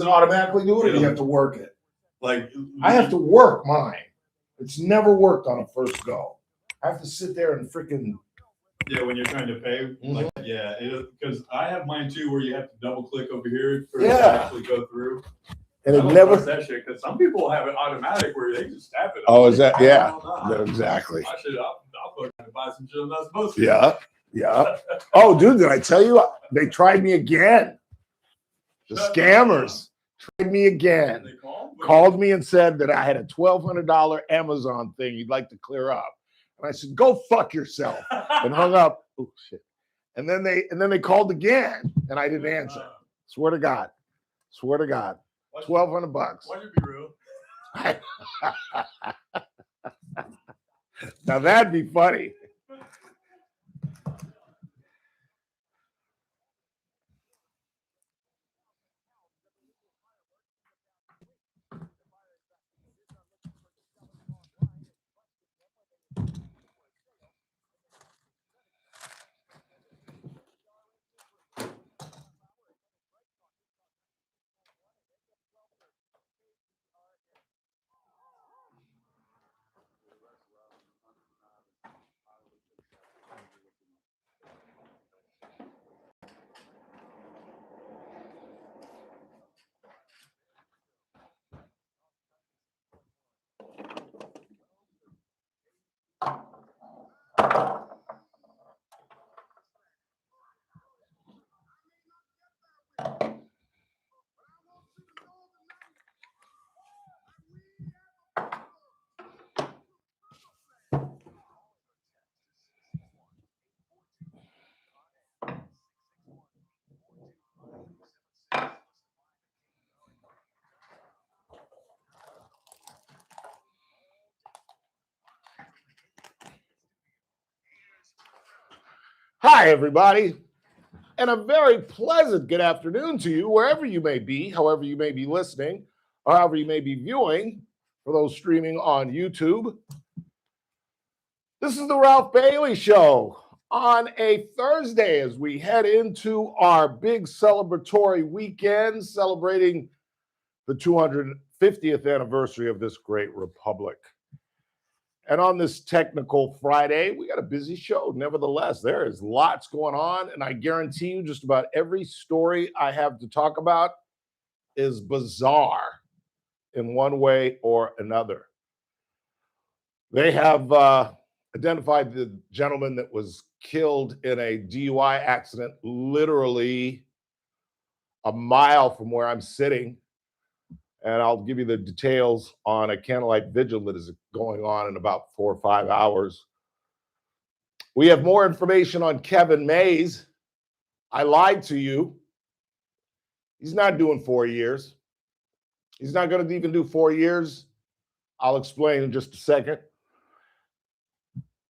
Does it automatically do it, or you have to work it? Like I have to work mine. It's never worked on a first go. I have to sit there and freaking. Yeah, when you're trying to pay, like because I have mine too, where you have to double click over here for it to actually go through. And it never that shit because some people have it automatic where they just tap it. Oh, is that exactly? I'll fucking buy some shit I'm not supposed to. Yeah. Oh, dude, did I tell you they tried me again? The scammers tried me again. They called me and said that I had a $1,200 Amazon thing you'd like to clear up. And I said, go fuck yourself, and hung up. Oh shit. And then they called again, and I didn't answer. Swear to God. 1,200 bucks. Why you be real? Now that'd be funny. Hi, everybody, and a very pleasant good afternoon to you, wherever you may be, however you may be listening, or however you may be viewing, for those streaming on YouTube. This is the Ralph Bailey Show on a Thursday as we head into our big celebratory weekend, celebrating the 250th anniversary of this great republic. And on this technical Friday, we got a busy show. Nevertheless, there is lots going on, and I guarantee you just about every story I have to talk about is bizarre in one way or another. They have identified the gentleman that was killed in a DUI accident literally a mile from where I'm sitting. And I'll give you the details on a candlelight vigil that is going on in about 4 or 5 hours. We have more information on Kevin Mays. I lied to you. He's not doing 4 years. He's not going to even do 4 years. I'll explain in just a second.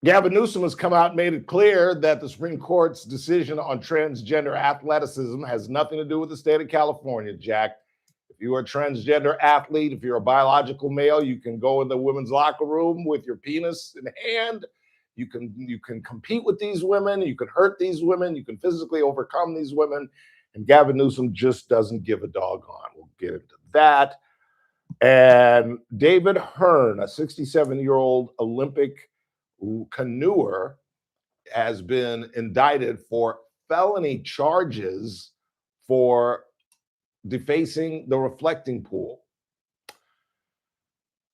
Gavin Newsom has come out and made it clear that the Supreme Court's decision on transgender athleticism has nothing to do with the state of California, Jack. If you are a transgender athlete, if you're a biological male, you can go in the women's locker room with your penis in hand. You can compete with these women. You can hurt these women. You can physically overcome these women. And Gavin Newsom just doesn't give a doggone. We'll get into that. And David Hearn, a 67-year-old Olympic canoer, has been indicted for felony charges for defacing the reflecting pool.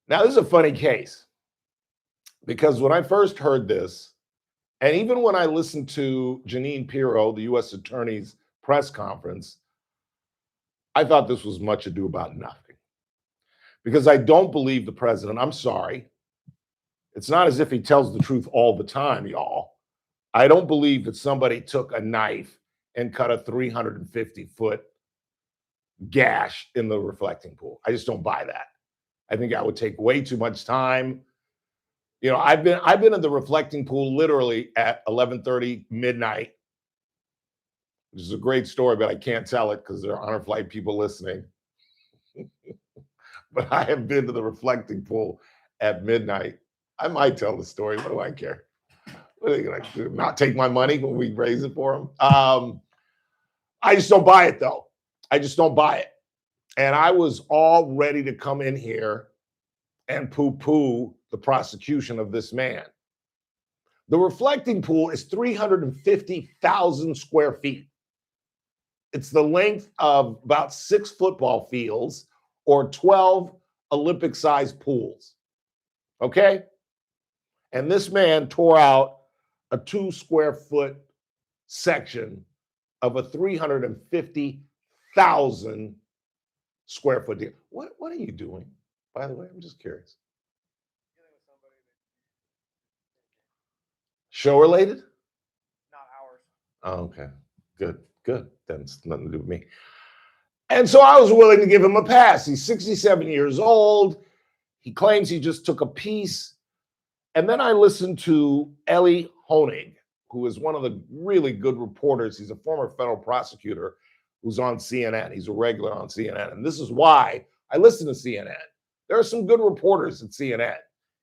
Now, this is a funny case because when I first heard this, and even when I listened to Jeanine Pirro, the U.S. Attorney's press conference, I thought this was much ado about nothing. Because I don't believe the president. I'm sorry. It's not as if he tells the truth all the time, y'all. I don't believe that somebody took a knife and cut a 350-foot gash in the reflecting pool. I just don't buy that. I think that would take way too much time. You know, I've been in the reflecting pool literally at 11:30 midnight. Which is a great story, but I can't tell it because there are honor flight people listening. But I have been to the reflecting pool at midnight. I might tell the story. What do I care? What are they going to do? Not take my money when we raise it for them? I just don't buy it, though. I just don't buy it. And I was all ready to come in here and poo-poo the prosecution of this man. The reflecting pool is 350,000 square feet. It's the length of about 6 football fields or 12 Olympic-sized pools. Okay? And this man tore out a 2 square foot section of a 350,000 square foot deal. What are you doing, by the way? I'm just curious. Show related? Not ours. Oh, okay. Good. That's nothing to do with me. And so I was willing to give him a pass. He's 67 years old. He claims he just took a piece. And then I listened to Ellie Honig, who is one of the really good reporters. He's a former federal prosecutor who's on CNN. He's a regular on CNN. And this is why I listen to CNN. There are some good reporters at CNN.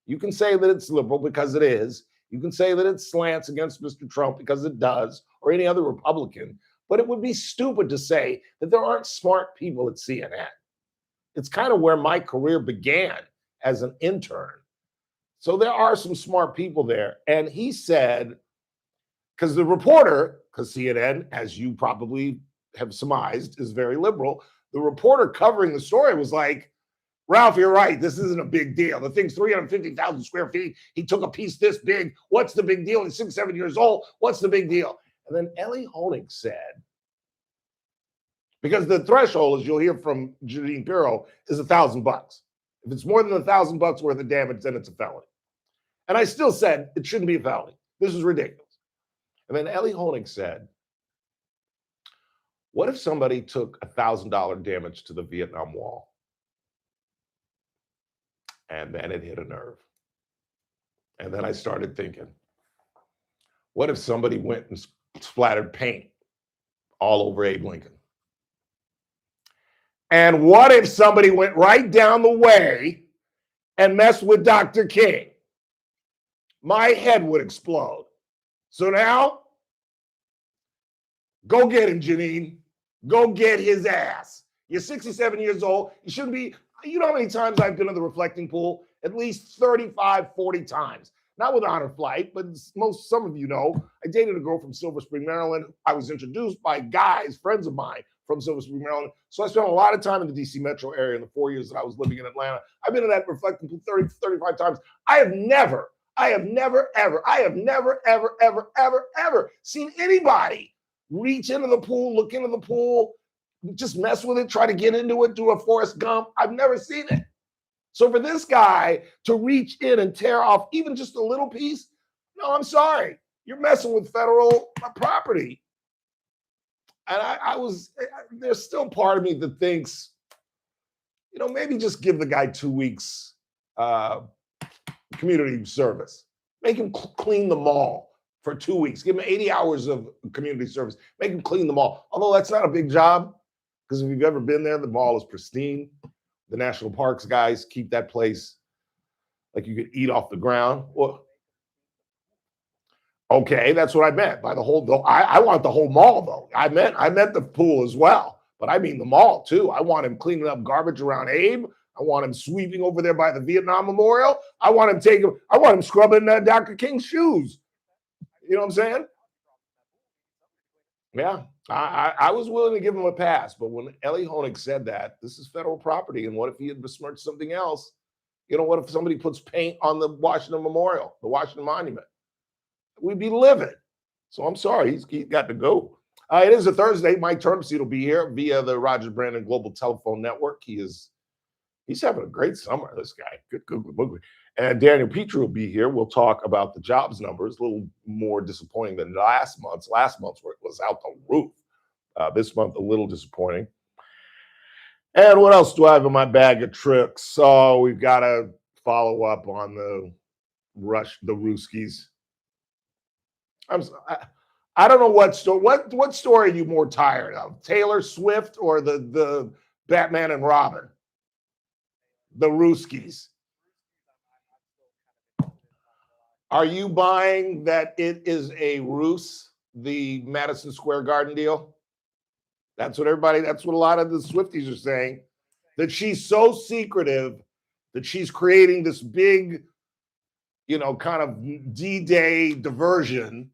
You can say that it's liberal because it is. You can say that it slants against Mr. Trump because it does, or any other Republican. But it would be stupid to say that there aren't smart people at CNN. It's kind of where my career began as an intern. So there are some smart people there. And he said, because the reporter, because CNN, as you probably have surmised, is very liberal, the reporter covering the story was like, Ralph, you're right. This isn't a big deal. The thing's 350,000 square feet. He took a piece this big. What's the big deal? He's 6, 7 years old. What's the big deal? And then Ellie Honig said, because the threshold, as you'll hear from Janine Pirro, is $1,000. If it's more than $1,000 worth of damage, then it's a felony. And I still said it shouldn't be a felony. This is ridiculous. And then Ellie Honig said, what if somebody took $1,000 damage to the Vietnam Wall? And then it hit a nerve. And then I started thinking, what if somebody went and splattered paint all over Abe Lincoln? And what if somebody went right down the way and messed with Dr. King? My head would explode. So now, go get him, Janine. Go get his ass. You're 67 years old. You shouldn't be. You know how many times I've been in the reflecting pool? At least 35, 40 times. Not with Honor Flight, but some of you know, I dated a girl from Silver Spring, Maryland. I was introduced by guys, friends of mine from Silver Spring, Maryland. So I spent a lot of time in the DC metro area in the 4 years that I was living in Atlanta. I've been in that reflecting pool 30, 35 times. I have never, ever seen anybody reach into the pool, look into the pool, just mess with it, try to get into it, do a Forrest Gump. I've never seen it. So for this guy to reach in and tear off even just a little piece, no, I'm sorry. You're messing with federal property. And there's still part of me that thinks, maybe just give the guy 2 weeks community service. Make him clean the mall for 2 weeks. Give him 80 hours of community service. Make him clean the mall. Although that's not a big job, because if you've ever been there, the mall is pristine. The national parks guys keep that place like you could eat off the ground. Well, okay, that's what I meant by the whole. I want the whole mall though. I meant the pool as well, but I mean the mall too. I want him cleaning up garbage around Abe. I want him sweeping over there by the Vietnam Memorial. I want him scrubbing Dr. King's shoes. You know what I'm saying? Yeah, I was willing to give him a pass, but when Ellie Honig said that, this is federal property, and what if he had besmirched something else? What if somebody puts paint on the Washington Memorial, the Washington Monument? We'd be livid. So I'm sorry, he's got to go. It is a Thursday. Mike Turnipseed will be here via the Roger Brandon Global Telephone Network. He's having a great summer, this guy. Good. And Daniel Petrey will be here. We'll talk about the jobs numbers, a little more disappointing than last month's. Last month's was out the roof. This month, a little disappointing. And what else do I have in my bag of tricks? So we've got to follow up on the Ruskies. I don't know what story. What story are you more tired of? Taylor Swift or the Batman and Robin? The Ruskies. Are you buying that it is a ruse, the Madison Square Garden deal? That's what a lot of the Swifties are saying. that she's so secretive that she's creating this big, kind of D-Day diversion,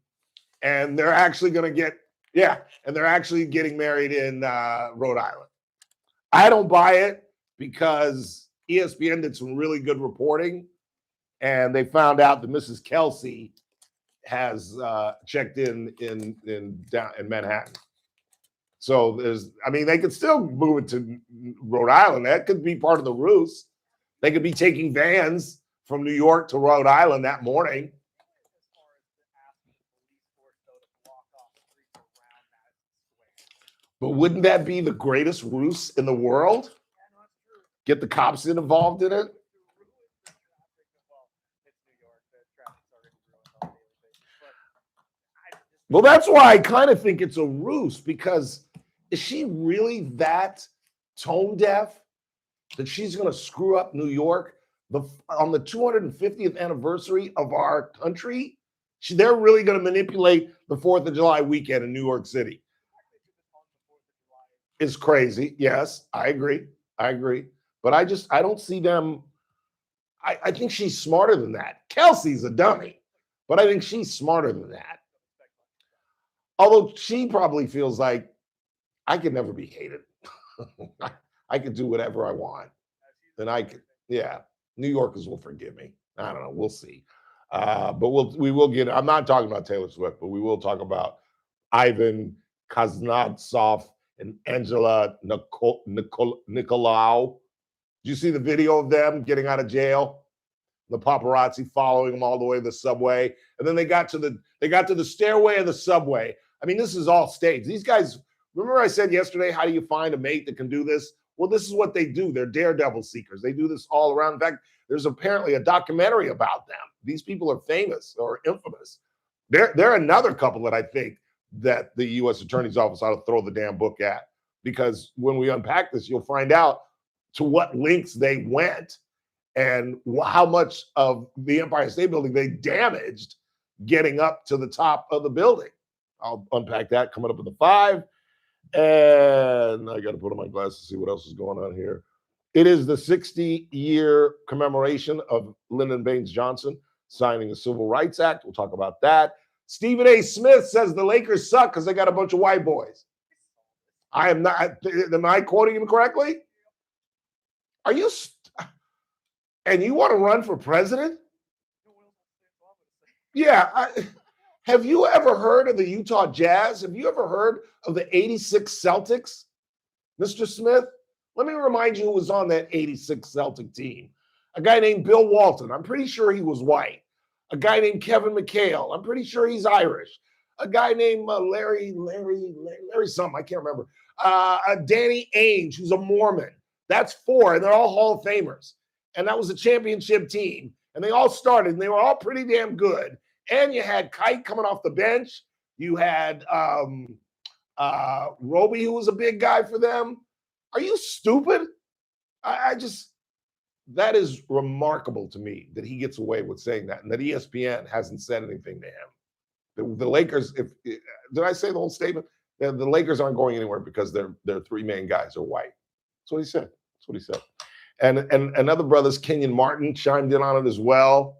and they're actually going to they're actually getting married in Rhode Island. I don't buy it because ESPN did some really good reporting, and they found out that Mrs. Kelsey has checked in Manhattan. So they could still move it to Rhode Island. That could be part of the ruse. They could be taking vans from New York to Rhode Island that morning. But wouldn't that be the greatest ruse in the world? Get the cops involved in it? Well, that's why I kind of think it's a ruse, because is she really that tone deaf that she's going to screw up New York on the 250th anniversary of our country? They're really going to manipulate the 4th of July weekend in New York City. It's crazy. Yes, I agree. But I don't see them. I think she's smarter than that. Kelsey's a dummy, but I think she's smarter than that. Although she probably feels like, I could never be hated. I could do whatever I want. And New Yorkers will forgive me. I don't know. We'll see. But we will get, I'm not talking about Taylor Swift, but we will talk about Ivan Kuznetsov and Angela Nicolaou. Did you see the video of them getting out of jail? The paparazzi following them all the way to the subway. And then they got to the stairway of the subway. I mean, this is all staged. These guys, remember I said yesterday, how do you find a mate that can do this? Well, this is what they do. They're daredevil seekers. They do this all around. In fact, there's apparently a documentary about them. These people are famous or infamous. They're another couple that I think that the U.S. Attorney's Office ought to throw the damn book at, because when we unpack this, you'll find out to what lengths they went and how much of the Empire State Building they damaged getting up to the top of the building. I'll unpack that coming up in the 5. And I got to put on my glasses to see what else is going on here. It is the 60-year commemoration of Lyndon Baines Johnson signing the Civil Rights Act. We'll talk about that. Stephen A. Smith says the Lakers suck because they got a bunch of white boys. I am not. Am I quoting him correctly? Are you? And you want to run for president? Yeah. Have you ever heard of the Utah Jazz? Have you ever heard of the 86 Celtics? Mr. Smith, let me remind you who was on that 86 Celtic team. A guy named Bill Walton. I'm pretty sure he was white. A guy named Kevin McHale. I'm pretty sure he's Irish. A guy named Larry something. I can't remember. Danny Ainge, who's a Mormon. That's 4, and they're all Hall of Famers. And that was a championship team. And they all started, and they were all pretty damn good. And you had Kite coming off the bench. You had Roby, who was a big guy for them. Are you stupid? That is remarkable to me that he gets away with saying that, and that ESPN hasn't said anything to him. The Lakers, did I say the whole statement? The Lakers aren't going anywhere because their 3 main guys are white. That's what he said. And another brother's Kenyon Martin chimed in on it as well.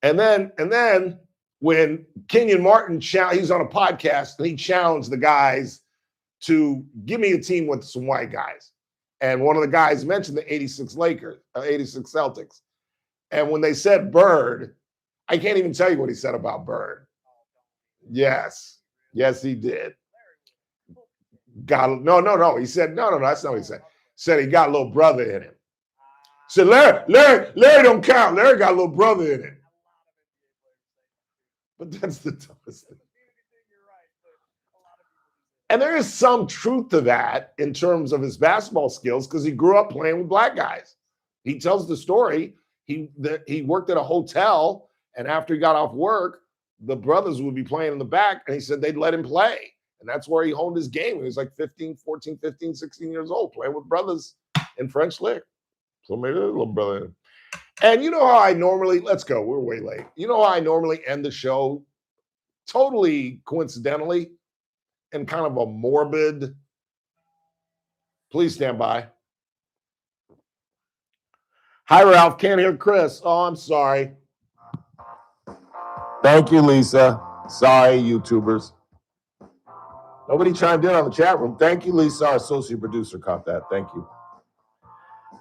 And then when Kenyon Martin he's on a podcast and he challenged the guys to give me a team with some white guys. And one of the guys mentioned the 86 Celtics. And when they said Bird, I can't even tell you what he said about Bird. Yes, he did. No. He said, no, that's not what he said. Said he got a little brother in him. Said Larry don't count. Larry got a little brother in him. But that's the toughest thing. And there is some truth to that in terms of his basketball skills, because he grew up playing with black guys. He tells the story. He worked at a hotel, and after he got off work, the brothers would be playing in the back, and he said they'd let him play. And that's where he honed his game. He was like 15, 16 years old, playing with brothers in French Lick. So maybe there's a little brother in him. And you know how I normally, let's go, we're way late. You know how I normally end the show? Totally coincidentally, and kind of a morbid, please stand by. Hi, Ralph. Can't hear Chris. Oh, I'm sorry. Thank you, Lisa. Sorry, YouTubers. Nobody chimed in on the chat room. Thank you, Lisa. Our associate producer caught that. Thank you.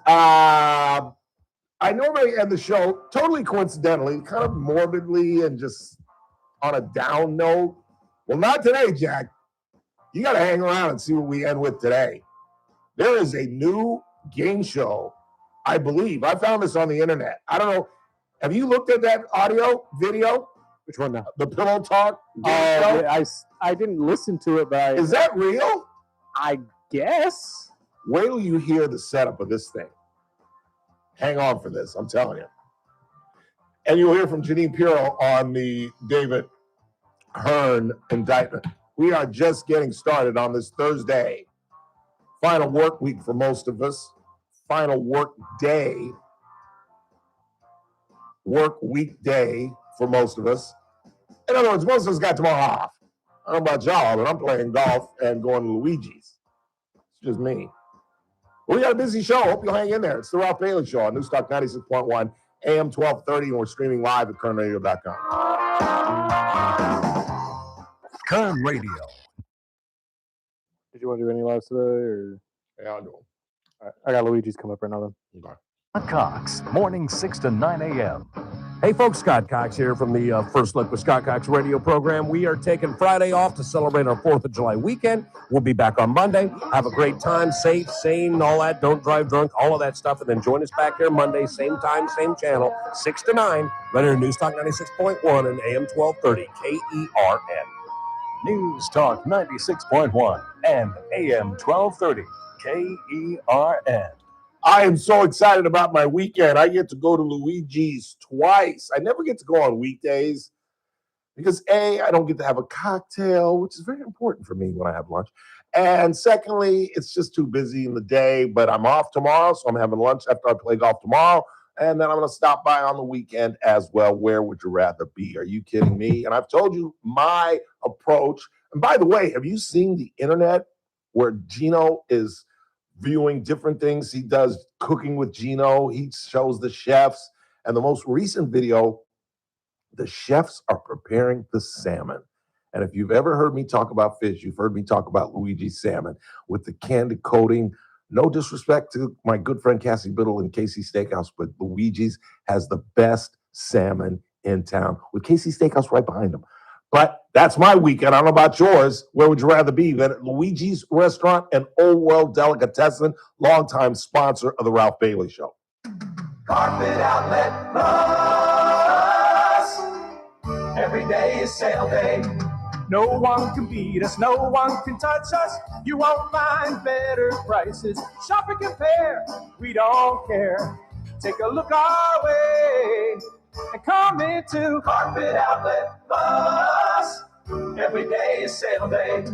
I normally end the show totally coincidentally, kind of morbidly and just on a down note. Well, not today, Jack. You got to hang around and see what we end with today. There is a new game show, I believe. I found this on the internet. I don't know. Have you looked at that audio video? Which one now? The Pillow Talk game show? Yeah, I didn't listen to it, but Is that real? I guess. Wait till you hear the setup of this thing. Hang on for this, I'm telling you. And you'll hear from Janine Pirro on the David Hearn indictment. We are just getting started on this Thursday. Final work week for most of us. Final work day. Work weekday for most of us. In other words, most of us got tomorrow off. I don't know about y'all, but I'm playing golf and going to Luigi's. It's just me. We got a busy show. Hope you'll hang in there. It's the Ralph Bailey Show on Newstalk 96.1, AM 1230, and we're streaming live at kernradio.com. Kern Radio. Did you want to do any lives today? Or? Yeah, I'll do them. All right, I got Luigi's coming up right now then. Okay. Scott Cox, morning 6 to 9 a.m. Hey folks, Scott Cox here from the First Look with Scott Cox radio program. We are taking Friday off to celebrate our 4th of July weekend. We'll be back on Monday. Have a great time, safe, sane, all that. Don't drive drunk, all of that stuff. And then join us back here Monday, same time, same channel, 6 to 9, right here News Talk 96.1 and AM 1230, KERN. News Talk 96.1 and AM 1230, KERN. I am so excited about my weekend. I get to go to Luigi's twice. I never get to go on weekdays because A, I don't get to have a cocktail, which is very important for me when I have lunch. And secondly, it's just too busy in the day, but I'm off tomorrow, so I'm having lunch after I play golf tomorrow. And then I'm going to stop by on the weekend as well. Where would you rather be? Are you kidding me? And I've told you my approach. And by the way, have you seen the internet where Gino is viewing different things? He does cooking with Gino. He shows the chefs. And the most recent video, the chefs are preparing the salmon. And if you've ever heard me talk about fish, you've heard me talk about Luigi's salmon with the candy coating. No disrespect to my good friend Cassie Biddle and Casey Steakhouse, but Luigi's has the best salmon in town with Casey Steakhouse right behind them. But that's my weekend. I don't know about yours. Where would you rather be than at Luigi's Restaurant and Old World Delicatessen, longtime sponsor of the Ralph Bailey Show? Carpet Outlet Plus. Every day is sale day. No one can beat us, no one can touch us. You won't find better prices. Shop and compare, we don't care. Take a look our way and come into Carpet Outlet Plus. Every day is sale day.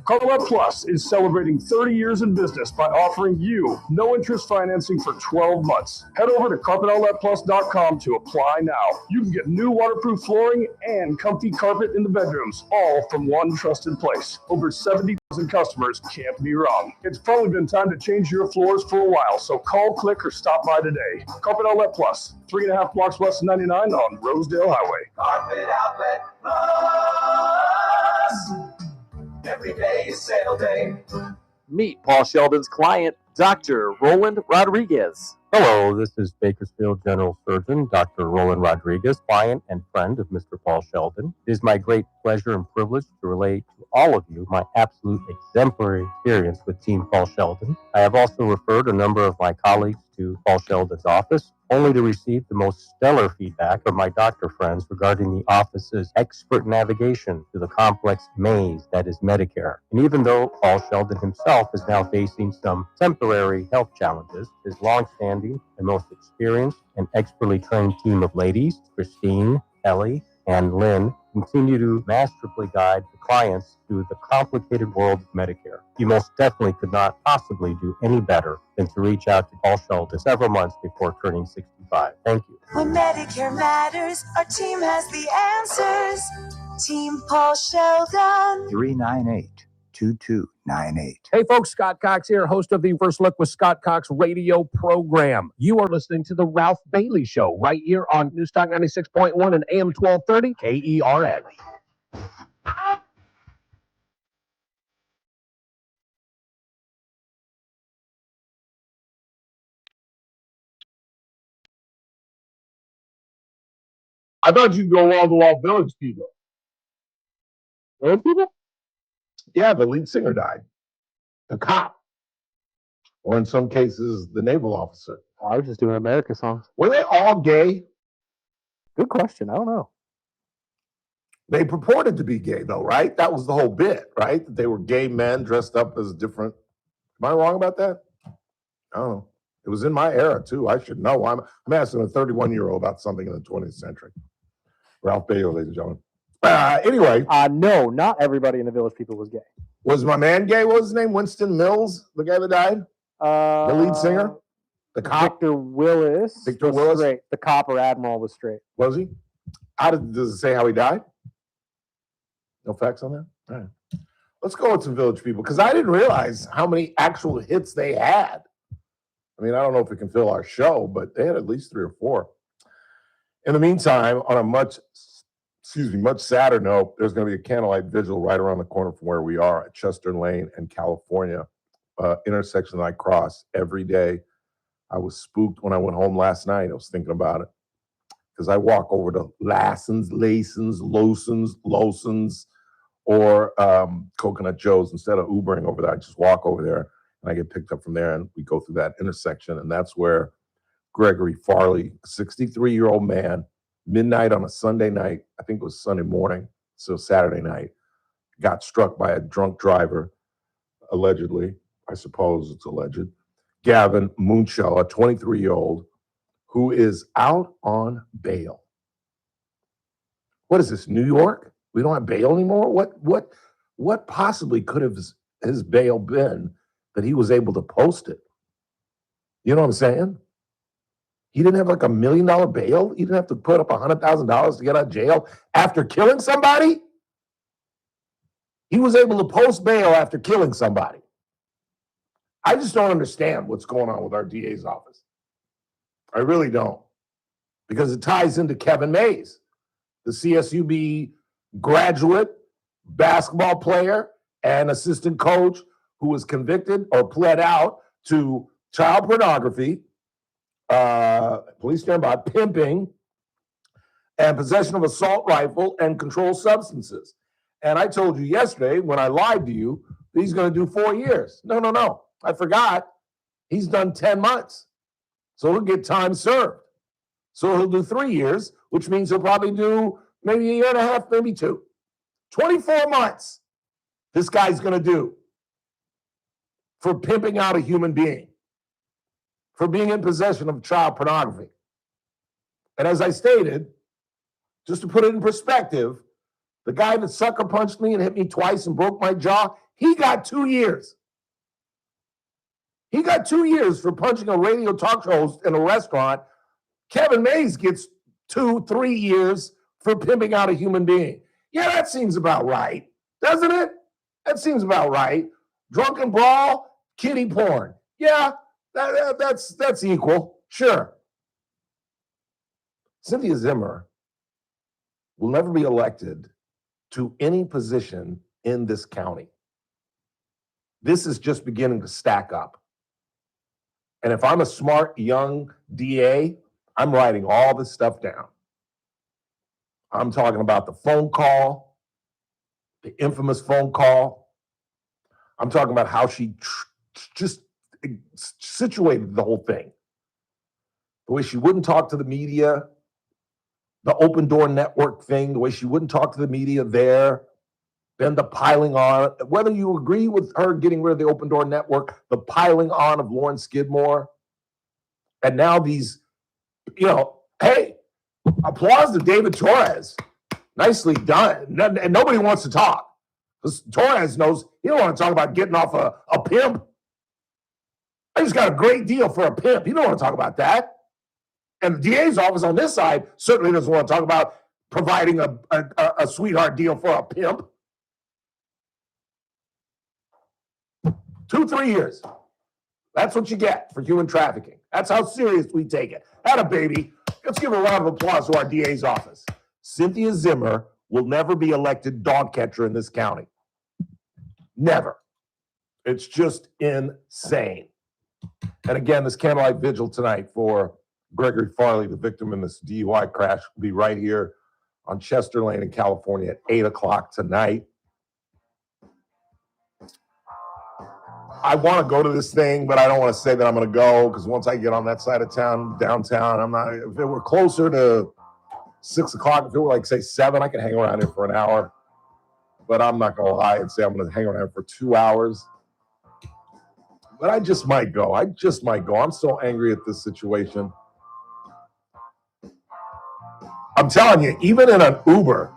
Carpet Plus is celebrating 30 years in business by offering you no interest financing for 12 months. Head over to carpetoutletplus.com to apply now. You can get new waterproof flooring and comfy carpet in the bedrooms, all from one trusted place. Over 70,000 customers can't be wrong. It's probably been time to change your floors for a while, so call, click, or stop by today. Carpet Outlet Plus, 3.5 blocks west of 99 on Rosedale Highway. Carpet Outlet Plus. Every day is sale day. Meet Paul Sheldon's client, Dr. Roland Rodriguez. Hello, this is Bakersfield General Surgeon Dr. Roland Rodriguez, client and friend of Mr. Paul Sheldon. It is my great pleasure and privilege to relate to all of you my absolute exemplary experience with Team Paul Sheldon. I have also referred a number of my colleagues to Paul Sheldon's office, only to receive the most stellar feedback from my doctor friends regarding the office's expert navigation through the complex maze that is Medicare. And even though Paul Sheldon himself is now facing some temporary health challenges, his longstanding and most experienced and expertly trained team of ladies, Christine, Ellie, and Lynn, continue to masterfully guide the clients through the complicated world of Medicare. You most definitely could not possibly do any better than to reach out to Paul Sheldon several months before turning 65. Thank you. When Medicare matters, our team has the answers. Team Paul Sheldon. 888-848-2298. Hey folks, Scott Cox here, host of the First Look with Scott Cox radio program. You are listening to the Ralph Bailey Show right here on Newstalk 96.1 and AM 1230 KERN. I thought you'd go all to all Village People. Village People? Yeah, the lead singer died. The cop. Or in some cases, the naval officer. I was just doing America songs. Were they all gay? Good question. I don't know. They purported to be gay, though, right? That was the whole bit, right? That they were gay men dressed up as different. Am I wrong about that? I don't know. It was in my era, too. I should know. I'm asking a 31-year-old about something in the 20th century. Ralph Bailey, ladies and gentlemen. Anyway. No, not everybody in the Village People was gay. Was my man gay? What was his name? Winston Mills, the guy that died? The lead singer? The cop? Victor Willis. Victor Willis? Straight. The cop or admiral was straight. Was he? Does it say how he died? No facts on that? All right. Let's go with some Village People, because I didn't realize how many actual hits they had. I mean, I don't know if it can fill our show, but they had at least 3 or 4. In the meantime, on a much sadder note, there's going to be a candlelight vigil right around the corner from where we are at Chester Lane and California, intersection that I cross every day. I was spooked when I went home last night. I was thinking about it because I walk over to Lassen's, Lawson's, or Coconut Joe's. Instead of Ubering over there, I just walk over there and I get picked up from there, and we go through that intersection, and that's where Gregory Farley, 63-year-old man, midnight on a Sunday night, I think it was Sunday morning, so Saturday night, got struck by a drunk driver, allegedly, I suppose it's alleged, Gavin Moonshell, a 23-year-old, who is out on bail. What is this, New York? We don't have bail anymore? What possibly could have his bail been that he was able to post it? You know what I'm saying? He didn't have like $1 million bail. He didn't have to put up $100,000 to get out of jail after killing somebody. He was able to post bail after killing somebody. I just don't understand what's going on with our DA's office. I really don't. Because it ties into Kevin Mays, the CSUB graduate basketball player and assistant coach who was convicted or pled out to child pornography, police stand by, pimping, and possession of assault rifle and controlled substances. And I told you yesterday when I lied to you, that he's going to do 4 years. No. I forgot. He's done 10 months. So he'll get time served. So he'll do 3 years, which means he'll probably do maybe 1.5 years, maybe 2. 24 months this guy's going to do for pimping out a human being, for being in possession of child pornography. And as I stated, just to put it in perspective, the guy that sucker punched me and hit me twice and broke my jaw, he got 2 years. He got 2 years for punching a radio talk show host in a restaurant. Kevin Mays gets 2-3 years for pimping out a human being. Yeah, that seems about right, doesn't it? That seems about right. Drunken brawl, kiddie porn. Yeah, that's equal. Sure. Cynthia Zimmer will never be elected to any position in this county. This is just beginning to stack up. And if I'm a smart young DA, I'm writing all this stuff down. I'm talking about the phone call, the infamous phone call. I'm talking about how she just situated the whole thing. The way she wouldn't talk to the media, the open door network thing, the way she wouldn't talk to the media there, then the piling on, whether you agree with her getting rid of the open door network, the piling on of Lauren Skidmore, and now these, hey, applause to David Torres. Nicely done. And nobody wants to talk. Because Torres knows he don't want to talk about getting off a pimp. I just got a great deal for a pimp. You don't want to talk about that. And the DA's office on this side certainly doesn't want to talk about providing a sweetheart deal for a pimp. 2-3 years. That's what you get for human trafficking. That's how serious we take it. Atta baby. Let's give a round of applause to our DA's office. Cynthia Zimmer will never be elected dog catcher in this county. Never. It's just insane. And again, this candlelight vigil tonight for Gregory Farley, the victim in this DUI crash, will be right here on Chester Lane in California at 8 o'clock tonight. I want to go to this thing, but I don't want to say that I'm going to go because once I get on that side of town, downtown, I'm not. If it were closer to 6 o'clock, if it were like say 7, I could hang around here for an hour. But I'm not going to lie and say I'm going to hang around here for 2 hours. But I just might go. I'm so angry at this situation. I'm telling you, even in an Uber,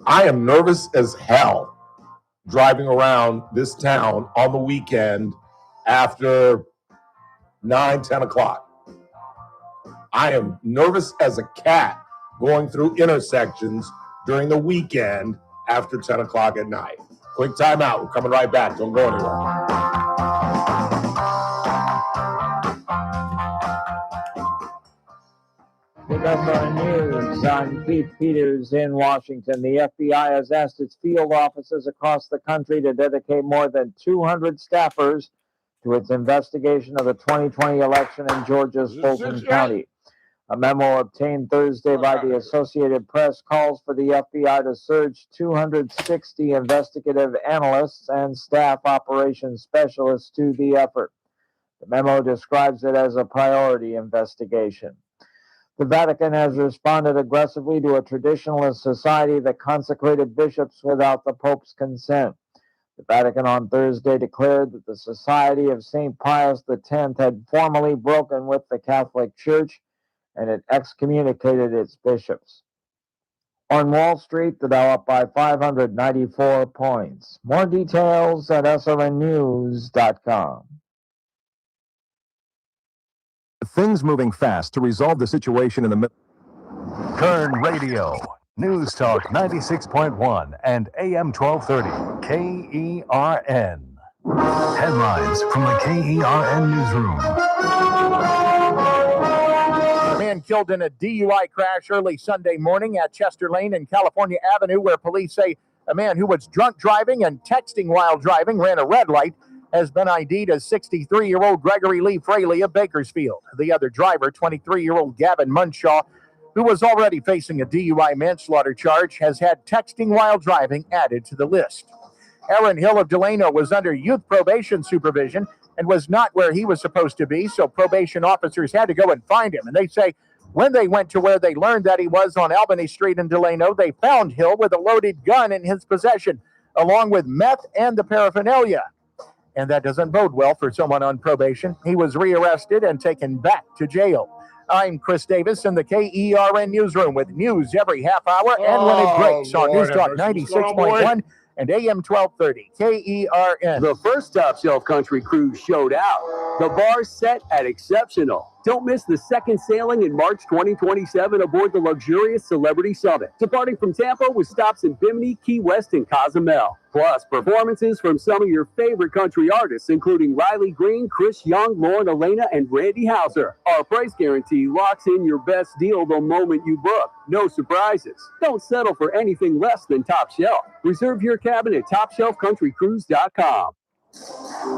I am nervous as hell driving around this town on the weekend after 9, 10 o'clock. I am nervous as a cat going through intersections during the weekend after 10 o'clock at night. Quick time out. We're coming right back. Don't go anywhere. Pick up our news. I'm Pete Peters in Washington. The FBI has asked its field offices across the country to dedicate more than 200 staffers to its investigation of the 2020 election in Georgia's Fulton County. A memo obtained Thursday by the Associated Press calls for the FBI to surge 260 investigative analysts and staff operations specialists to the effort. The memo describes it as a priority investigation. The Vatican has responded aggressively to a traditionalist society that consecrated bishops without the Pope's consent. The Vatican on Thursday declared that the Society of St. Pius X had formally broken with the Catholic Church and it excommunicated its bishops. On Wall Street, the Dow up by 594 points. More details at srnnews.com. Things moving fast to resolve the situation in the middle. Kern Radio, News Talk 96.1 and AM 1230, KERN. Headlines from the KERN newsroom. A man killed in a DUI crash early Sunday morning at Chester Lane and California Avenue, where police say a man who was drunk driving and texting while driving ran a red light has been ID'd as 63-year-old Gregory Lee Fraley of Bakersfield. The other driver, 23-year-old Gavin Munshaw, who was already facing a DUI manslaughter charge, has had texting while driving added to the list. Aaron Hill of Delano was under youth probation supervision and was not where he was supposed to be, so probation officers had to go and find him. And they say when they went to where they learned that he was on Albany Street in Delano, they found Hill with a loaded gun in his possession, along with meth and the paraphernalia. And that doesn't bode well for someone on probation. He was rearrested and taken back to jail. I'm Chris Davis in the KERN newsroom with news every half hour and when it breaks on News Talk 96.1 and AM 1230, KERN. The first Top Shelf Country Cruise showed out. The bar set at exceptional. Don't miss the second sailing in March 2027 aboard the luxurious Celebrity Summit, departing from Tampa with stops in Bimini, Key West, and Cozumel. Plus, performances from some of your favorite country artists, including Riley Green, Chris Young, Lauren Elena, and Randy Houser. Our price guarantee locks in your best deal the moment you book. No surprises. Don't settle for anything less than Top Shelf. Reserve your cabin at TopShelfCountryCruise.com.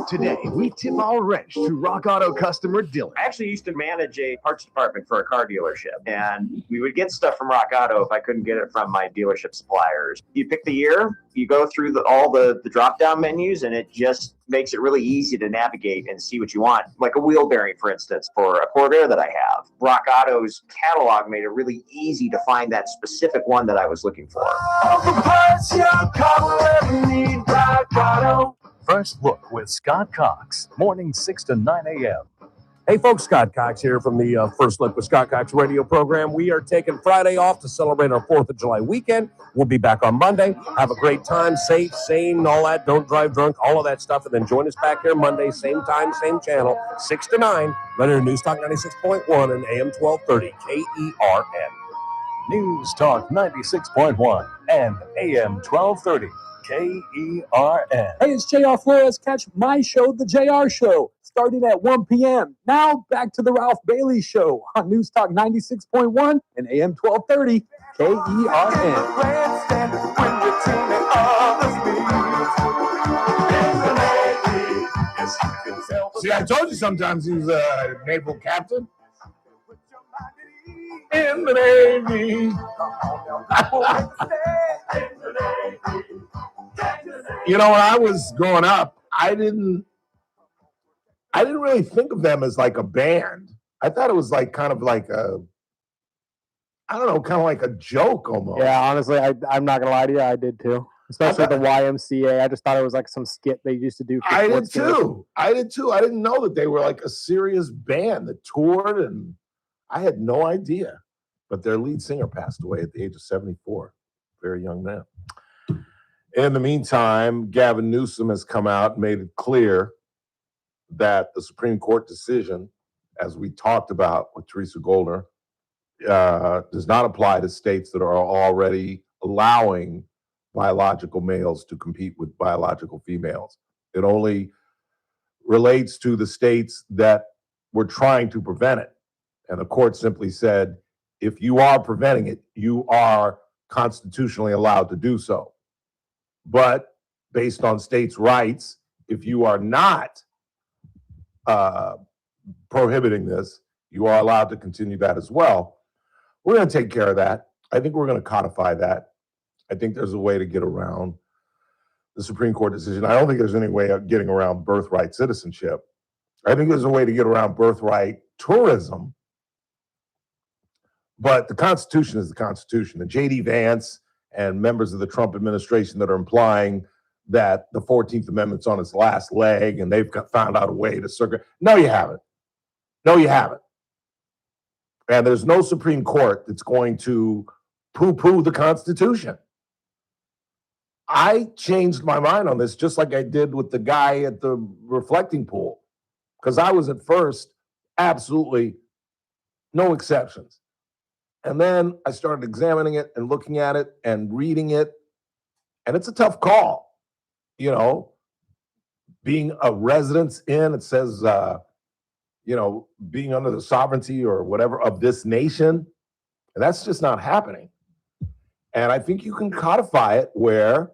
Today, we tip our wrench to Rock Auto customer Dylan. I actually used to manage a parts department for a car dealership, and we would get stuff from Rock Auto if I couldn't get it from my dealership suppliers. You pick the year, you go through all the drop-down menus, and it just makes it really easy to navigate and see what you want. Like a wheel bearing, for instance, for a Corvair that I have. Rock Auto's catalog made it really easy to find that specific one that I was looking for. All the parts your car will ever need, Rock Auto. First Look with Scott Cox, morning 6 to 9 a.m. Hey folks, Scott Cox here from the First Look with Scott Cox radio program. We are taking Friday off to celebrate our 4th of July weekend. We'll be back on Monday. Have a great time, safe, sane, all that. Don't drive drunk, all of that stuff. And then join us back here Monday, same time, same channel, 6 to 9, right here in News Talk 96.1 and AM 1230, KERN. News Talk 96.1 and AM 1230. KERN. Hey, it's JR Flores. Catch my show, The JR Show, starting at 1 p.m. Now back to the Ralph Bailey Show on News Talk 96.1 and AM 1230 KERN. See, I told you sometimes he was a naval captain. In the Navy. You know, when I was growing up, I didn't really think of them as like a band. I thought it was like kind of like a, I don't know, kind of like a joke almost. Yeah, honestly, I'm not gonna lie to you, I did too. Especially the YMCA. I just thought it was like some skit they used to do. I did too. I didn't know that they were like a serious band that toured, and I had no idea. But their lead singer passed away at the age of 74. Very young man. In the meantime, Gavin Newsom has come out and made it clear that the Supreme Court decision, as we talked about with Teresa Goldner, does not apply to states that are already allowing biological males to compete with biological females. It only relates to the states that were trying to prevent it. And the court simply said, if you are preventing it, you are constitutionally allowed to do so. But based on states' rights, if you are not prohibiting this, you are allowed to continue that as well. We're going to take care of that. I think we're going to codify that. I think there's a way to get around the Supreme Court decision. I don't think there's any way of getting around birthright citizenship. I think there's a way to get around birthright tourism. But the Constitution is the Constitution. And J.D. Vance and members of the Trump administration that are implying that the 14th Amendment's on its last leg and they've found out a way to circuit. No, you haven't. No, you haven't. And there's no Supreme Court that's going to poo-poo the Constitution. I changed my mind on this just like I did with the guy at the reflecting pool, because I was at first absolutely no exceptions. And then I started examining it and looking at it and reading it. And it's a tough call, you know, being a residence in, it says, you know, being under the sovereignty or whatever of this nation. And that's just not happening. And I think you can codify it where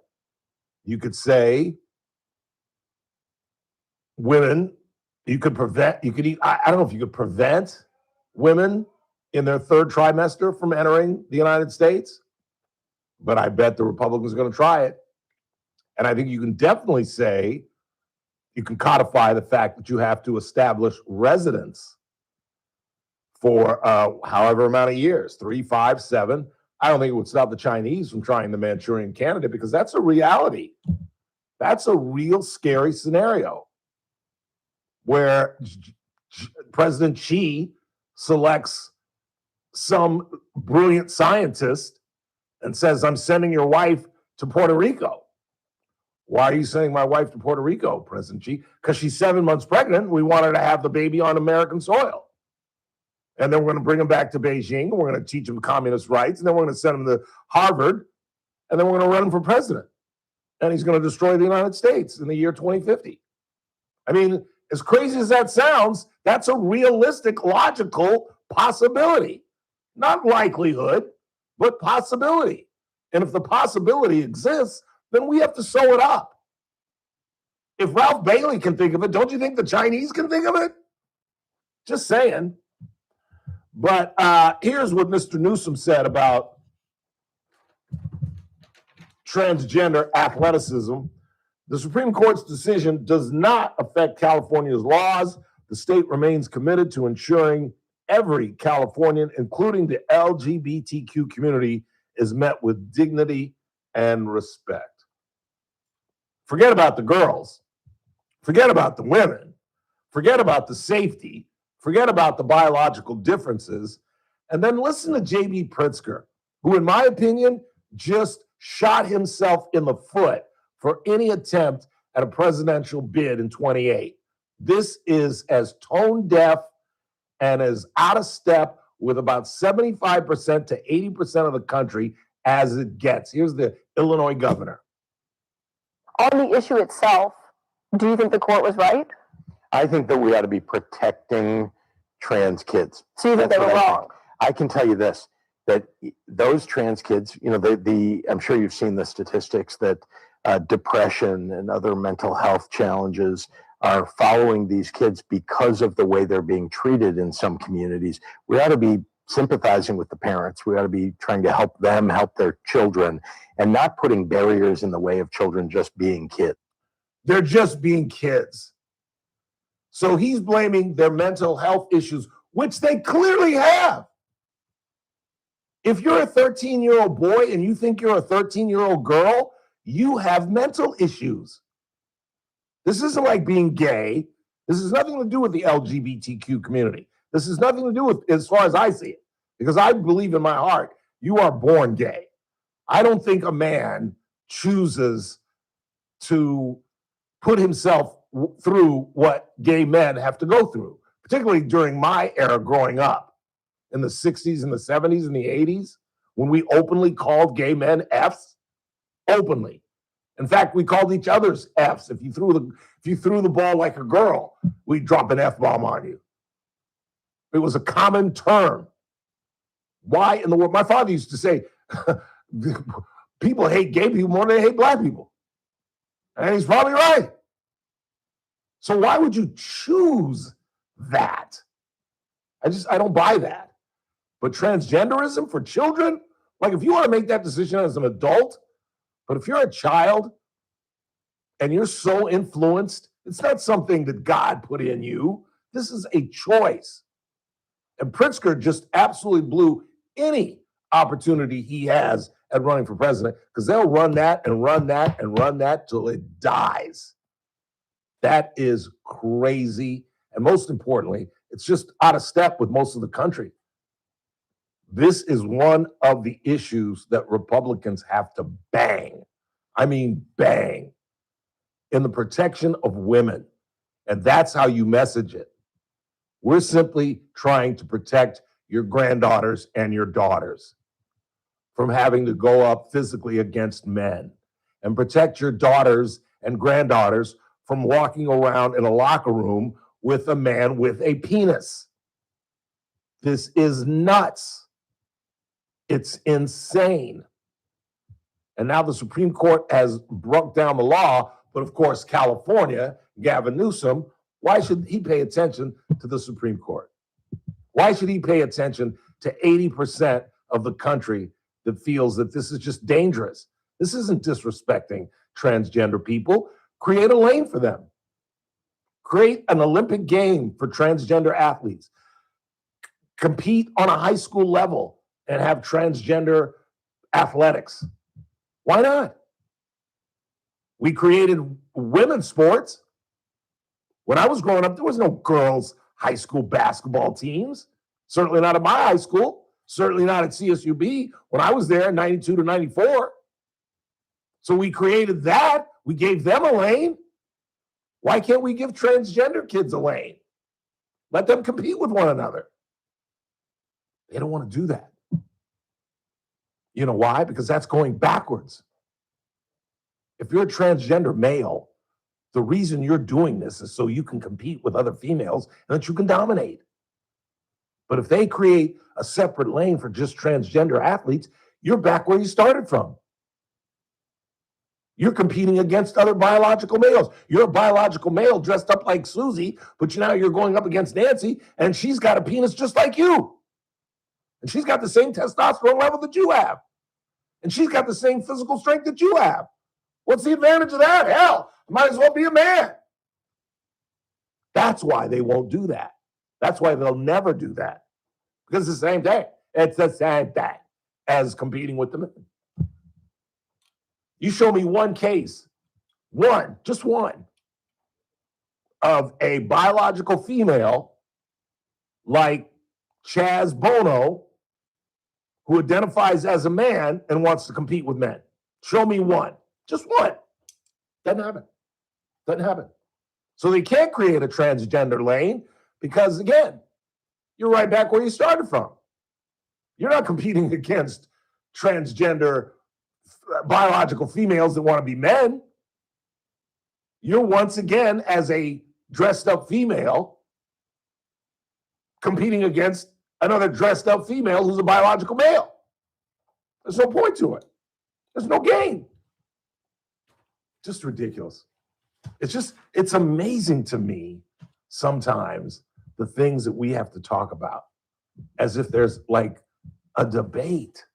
you could say women, you could prevent, I don't know if you could prevent women in their third trimester from entering the United States, but I bet the Republicans are going to try it. And I think you can definitely say, you can codify the fact that you have to establish residence for however amount of years, 3, 5, 7. I don't think it would stop the Chinese from trying the Manchurian candidate, because that's a reality. That's a real scary scenario where President Xi selects some brilliant scientist and says, I'm sending your wife to Puerto Rico. Why are you sending my wife to Puerto Rico, President Xi? Because she's 7 months pregnant. We want her to have the baby on American soil. And then we're going to bring him back to Beijing. We're going to teach him communist rights. And then we're going to send him to Harvard. And then we're going to run him for president. And he's going to destroy the United States in the year 2050. I mean, as crazy as that sounds, that's a realistic, logical possibility. Not likelihood, but possibility. And if the possibility exists, then we have to sew it up. If Ralph Bailey can think of it, don't you think the Chinese can think of it? Just saying. But here's what Mr. Newsom said about transgender athleticism. The Supreme Court's decision does not affect California's laws. The state remains committed to ensuring every Californian, including the LGBTQ community, is met with dignity and respect. Forget about the girls. Forget about the women. Forget about the safety. Forget about the biological differences. And then listen to J.B. Pritzker, who, in my opinion, just shot himself in the foot for any attempt at a presidential bid in 28. This is as tone deaf and as out of step with about 75% to 80% of the country as it gets. Here's the Illinois governor. On the issue itself, do you think the court was right? I think that we ought to be protecting trans kids. So you think they were wrong? I can tell you this, that those trans kids, you know, I'm sure you've seen the statistics that depression and other mental health challenges are following these kids because of the way they're being treated in some communities. We ought to be sympathizing with the parents. We ought to be trying to help them help their children and not putting barriers in the way of children just being kids. They're just being kids. So he's blaming their mental health issues, which they clearly have. If you're a 13-year-old boy and you think you're a 13-year-old girl, you have mental issues. This isn't like being gay. This has nothing to do with the LGBTQ community. This has nothing to do with, as far as I see it, because I believe in my heart, you are born gay. I don't think a man chooses to put himself through what gay men have to go through, particularly during my era growing up in the 60s and the 70s and the 80s, when we openly called gay men Fs, openly. In fact, we called each other's Fs. If you threw the ball like a girl, we'd drop an F-bomb on you. It was a common term. Why in the world? My father used to say, people hate gay people more than they hate black people. And he's probably right. So why would you choose that? I don't buy that. But transgenderism for children, like if you want to make that decision as an adult, but if you're a child and you're so influenced, it's not something that God put in you. This is a choice. And Pritzker just absolutely blew any opportunity he has at running for president, because they'll run that and run that and run that till it dies. That is crazy. And most importantly, it's just out of step with most of the country. This is one of the issues that Republicans have to bang. I mean, bang, in the protection of women. And that's how you message it. We're simply trying to protect your granddaughters and your daughters from having to go up physically against men, and protect your daughters and granddaughters from walking around in a locker room with a man with a penis. This is nuts. It's insane. And now the Supreme Court has broke down the law, but of course, California, Gavin Newsom, why should he pay attention to the Supreme Court? Why should he pay attention to 80% of the country that feels that this is just dangerous? This isn't disrespecting transgender people. Create a lane for them. Create an Olympic game for transgender athletes. Compete on a high school level and have transgender athletics. Why not? We created women's sports. When I was growing up, there was no girls' high school basketball teams. Certainly not at my high school. Certainly not at CSUB when I was there in 92 to 94. So we created that. We gave them a lane. Why can't we give transgender kids a lane? Let them compete with one another. They don't want to do that. You know why? Because that's going backwards. If you're a transgender male, the reason you're doing this is so you can compete with other females and that you can dominate. But if they create a separate lane for just transgender athletes, you're back where you started from. You're competing against other biological males. You're a biological male dressed up like Susie, but now you're going up against Nancy, and she's got a penis just like you. And she's got the same testosterone level that you have. And she's got the same physical strength that you have. What's the advantage of that? Hell, I might as well be a man. That's why they won't do that. That's why they'll never do that. Because it's the same thing. It's the same thing as competing with the men. You show me one case, just one, of a biological female like Chaz Bono who identifies as a man and wants to compete with men. Show me one. Just one. Doesn't happen. Doesn't happen. So they can't create a transgender lane because, again, you're right back where you started from. You're not competing against transgender biological females that want to be men. You're once again, as a dressed up female, competing against another dressed up female who's a biological male. There's no point to it. There's no gain. Just ridiculous. It's amazing to me sometimes the things that we have to talk about as if there's like a debate.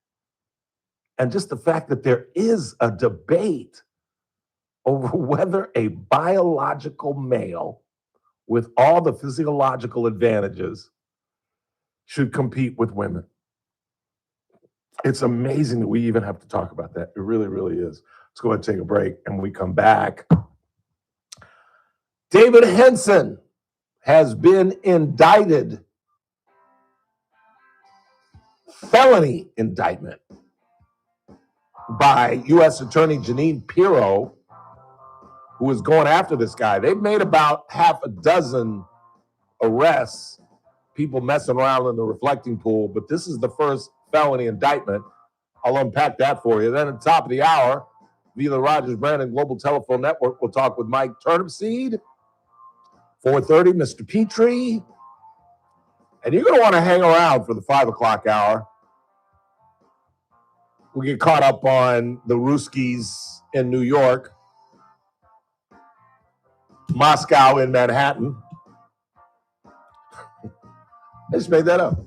And just the fact that there is a debate over whether a biological male with all the physiological advantages should compete with women. It's amazing that we even have to talk about that. It really, really is. Let's go ahead and take a break, and when we come back, David Henson has been indicted. Felony indictment by U.S. Attorney Jeanine Pirro, who is going after this guy. They've made about half a dozen arrests, people messing around in the reflecting pool, but this is the first felony indictment. I'll unpack that for you. Then at the top of the hour, via the Rogers Brandon Global Telephone Network, we'll talk with Mike Turnipseed. 4:30, Mr. Petrey. And you're going to want to hang around for the 5 o'clock hour. We get caught up on the Ruskies in New York, Moscow in Manhattan. I just made that up.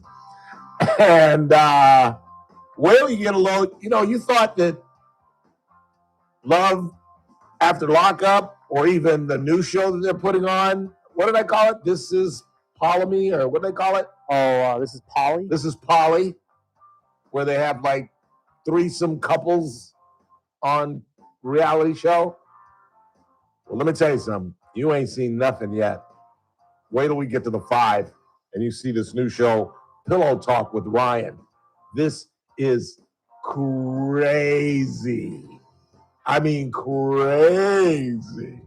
And where you get a little, you thought that Love After Lockup, or even the new show that they're putting on, what did I call it? This is Polygamy, or what do they call it? Oh, This is Polly? This is Polly, where they have like threesome couples on reality show. Well, let me tell you something. You ain't seen nothing yet. Wait till we get to the 5 and you see this new show, Pillow Talk with Ryan. This is crazy. I mean, crazy.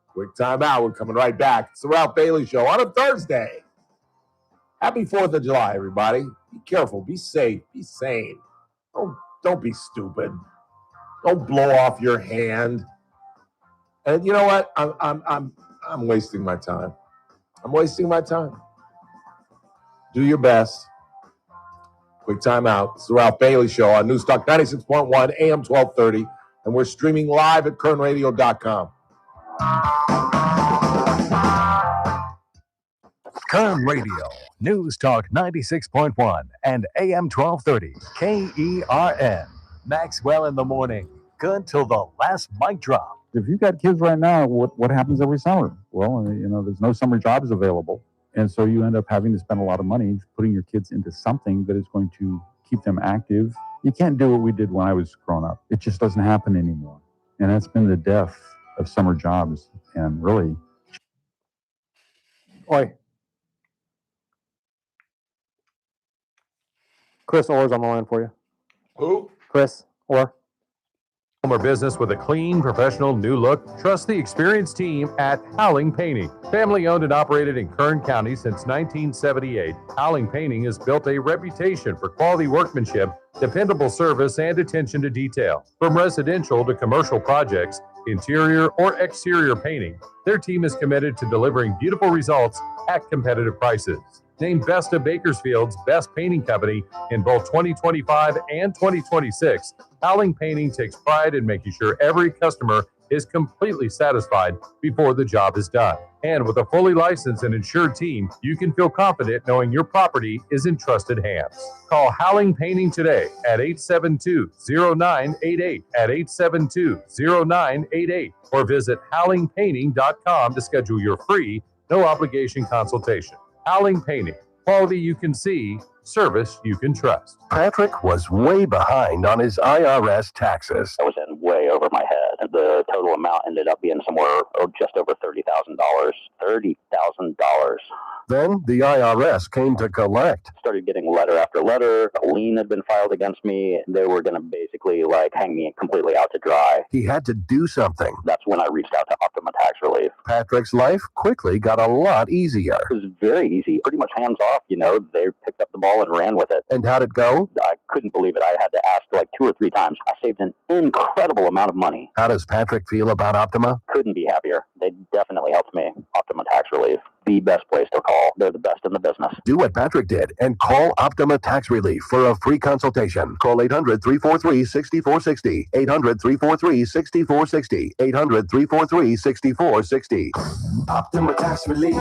Quick time out. We're coming right back. It's the Ralph Bailey Show on a Thursday. Happy 4th of July, everybody. Be careful. Be safe. Be sane. Don't be stupid. Don't blow off your hand. And you know what? I'm wasting my time. I'm wasting my time. Do your best. Quick time out. It's the Ralph Bailey Show on Newstalk 96.1 AM 1230. And we're streaming live at kernradio.com. Kern Radio, News Talk 96.1 and AM 1230, KERN. Maxwell in the morning. Good till the last mic drop. If you've got kids right now, what happens every summer? Well, there's no summer jobs available. And so you end up having to spend a lot of money putting your kids into something that is going to keep them active. You can't do what we did when I was growing up. It just doesn't happen anymore. And that's been the death of summer jobs. And really. Oi. Chris Orr's on the line for you. Who? Chris Orr. Home or business with a clean, professional, new look? Trust the experienced team at Howling Painting. Family owned and operated in Kern County since 1978, Howling Painting has built a reputation for quality workmanship, dependable service, and attention to detail. From residential to commercial projects, interior or exterior painting, their team is committed to delivering beautiful results at competitive prices. Named Best of Bakersfield's Best Painting Company in both 2025 and 2026, Howling Painting takes pride in making sure every customer is completely satisfied before the job is done. And with a fully licensed and insured team, you can feel confident knowing your property is in trusted hands. Call Howling Painting today at 872-0988, at 872-0988, or visit howlingpainting.com to schedule your free, no obligation consultation. Howling Painting, quality you can see, service you can trust. Patrick was way behind on his IRS taxes. I was in way over my head, and the total amount ended up being somewhere just over $30,000. $30,000. Then the IRS came to collect. Started getting letter after letter. A lien had been filed against me. They were going to basically hang me completely out to dry. He had to do something. That's when I reached out to Optima Tax Relief. Patrick's life quickly got a lot easier. It was very easy, pretty much hands off. They picked up the ball and ran with it. And how'd it go? I couldn't believe it. I had to ask 2 or 3 times. I saved an incredible amount of money. How does Patrick feel about Optima? Couldn't be happier. They definitely helped me. Optima Tax Relief, the best place to call. They're the best in the business. Do what Patrick did and call Optima Tax Relief for a free consultation. Call 800-343-6460. 800-343-6460. 800-343-6460. Optima Tax Relief.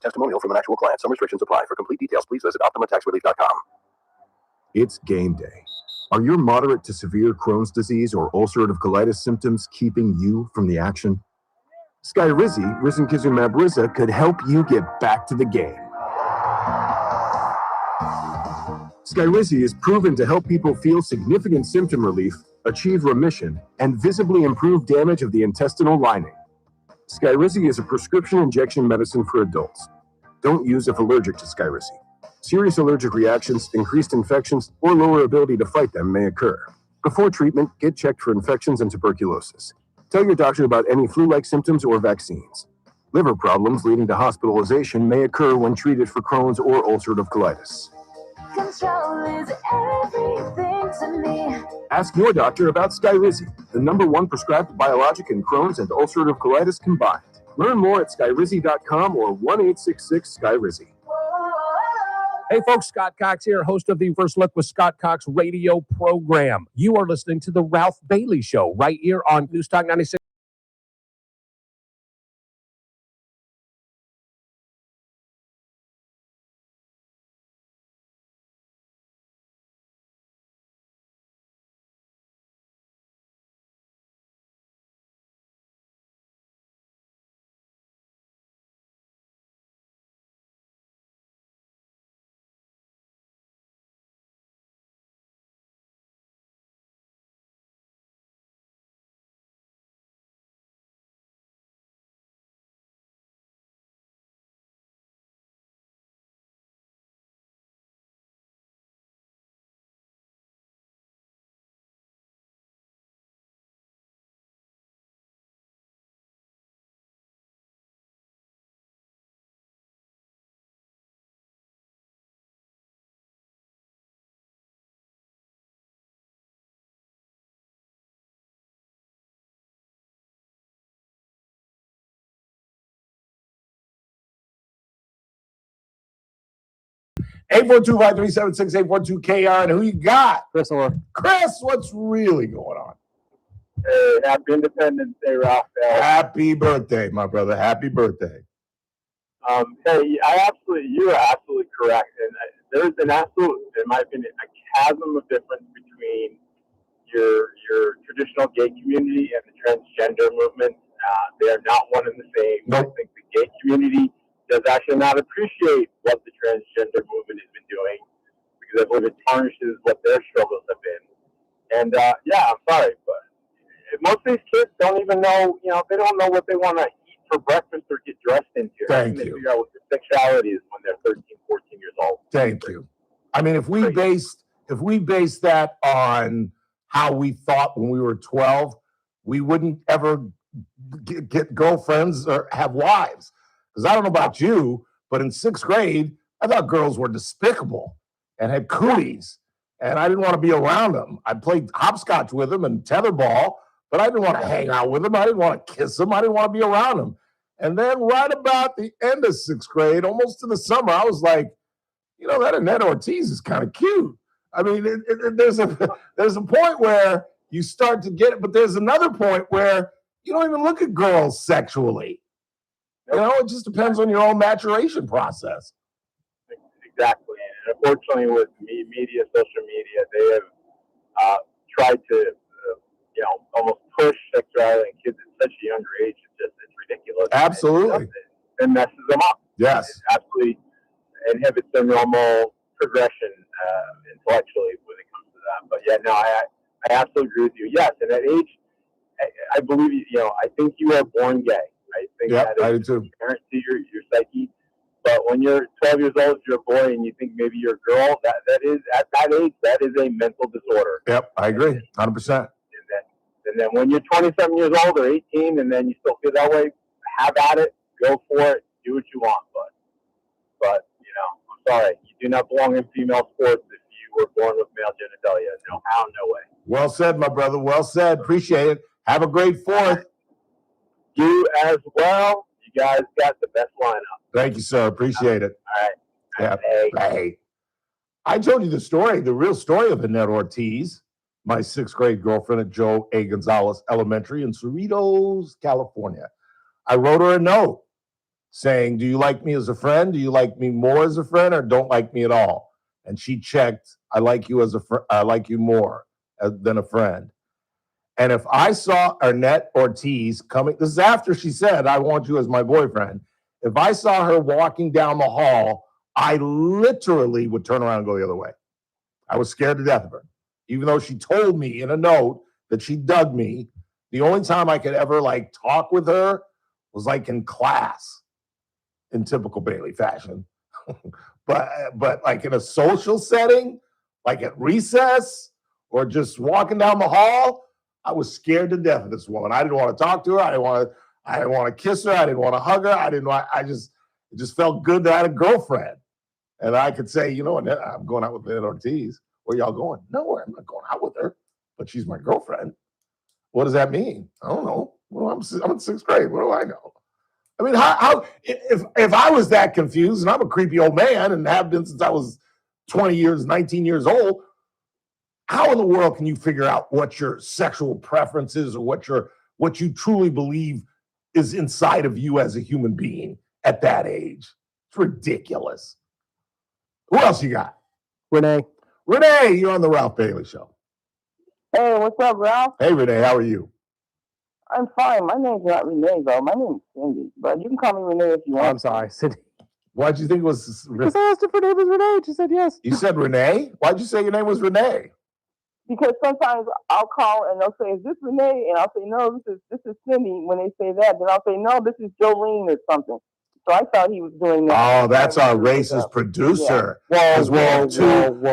Testimonial from an actual client. Some restrictions apply. For complete details, please visit OptimaTaxRelief.com. It's game day. Are your moderate to severe Crohn's disease or ulcerative colitis symptoms keeping you from the action? Skyrizi, risankizumab Riza, could help you get back to the game. Skyrizi is proven to help people feel significant symptom relief, achieve remission, and visibly improve damage of the intestinal lining. Skyrizi is a prescription injection medicine for adults. Don't use if allergic to Skyrizi. Serious allergic reactions, increased infections, or lower ability to fight them may occur. Before treatment, get checked for infections and tuberculosis. Tell your doctor about any flu-like symptoms or vaccines. Liver problems leading to hospitalization may occur when treated for Crohn's or ulcerative colitis. Control is everything to me. Ask your doctor about Skyrizi, the #1 prescribed biologic in Crohn's and ulcerative colitis combined. Learn more at skyrizi.com or 1-866-SKYRIZI. Hey folks, Scott Cox here, host of the First Look with Scott Cox radio program. You are listening to the Ralph Bailey Show right here on News Talk 96. Eight 842-537-6842-KR, and who you got? Chris, what's really going on? Hey, happy Independence Day, Ralph. Happy birthday, my brother. Happy birthday. Hey, you are absolutely correct. And there's an absolute, in my opinion, a chasm of difference between your traditional gay community and the transgender movement. They are not one and the same. Nope. I think the gay community does actually not appreciate what the transgender movement has been doing because I believe it tarnishes what their struggles have been. And yeah, I'm sorry, but most of these kids don't even know, they don't know what they want to eat for breakfast or get dressed into. Thank They you. figure out what their sexuality is when they're 13, 14 years old. Thank you. I mean, if we based that on how we thought when we were 12, we wouldn't ever get girlfriends or have wives. Because I don't know about you, but in 6th grade, I thought girls were despicable and had cooties, and I didn't want to be around them. I played hopscotch with them and tetherball, but I didn't want to hang out with them. I didn't want to kiss them. I didn't want to be around them. And then right about the end of 6th grade, almost to the summer, I was like, that Annette Ortiz is kind of cute. I mean, there's a point where you start to get it, but there's another point where you don't even look at girls sexually. It just depends on your own maturation process. Exactly. And unfortunately, with media, social media, they have tried to, almost push sexuality in kids at such a younger age. It's ridiculous. Absolutely. It messes them up. Yes. It absolutely inhibits their normal progression intellectually when it comes to that. But yeah, no, I absolutely agree with you. Yes, and at age, I believe I think you are born gay. I think that I do is too. inherent to your psyche. But when you're 12 years old, you're a boy, and you think maybe you're a girl, that is, at that age, that is a mental disorder. Yep, I agree, 100%. And then when you're 27 years old or 18, and then you still feel that way, have at it, go for it, do what you want. But you know, I'm sorry, you do not belong in female sports if you were born with male genitalia. No how, no way. Well said, my brother. Well said. Appreciate it. Have a great 4th. You as well. You guys got the best lineup. Thank you, sir. Appreciate it. All right. Yeah. Hey. I told you the story, the real story of Annette Ortiz, my 6th grade girlfriend at Joe A. Gonzalez Elementary in Cerritos, California. I wrote her a note saying, do you like me as a friend? Do you like me more as a friend or don't like me at all? And she checked, I like you as a friend. I like you more than a friend. And if I saw Annette Ortiz coming, this is after she said, I want you as my boyfriend. If I saw her walking down the hall, I literally would turn around and go the other way. I was scared to death of her. Even though she told me in a note that she dug me, the only time I could ever like talk with her was like in class, in typical Bailey fashion. but like in a social setting, like at recess or just walking down the hall, I was scared to death of this woman. I didn't want to talk to her. I didn't want to kiss her. I didn't want to hug her. It just felt good that I had a girlfriend. And I could say, you know, I'm going out with Annette Ortiz. Where y'all going? Nowhere. I'm not going out with her, but she's my girlfriend. What does that mean? I don't know. Well, I'm in 6th grade. What do I know? I mean, how if I was that confused, and I'm a creepy old man and have been since I was 19 years old, how in the world can you figure out what your sexual preference is or what you truly believe is inside of you as a human being at that age? It's ridiculous. Who else you got? Renee, you're on the Ralph Bailey Show. Hey, what's up, Ralph? Hey, Renee, how are you? I'm fine. My name's not Renee, though. My name's Cindy, but you can call me Renee if you want. I'm sorry, Cindy. Why'd you think it was? Because I asked if her name was Renee. She said yes. You said Renee? Why'd you say your name was Renee? Because sometimes I'll call and they'll say, "Is this Renee?" And I'll say, "No, this is Cindy." When they say that, then I'll say, "No, this is Jolene or something." So I thought he was doing that. Oh, that's our racist producer. Yeah.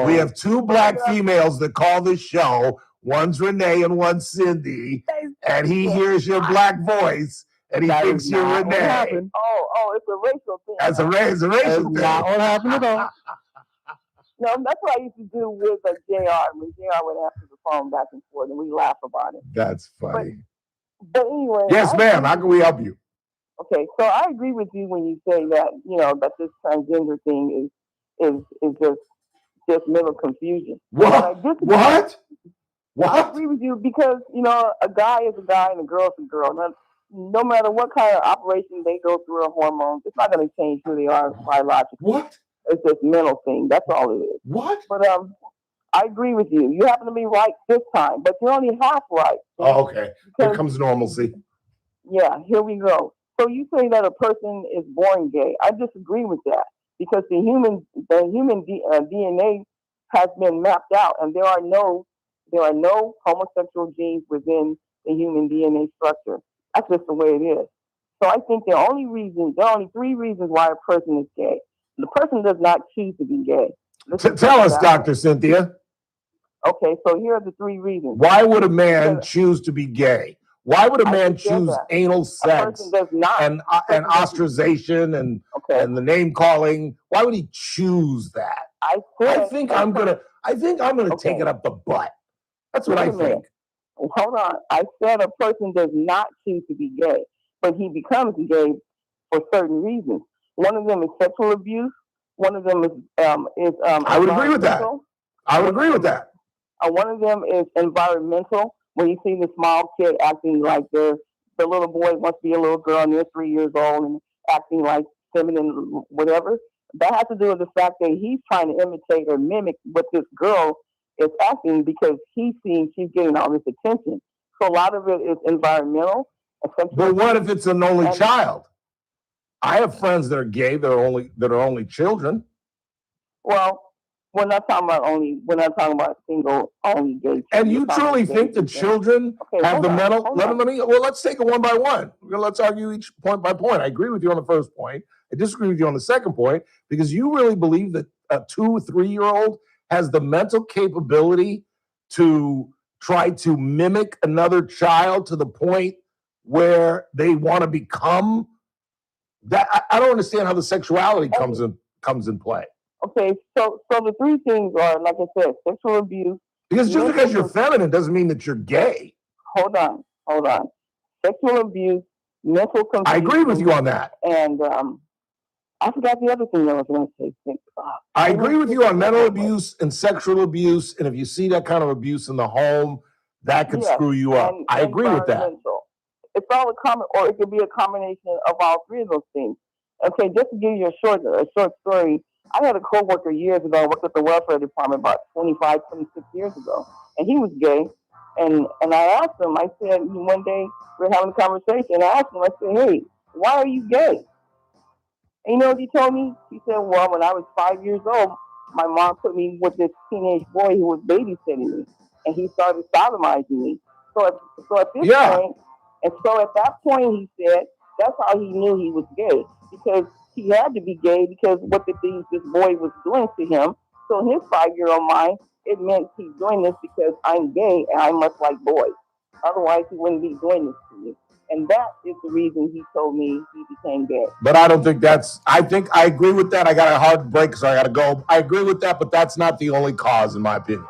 We have two black females that call this show. One's Renee and one's Cindy. And he hears your black voice and he thinks you're Renee. Oh, it's a racial thing. That's a racial thing. Not what happened at all. No, that's what I used to do with JR. When JR would answer the phone back and forth, and we laugh about it. That's funny. But anyway. Yes, ma'am. How can we help you? Okay, so I agree with you when you say that, you know, that this transgender thing is just mental confusion. What? I agree with you because, you know, a guy is a guy and a girl is a girl. No matter what kind of operation they go through or hormones, it's not going to change who they are biologically. What? It's this mental thing. That's all it is. What? But I agree with you. You happen to be right this time, but you're only half right. Oh, okay. Here comes normalcy. Yeah, here we go. So you say that a person is born gay. I disagree with that because the human DNA has been mapped out, and there are no homosexual genes within the human DNA structure. That's just the way it is. So I think there are only 3 reasons why a person is gay. The person does not choose to be gay. Tell us, Dr. Cynthia. Okay, so here are the 3 reasons. Why would a man choose to be gay? Why would a man choose anal sex and ostracization and the name calling? Why would he choose that? I think I'm gonna take it up the butt. That's what I think. Hold on. I said a person does not choose to be gay, but he becomes gay for certain reasons. One of them is sexual abuse. One of them is I would agree with that. I would agree with that. One of them is environmental. When you see the small kid acting like the little boy wants to be a little girl and they're 3 years old and acting like feminine, whatever, that has to do with the fact that he's trying to imitate or mimic what this girl is acting because he's seeing she's getting all this attention. So a lot of it is environmental. But what if it's an only child? I have friends that are gay that are only children. Well, we're not talking about single only gay. And you truly think the children have the mental? Let's take it one by one. Let's argue each point by point. I agree with you on the first point, I disagree with you on the second point because you really believe that a 2 or 3-year-old has the mental capability to try to mimic another child to the point where they want to become that. I don't understand how the sexuality comes in play. Okay, so the three things are, like I said, sexual abuse. Because just because you're feminine doesn't mean that you're gay. Hold on. Sexual abuse, mental confusion. I agree with you on that. And I forgot the other thing I was going to say. I agree with you on mental abuse and sexual abuse. And if you see that kind of abuse in the home, that could screw you up. I agree with that. It's all or it could be a combination of all three of those things. Okay, just to give you a short story, I had a coworker years ago. I worked at the welfare department about 25, 26 years ago, and he was gay. And I asked him. I said one day we were having a conversation. I asked him. I said, "Hey, why are you gay?" And you know what he told me? He said, "Well, when I was 5 years old, my mom put me with this teenage boy who was babysitting me, and he started sodomizing me. So at this point, and so at that point, he said that's how he knew he was gay because he had to be gay because what the things this boy was doing to him. So in his 5-year-old mind, it meant he's doing this because I'm gay and I must like boys. Otherwise, he wouldn't be doing this to me." And that is the reason he told me he became gay. But I don't think I think I agree with that. I got a hard break, so I got to go. I agree with that, but that's not the only cause, in my opinion.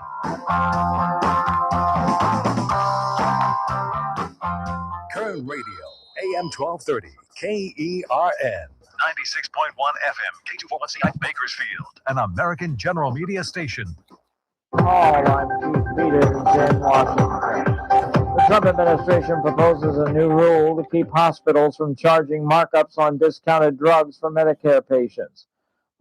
Kern Radio, AM 1230, KERN. 96.1 FM, K241CI Bakersfield, an American General Media station. Call, I'm Keith Peters in Washington. The Trump administration proposes a new rule to keep hospitals from charging markups on discounted drugs for Medicare patients.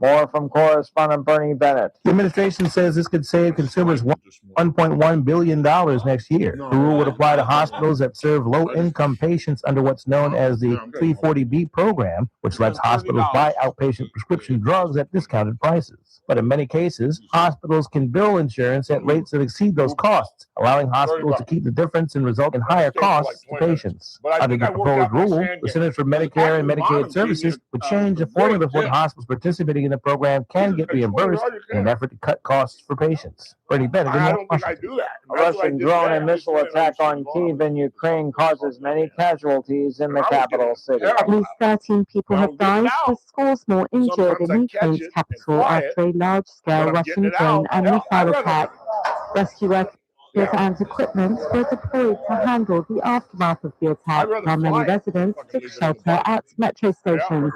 More from correspondent Bernie Bennett. The administration says this could save consumers $1.1 billion next year. The rule would apply to hospitals that serve low-income patients under what's known as the 340B program, which lets hospitals buy outpatient prescription drugs at discounted prices. But in many cases, hospitals can bill insurance at rates that exceed those costs, allowing hospitals to keep the difference and result in higher costs to patients. Under the proposed rule, the Centers for Medicare and Medicaid Services would change the formula for what hospitals participating in the program can get reimbursed in an effort to cut costs for patients. Bernie Bennett. I don't think I do that. A Russian drone and missile attack on Kyiv in Ukraine causes many casualties in the capital city. At least 13 people have died, with scores more injured in Ukraine's capital after a large-scale Russian drone and missile attack. Rescue workers and equipment were deployed to handle the aftermath of the attack, while many residents took shelter at metro stations.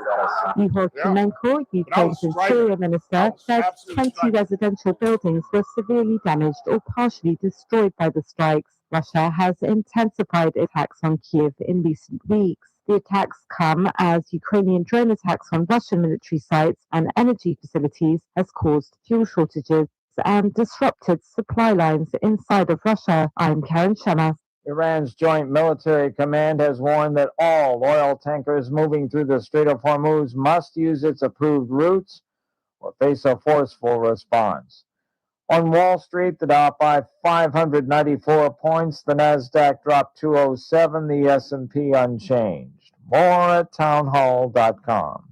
Ihor Klimenko, Ukraine's Interior Minister, said 20 residential buildings were severely damaged or partially destroyed by the strikes. Russia has intensified attacks on Kyiv in recent weeks. The attacks come as Ukrainian drone attacks on Russian military sites and energy facilities has caused fuel shortages and disrupted supply lines inside of Russia. I'm Karen Shanna. Iran's Joint Military Command has warned that all oil tankers moving through the Strait of Hormuz must use its approved routes or face a forceful response. On Wall Street, the Dow by 594 points, the Nasdaq dropped 207, the S&P unchanged. More at townhall.com.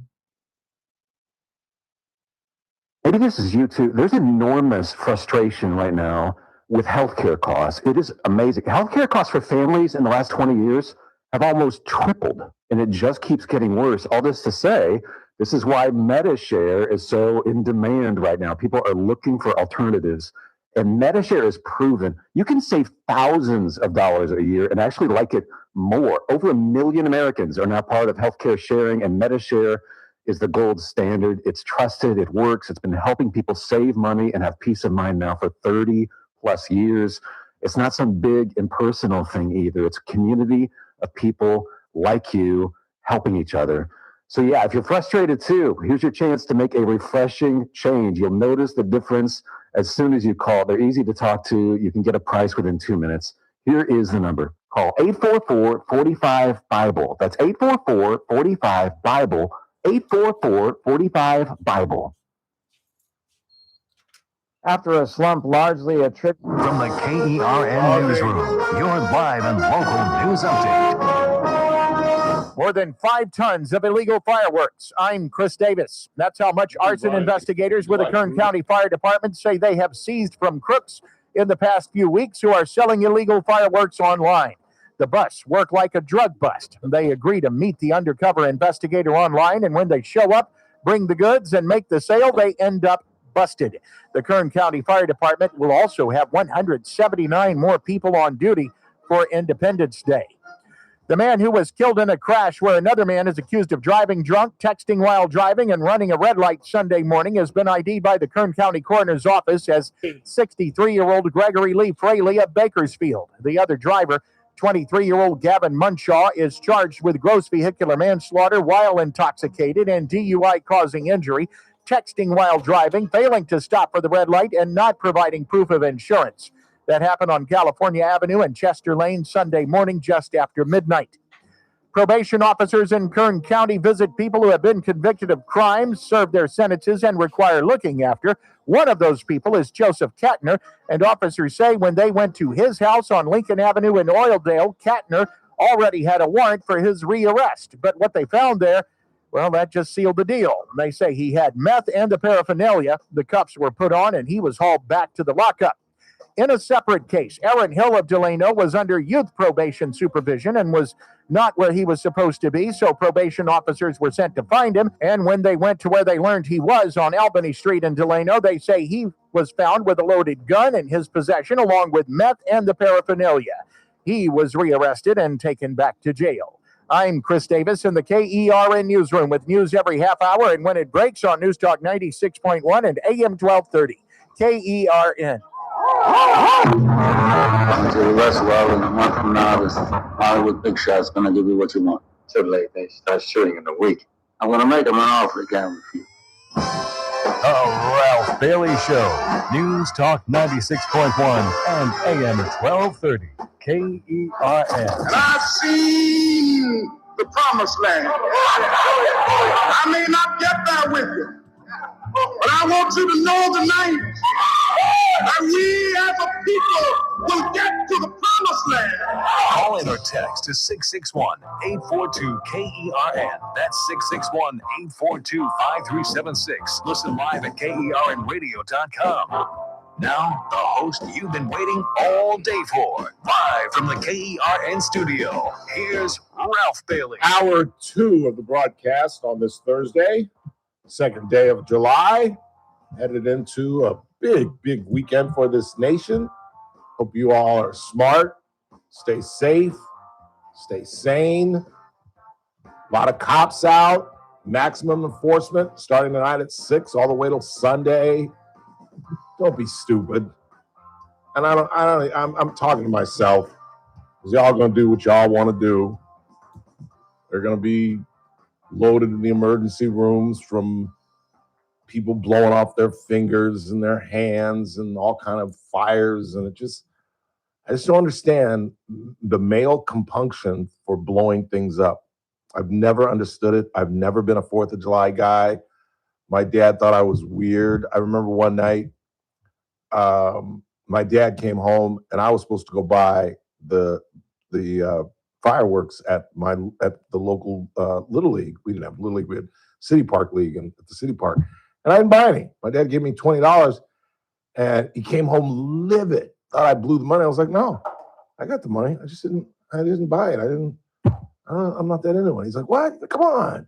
Maybe this is you too. There's enormous frustration right now with healthcare costs. It is amazing. Healthcare costs for families in the last 20 years have almost tripled, and it just keeps getting worse. All this to say, this is why MediShare is so in demand right now. People are looking for alternatives, and MediShare is proven. You can save thousands of dollars a year and actually like it more. Over 1 million Americans are now part of healthcare sharing, and MediShare is the gold standard. It's trusted, it works. It's been helping people save money and have peace of mind now for 30 plus years. It's not some big impersonal thing either. It's a community of people like you helping each other. So yeah, if you're frustrated too, here's your chance to make a refreshing change. You'll notice the difference as soon as you call. They're easy to talk to. You can get a price within 2 minutes. Here is the number. Call 844-45-BIBLE. That's 844-45-BIBLE. 844-45-BIBLE. After a slump largely attributed from the KERN newsroom, your live and local news update. More than 5 tons of illegal fireworks. I'm Chris Davis. That's how much arson investigators with the Kern County Fire Department say they have seized from crooks in the past few weeks who are selling illegal fireworks online. The busts work like a drug bust. They agree to meet the undercover investigator online, and when they show up, bring the goods, and make the sale, they end up busted. The Kern County Fire Department will also have 179 more people on duty for Independence Day. The man who was killed in a crash where another man is accused of driving drunk, texting while driving, and running a red light Sunday morning has been ID'd by the Kern County Coroner's Office as 63-year-old Gregory Lee Fraley of Bakersfield. The other driver, 23-year-old Gavin Munshaw, is charged with gross vehicular manslaughter while intoxicated and DUI causing injury, texting while driving, failing to stop for the red light, and not providing proof of insurance. That happened on California Avenue and Chester Lane Sunday morning just after midnight. Probation officers in Kern County visit people who have been convicted of crimes, serve their sentences, and require looking after. One of those people is Joseph Kettner, and officers say when they went to his house on Lincoln Avenue in Oildale, Kettner already had a warrant for his rearrest. But what they found there, well, that just sealed the deal. They say he had meth and the paraphernalia. The cuffs were put on, and he was hauled back to the lockup. In a separate case, Aaron Hill of Delano was under youth probation supervision and was not where he was supposed to be, so probation officers were sent to find him. And when they went to where they learned he was on Albany Street in Delano, they say he was found with a loaded gun in his possession, along with meth and the paraphernalia. He was rearrested and taken back to jail. I'm Chris Davis in the KERN newsroom with news every half hour and when it breaks on News Talk 96.1 and AM 1230. KERN. To the rest well in a month from now, this Hollywood big shot's gonna give you what you want. Too late, they start shooting in a week. I'm gonna make them an offer again with you. The Ralph Bailey Show. News Talk 96.1 and AM 1230. KERN. And I've seen the promised land. I may not get there with you, but I want you to know tonight that we as a people will get to the promised land. Call in or text to 661-842-KERN. That's 661-842-5376. Listen live at KERNradio.com. Now, the host you've been waiting all day for. Live from the KERN studio, here's Ralph Bailey. Hour 2 of the broadcast on this Thursday, second day of July, headed into a big weekend for this nation. Hope you all are smart, stay safe, stay sane. A lot of cops out, maximum enforcement starting tonight at 6 all the way till Sunday. Don't be stupid. And I'm talking to myself, because y'all gonna do what y'all want to do. They're gonna be loaded in the emergency rooms from people blowing off their fingers and their hands and all kind of fires. And I just don't understand the male compunction for blowing things up. I've never understood it. I've never been a 4th of July guy. My dad thought I was weird. I remember one night, my dad came home and I was supposed to go buy the fireworks at the local Little League. We didn't have Little League. We had City Park League and at the City Park. And I didn't buy any. My dad gave me $20 and he came home livid. Thought I blew the money. I was like, no, I got the money. I didn't buy it. I'm not that into it. He's like, what? Come on. And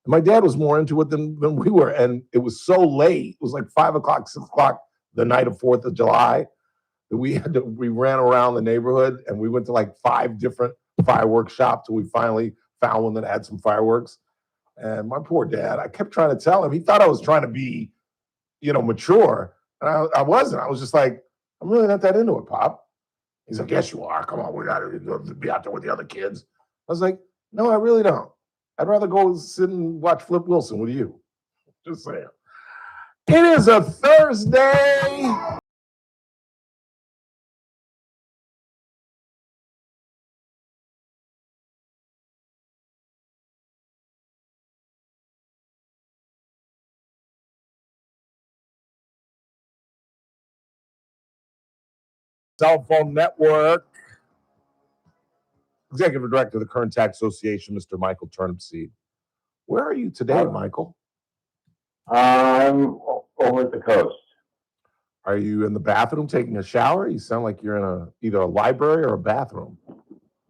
my dad was more into it than we were. And it was so late. It was like 5 o'clock, 6 o'clock the night of 4th of July that we ran around the neighborhood and we went to like 5 different fireworks shops till we finally found one that had some fireworks. And my poor dad, I kept trying to tell him. He thought I was trying to be, mature. And I wasn't. I was just like, I'm really not that into it, Pop. He's like, yes, you are. Come on, we got to be out there with the other kids. I was like, no, I really don't. I'd rather go sit and watch Flip Wilson with you. Just saying. It is a Thursday. Cell phone network. Executive Director of the Kern Tax Association, Mr. Michael Turnipseed. Where are you today, Michael? I'm over at the coast. Are you in the bathroom taking a shower? You sound like you're in either a library or a bathroom.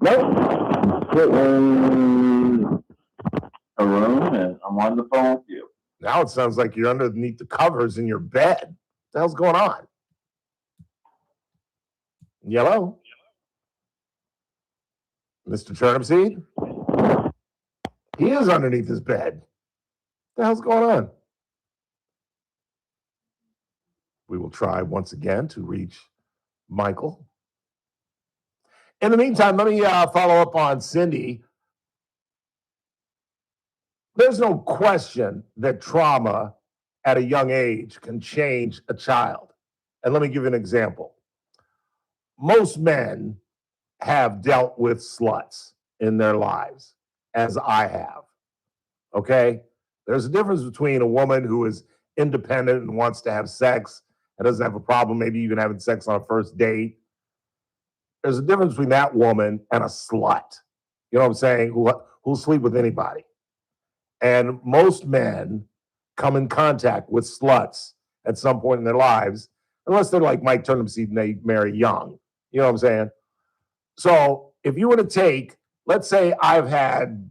Nope. I'm sitting in a room and I'm on the phone with you. Now it sounds like you're underneath the covers in your bed. What the hell's going on? Yellow? Mr. Turnipseed? He is underneath his bed. What the hell's going on? We will try once again to reach Michael. In the meantime, let me follow up on Cindy. There's no question that trauma at a young age can change a child. And let me give you an example. Most men have dealt with sluts in their lives, as I have. Okay? There's a difference between a woman who is independent and wants to have sex and doesn't have a problem maybe even having sex on a first date. There's a difference between that woman and a slut. You know what I'm saying? Who'll sleep with anybody. And most men come in contact with sluts at some point in their lives, unless they're like Mike Turnipseed and they marry young. You know what I'm saying? So if you were to take, let's say I've had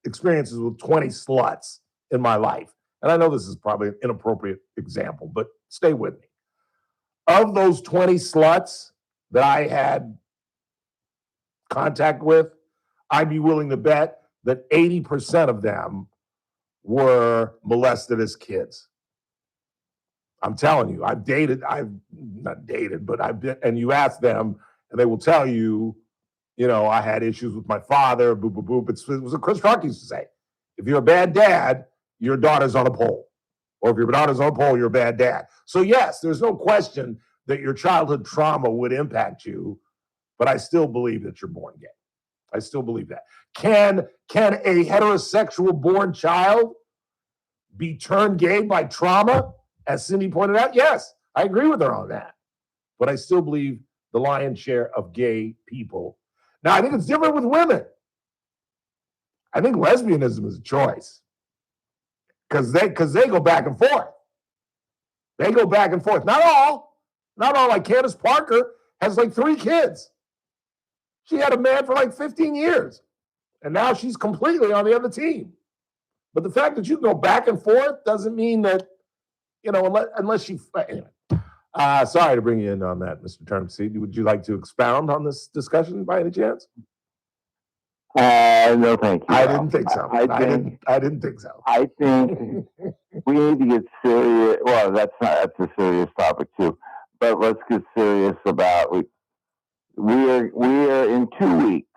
experiences with 20 sluts in my life, and I know this is probably an inappropriate example, but stay with me. Of those 20 sluts that I had contact with, I'd be willing to bet that 80% of them were molested as kids. I'm telling you, I've not dated, but I've been, and you ask them, and they will tell you, you know, I had issues with my father, boop, boop, boop. It was what Chris Rock used to say. If you're a bad dad, your daughter's on a pole. Or if your daughter's on a pole, you're a bad dad. So yes, there's no question that your childhood trauma would impact you, but I still believe that you're born gay. I still believe that. Can a heterosexual born child be turned gay by trauma, as Cindy pointed out? Yes, I agree with her on that. But I still believe the lion's share of gay people. Now, I think it's different with women. I think lesbianism is a choice because they go back and forth. They go back and forth. Not all. Like Candace Parker has like 3 kids. She had a man for like 15 years. And now she's completely on the other team. But the fact that you go back and forth doesn't mean that, you know, unless she, anyway. Sorry to bring you in on that, Mr. Turnipseed. Would you like to expound on this discussion by any chance? No, thank you. I didn't think so. I didn't think so. I think we need to get serious. Well, that's a serious topic too. But let's get serious about we are in 2 weeks.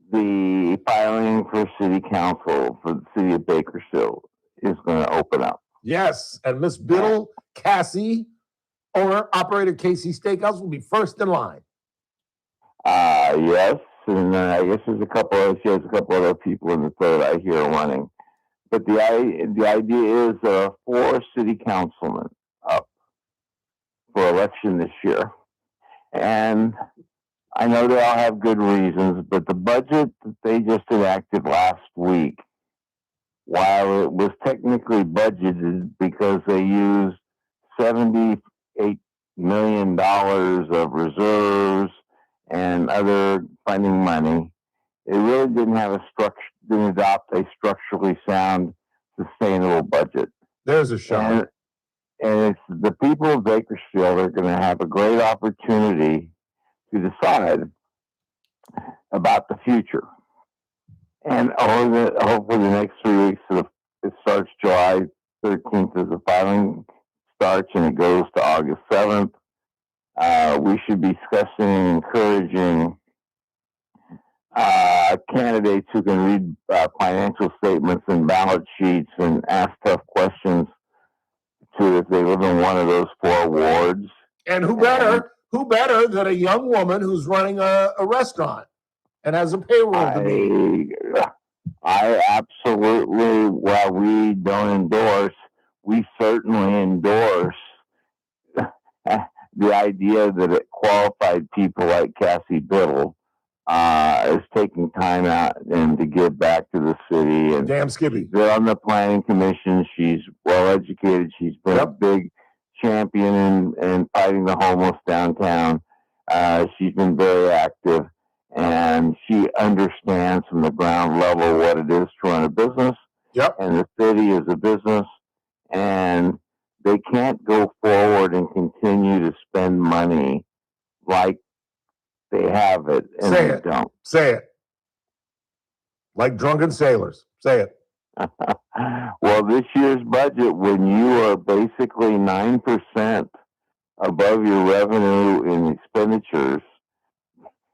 The filing for city council for the city of Bakersfield is going to open up. Yes, and Miss Biddle Cassie, owner-operator KC Steakhouse, will be first in line. Yes, and I guess she has a couple other people in the third I hear running. But the idea is there are 4 city councilmen up for election this year. And I know they all have good reasons, but the budget that they just enacted last week, while it was technically budgeted because they used $78 million of reserves and other funding money, it really didn't adopt a structurally sound, sustainable budget. There's a shot. And it's the people of Bakersfield are going to have a great opportunity to decide about the future. And hopefully the next 3 weeks, it starts July 13th as the filing starts, and it goes to August 7th. We should be discussing and encouraging candidates who can read financial statements and balance sheets and ask tough questions to if they live in one of those 4 wards. And who better than a young woman who's running a restaurant and has a payroll to meet? I absolutely, while we don't endorse, we certainly endorse the idea that it qualified people like Cassie Biddle is taking time out and to give back to the city. And damn Skippy. She's been on the planning commission. She's well educated. She's been a big champion in fighting the homeless downtown. She's been very active, and she understands from the ground level what it is to run a business. Yep. And the city is a business, and they can't go forward and continue to spend money like they have it, and Say they it. don't. Say it. Like drunken sailors. Say it. Well, this year's budget, when you are basically 9% above your revenue in expenditures,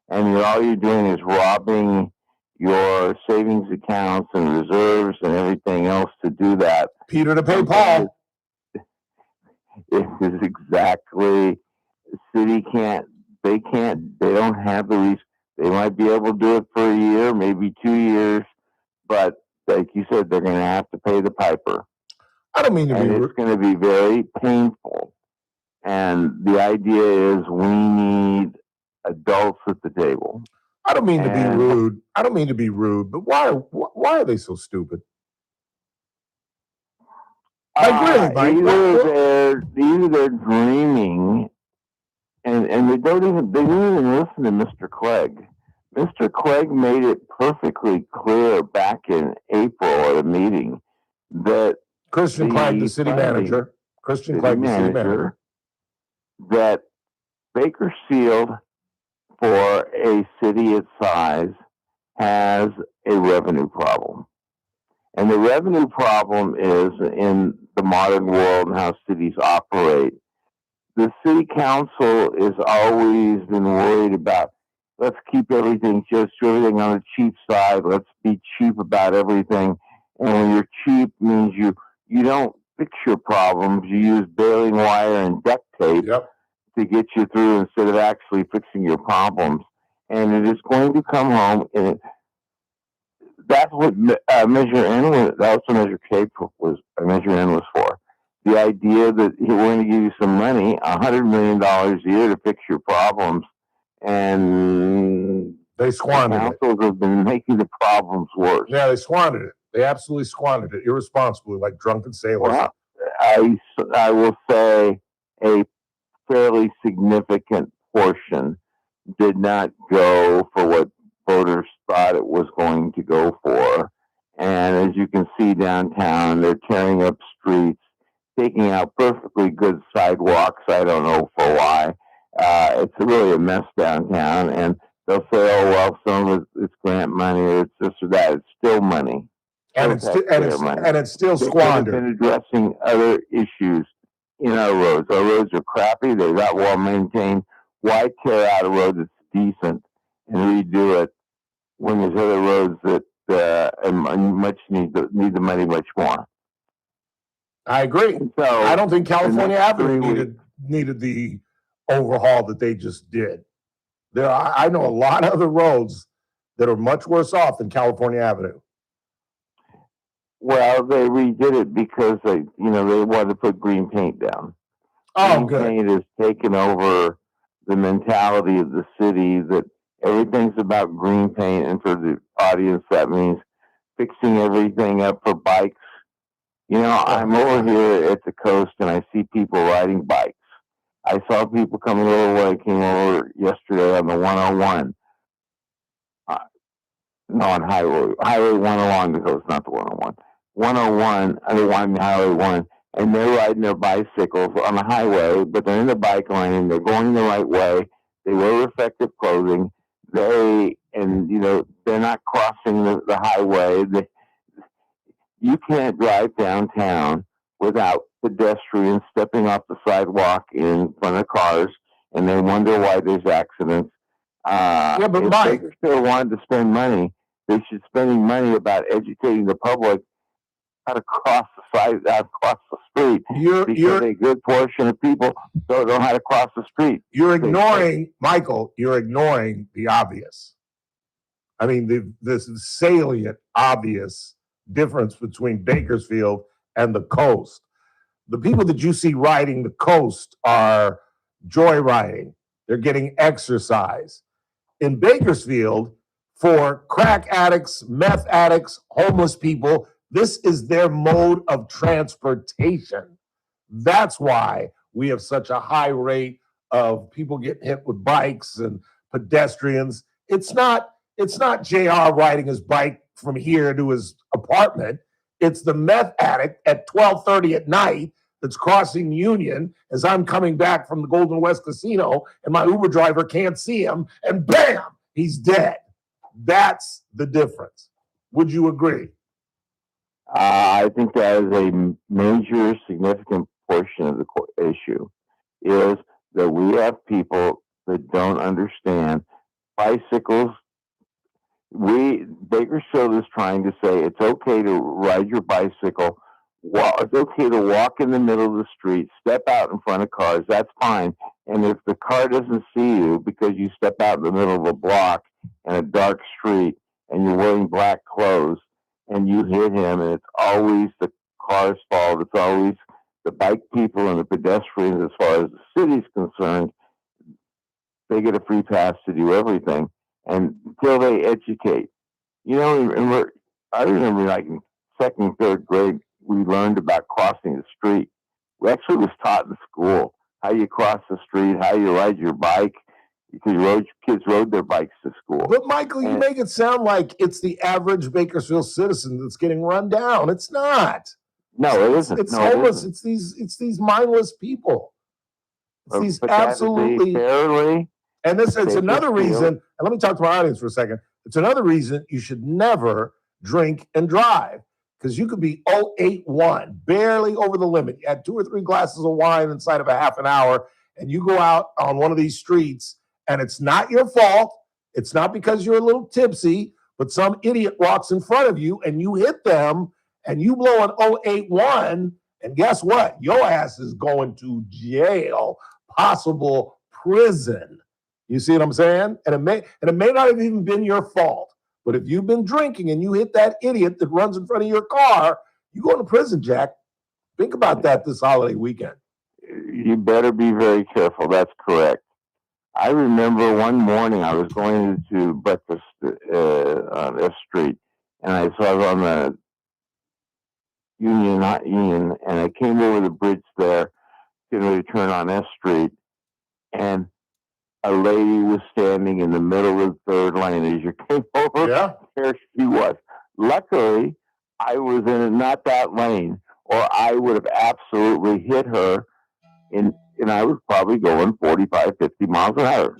and all you're doing is robbing your savings accounts and reserves and everything else to do that. Peter to pay Paul. It is exactly, the city they don't have the reason. They might be able to do it for a year, maybe 2 years, but like you said, they're going to have to pay the piper. I don't mean to be rude. It's going to be very painful. And the idea is we need adults at the table. I don't mean to be rude. I don't mean to be rude, but why are they so stupid? Like really, Mike? Either they're dreaming, and they didn't even listen to Mr. Clegg. Mr. Clegg made it perfectly clear back in April at a meeting that Christian Clegg, the city manager, that Bakersfield, for a city its size, has a revenue problem. And the revenue problem is in the modern world and how cities operate. The city council has always been worried about, let's keep everything, just everything on the cheap side. Let's be cheap about everything. And when you're cheap means you don't fix your problems. You use baling wire and duct tape to get you through instead of actually fixing your problems. And it is going to come home, and that's what Measure N was. That was what Measure K was. Measure N was for. The idea that we're going to give you some money, $100 million a year to fix your problems, and they squandered it. Councils have been making the problems worse. Yeah, they squandered it. They absolutely squandered it irresponsibly, like drunken sailors. Well, I will say a fairly significant portion did not go for what voters thought it was going to go for. And as you can see downtown, they're tearing up streets, taking out perfectly good sidewalks. I don't know for why. It's really a mess downtown. And they'll say, oh, well, some of it's grant money or it's this or that. It's still money. And it's still squandered. They've been addressing other issues in our roads. Our roads are crappy. They're not well maintained. Why tear out a road that's decent and redo it when there's other roads that much need the money much more? I agree. So I don't think California Avenue needed the overhaul that they just did. I know a lot of other roads that are much worse off than California Avenue. Well, they redid it because they wanted to put green paint down. Oh, green paint has taken over the mentality of the city that everything's about green paint, and for the audience, that means fixing everything up for bikes. I'm over here at the coast, and I see people riding bikes. I saw people coming over when I came over yesterday on the 101. No, on Highway 1 along the coast, not the 101. 101, underlying Highway 1, and they're riding their bicycles on the highway, but they're in the bike lane, they're going the right way, they wear reflective clothing, they're not crossing the highway. You can't drive downtown without pedestrians stepping off the sidewalk in front of cars, and they wonder why there's accidents. But if Mike, they still wanted to spend money, they should spending money about educating the public how to cross the street. Because a good portion of people don't know how to cross the street. You're ignoring, Michael, you're ignoring the obvious. I mean, the salient, obvious difference between Bakersfield and the coast. The people that you see riding the coast are joyriding. They're getting exercise. in Bakersfield for crack addicts, meth addicts, homeless people. This is their mode of transportation. That's why we have such a high rate of people getting hit with bikes and pedestrians. It's not JR riding his bike from here to his apartment. It's the meth addict at 12:30 at night that's crossing Union as I'm coming back from the Golden West Casino and my Uber driver can't see him, and bam, he's dead. That's the difference. Would you agree? I think that is a major, significant portion of the issue, is that we have people that don't understand bicycles. Bakersfield is trying to say it's okay to ride your bicycle. It's okay to walk in the middle of the street, step out in front of cars. That's fine. And if the car doesn't see you because you step out in the middle of a block in a dark street and you're wearing black clothes and you hit him, and it's always the car's fault. It's always the bike people and the pedestrians. As far as the city's concerned, they get a free pass to do everything. And until they educate, I remember like in second, third grade, we learned about crossing the street. We actually was taught in school how you cross the street, how you ride your bike, because kids rode their bikes to school. But Michael, you make it sound like it's the average Bakersfield citizen that's getting run down. It's not. No, it isn't. It's homeless. It's these mindless people. It's these absolutely fairly. And it's another reason, and let me talk to my audience for a second. It's another reason you should never drink and drive, because you could be 081, barely over the limit. You had 2 or 3 glasses of wine inside of a half an hour, and you go out on one of these streets, and it's not your fault. It's not because you're a little tipsy, but some idiot walks in front of you, and you hit them, and you blow an 081, and guess what? Your ass is going to jail, possible prison. You see what I'm saying? And it may not have even been your fault. But if you've been drinking and you hit that idiot that runs in front of your car, you go to prison, Jack. Think about that this holiday weekend. You better be very careful. That's correct. I remember one morning I was going to breakfast on S Street, and I was on the Union, not Union, and I came over the bridge there, getting ready to turn on S Street, and a lady was standing in the middle of the third lane as you came over. Yeah. There she was. Luckily, I was in not that lane, or I would have absolutely hit her, and I was probably going 45, 50 miles an hour.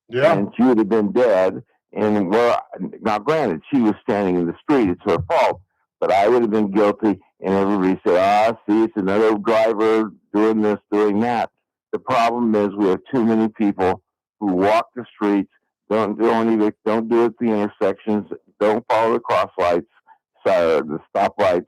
Yeah. And she would have been dead. And now granted, she was standing in the street. It's her fault. But I would have been guilty, and everybody said, see, it's another driver doing this, doing that. The problem is we have too many people who walk the streets, don't do it at the intersections, don't follow the cross lights, the stoplights,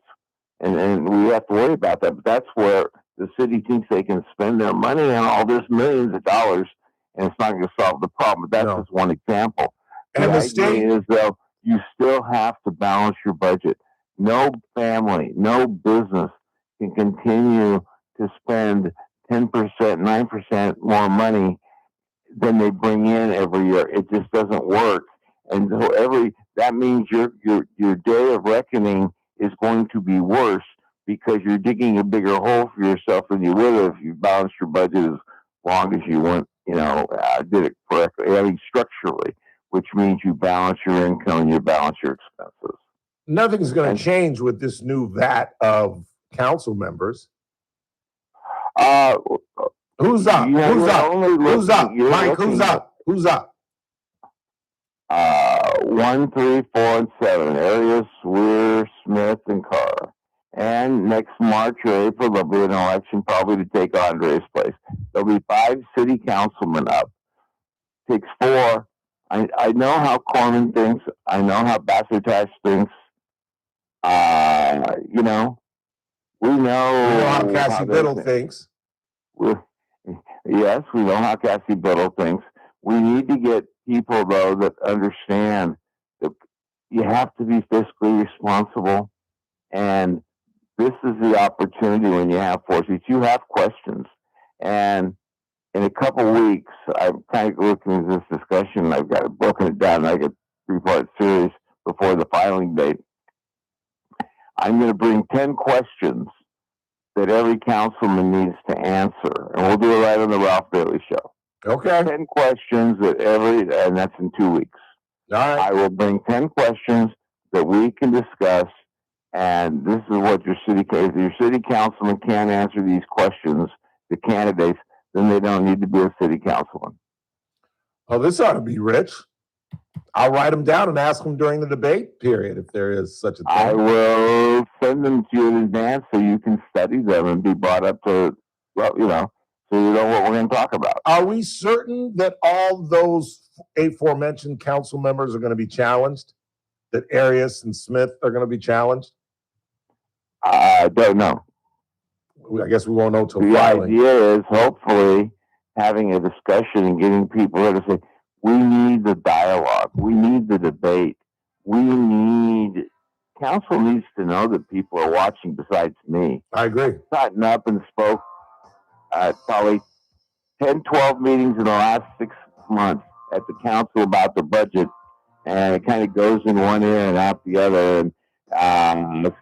and we have to worry about that. But that's where the city thinks they can spend their money on all this millions of dollars, and it's not going to solve the problem. But that's just one example. And the state idea is, though, you still have to balance your budget. No family, no business can continue to spend 10%, 9% more money than they bring in every year. It just doesn't work. And so that means your day of reckoning is going to be worse, because you're digging a bigger hole for yourself than you would have if you balanced your budget as long as you went, did it correctly. I mean, structurally, which means you balance your income and you balance your expenses. Nothing's going to change with this new vat of council members. Who's up? Who's up? Who's up? Mike, who's up? Who's up? 1, 3, 4, and 7. Arias, Weir, Smith, and Carr. And next March or April, there'll be an election probably to take Andre's place. There'll be 5 city councilmen up. Takes 4. I know how Corman thinks. I know how Bassetash thinks. We know how Cassie Biddle thinks. Yes, we know how Cassie Biddle thinks. We need to get people, though, that understand that you have to be fiscally responsible. And this is the opportunity when you have 4 seats. You have questions. And in a couple weeks, I'm kind of looking at this discussion. I've got it broken it down like a 3-part series before the filing date. I'm going to bring 10 questions that every councilman needs to answer, and we'll do it right on the Ralph Bailey Show. Okay. 10 questions and that's in 2 weeks. All right. I will bring 10 questions that we can discuss, and this is what if your city councilman can't answer these questions, the candidates, then they don't need to be a city councilman. Oh, this ought to be rich. I'll write them down and ask them during the debate period if there is such a thing. I will send them to you in advance so you can study them and be brought up to, so you know what we're going to talk about. Are we certain that all those aforementioned council members are going to be challenged? That Arias and Smith are going to be challenged? I don't know. I guess we won't know till the filing. idea is hopefully having a discussion and getting people here to say, we need the dialogue. We need the debate. Council needs to know that people are watching besides me. I agree. Gotten up and spoke at probably 10, 12 meetings in the last 6 months at the council about the budget, and it kind of goes in one ear and out the other. And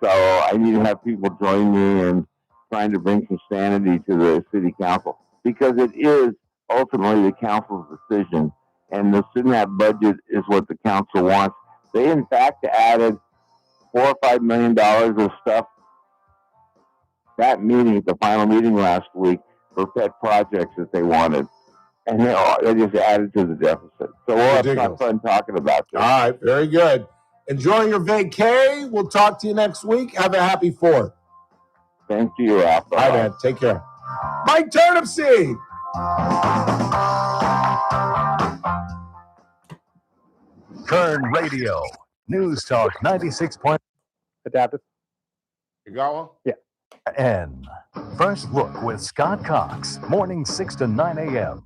so I need to have people join me in trying to bring some sanity to the city council, because it is ultimately the council's decision, and the CINAP budget is what the council wants. They in fact added $4 or $5 million of stuff that meeting, at the final meeting last week, for pet projects that they wanted, and they just added to the deficit. So we'll have some fun talking about this. All right, very good. Enjoy your vacay. We'll talk to you next week. Have a happy 4th. Thank you, Ralph. All right, man. Take care. Mike Turnipseed. Kern Radio, News Talk 96. Adaptive. You got one? Yeah. N. First Look with Scott Cox, morning 6 to 9 a.m.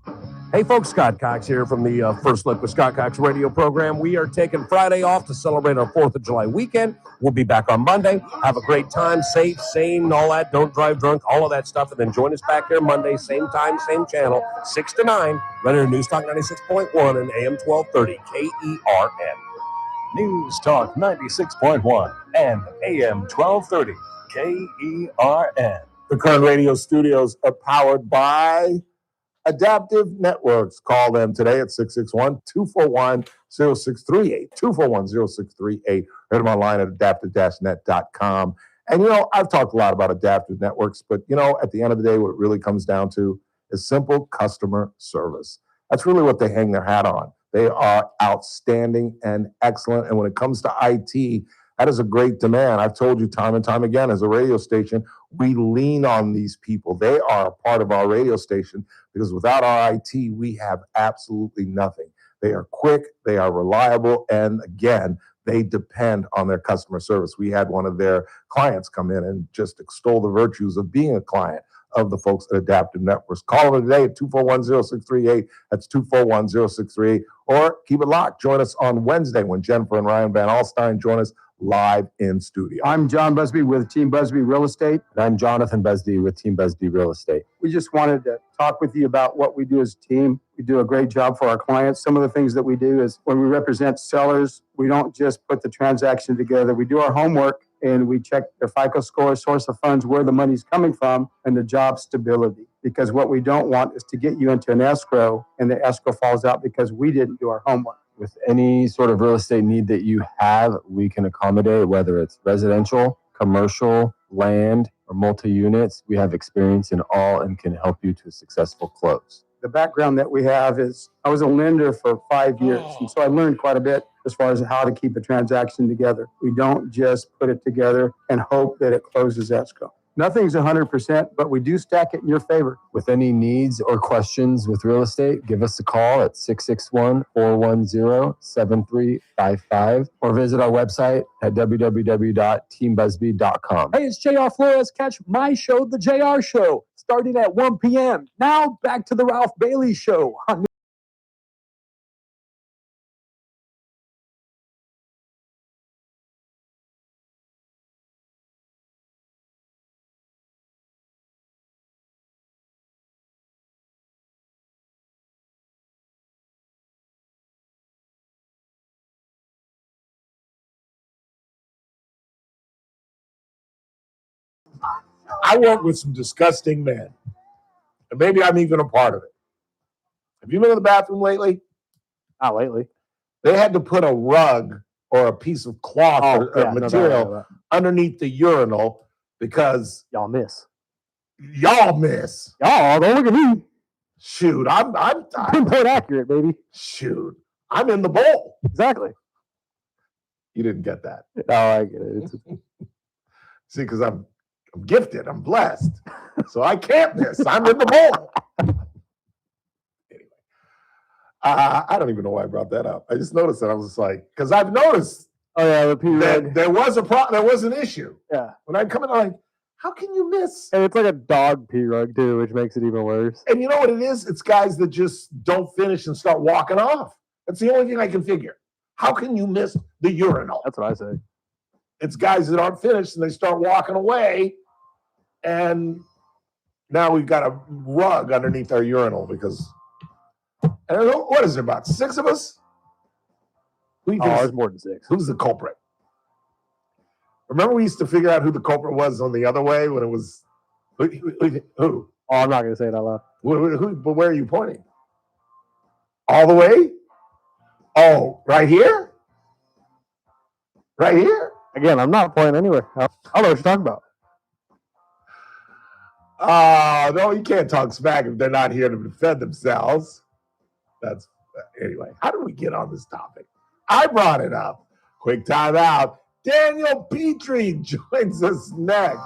Hey folks, Scott Cox here from the First Look with Scott Cox radio program. We are taking Friday off to celebrate our 4th of July weekend. We'll be back on Monday. Have a great time, safe, sane, all that. Don't drive drunk, all of that stuff. And then join us back here Monday, same time, same channel, 6 to 9, right here News Talk 96.1 and AM 1230, KERN. News Talk 96.1 and AM 1230, KERN. The Kern Radio studios are powered by Adaptive Networks. Call them today at 661-241-0638. 241-0638. Read them online at adaptive-net.com. And, I've talked a lot about Adaptive Networks, but, at the end of the day, what it really comes down to is simple customer service. That's really what they hang their hat on. They are outstanding and excellent. And when it comes to IT, that is a great demand. I've told you time and time again, as a radio station, we lean on these people. They are a part of our radio station, because without our IT, we have absolutely nothing. They are quick, they are reliable, and again, they depend on their customer service. We had one of their clients come in and just extol the virtues of being a client of the folks at Adaptive Networks. Call them today at 241-0638. That's 241-0638. Or keep it locked. Join us on Wednesday when Jennifer and Ryan Van Alstyne join us live in studio. I'm John Busby with Team Busby Real Estate. And I'm Jonathan Busby with Team Busby Real Estate. We just wanted to talk with you about what we do as a team. We do a great job for our clients. Some of the things that we do is when we represent sellers, we don't just put the transaction together. We do our homework and we check their FICO score, source of funds, where the money's coming from, and the job stability. Because what we don't want is to get you into an escrow and the escrow falls out because we didn't do our homework. With any sort of real estate need that you have, we can accommodate, whether it's residential, commercial, land, or multi-units. We have experience in all and can help you to a successful close. The background that we have is I was a lender for 5 years, and so I learned quite a bit as far as how to keep a transaction together. We don't just put it together and hope that it closes escrow. Nothing's 100%, but we do stack it in your favor. With any needs or questions with real estate, give us a call at 661-410-7355 or visit our website at www.teambusby.com. Hey, it's JR Flores. Catch my show, The JR Show, starting at 1 p.m. Now back to the Ralph Bailey Show on I work with some disgusting men. And maybe I'm even a part of it. Have you been in the bathroom lately? Not lately. They had to put a rug or a piece of cloth or material underneath the urinal because y'all miss. Y'all miss. Y'all, don't look at me. Shoot, I'm pinpoint accurate, baby. Shoot, I'm in the bowl. Exactly. You didn't get that. No, I get it. See, because I'm gifted, I'm blessed, so I can't miss. I'm in the bowl. Anyway, I don't even know why I brought that up. I just noticed that. I was just like, because I've noticed. Oh yeah, the P-rug. There was a problem. There was an issue. Yeah. When I come in, I'm like, how can you miss? And it's like a dog P-rug too, which makes it even worse. And you know what it is? It's guys that just don't finish and start walking off. That's the only thing I can figure. How can you miss the urinal? That's what I say. It's guys that aren't finished and they start walking away. And now we've got a rug underneath our urinal because, I don't know, what is there, about 6 of us? There's more than 6. Who's the culprit? Remember we used to figure out who the culprit was on the other way when it was, who? Oh, I'm not going to say it out loud. But where are you pointing? All the way? Oh, right here? Right here? Again, I'm not pointing anywhere. I don't know what you're talking about. No, you can't talk smack if they're not here to defend themselves. That's anyway. How did we get on this topic? I brought it up. Quick time out. Daniel Petrey joins us next.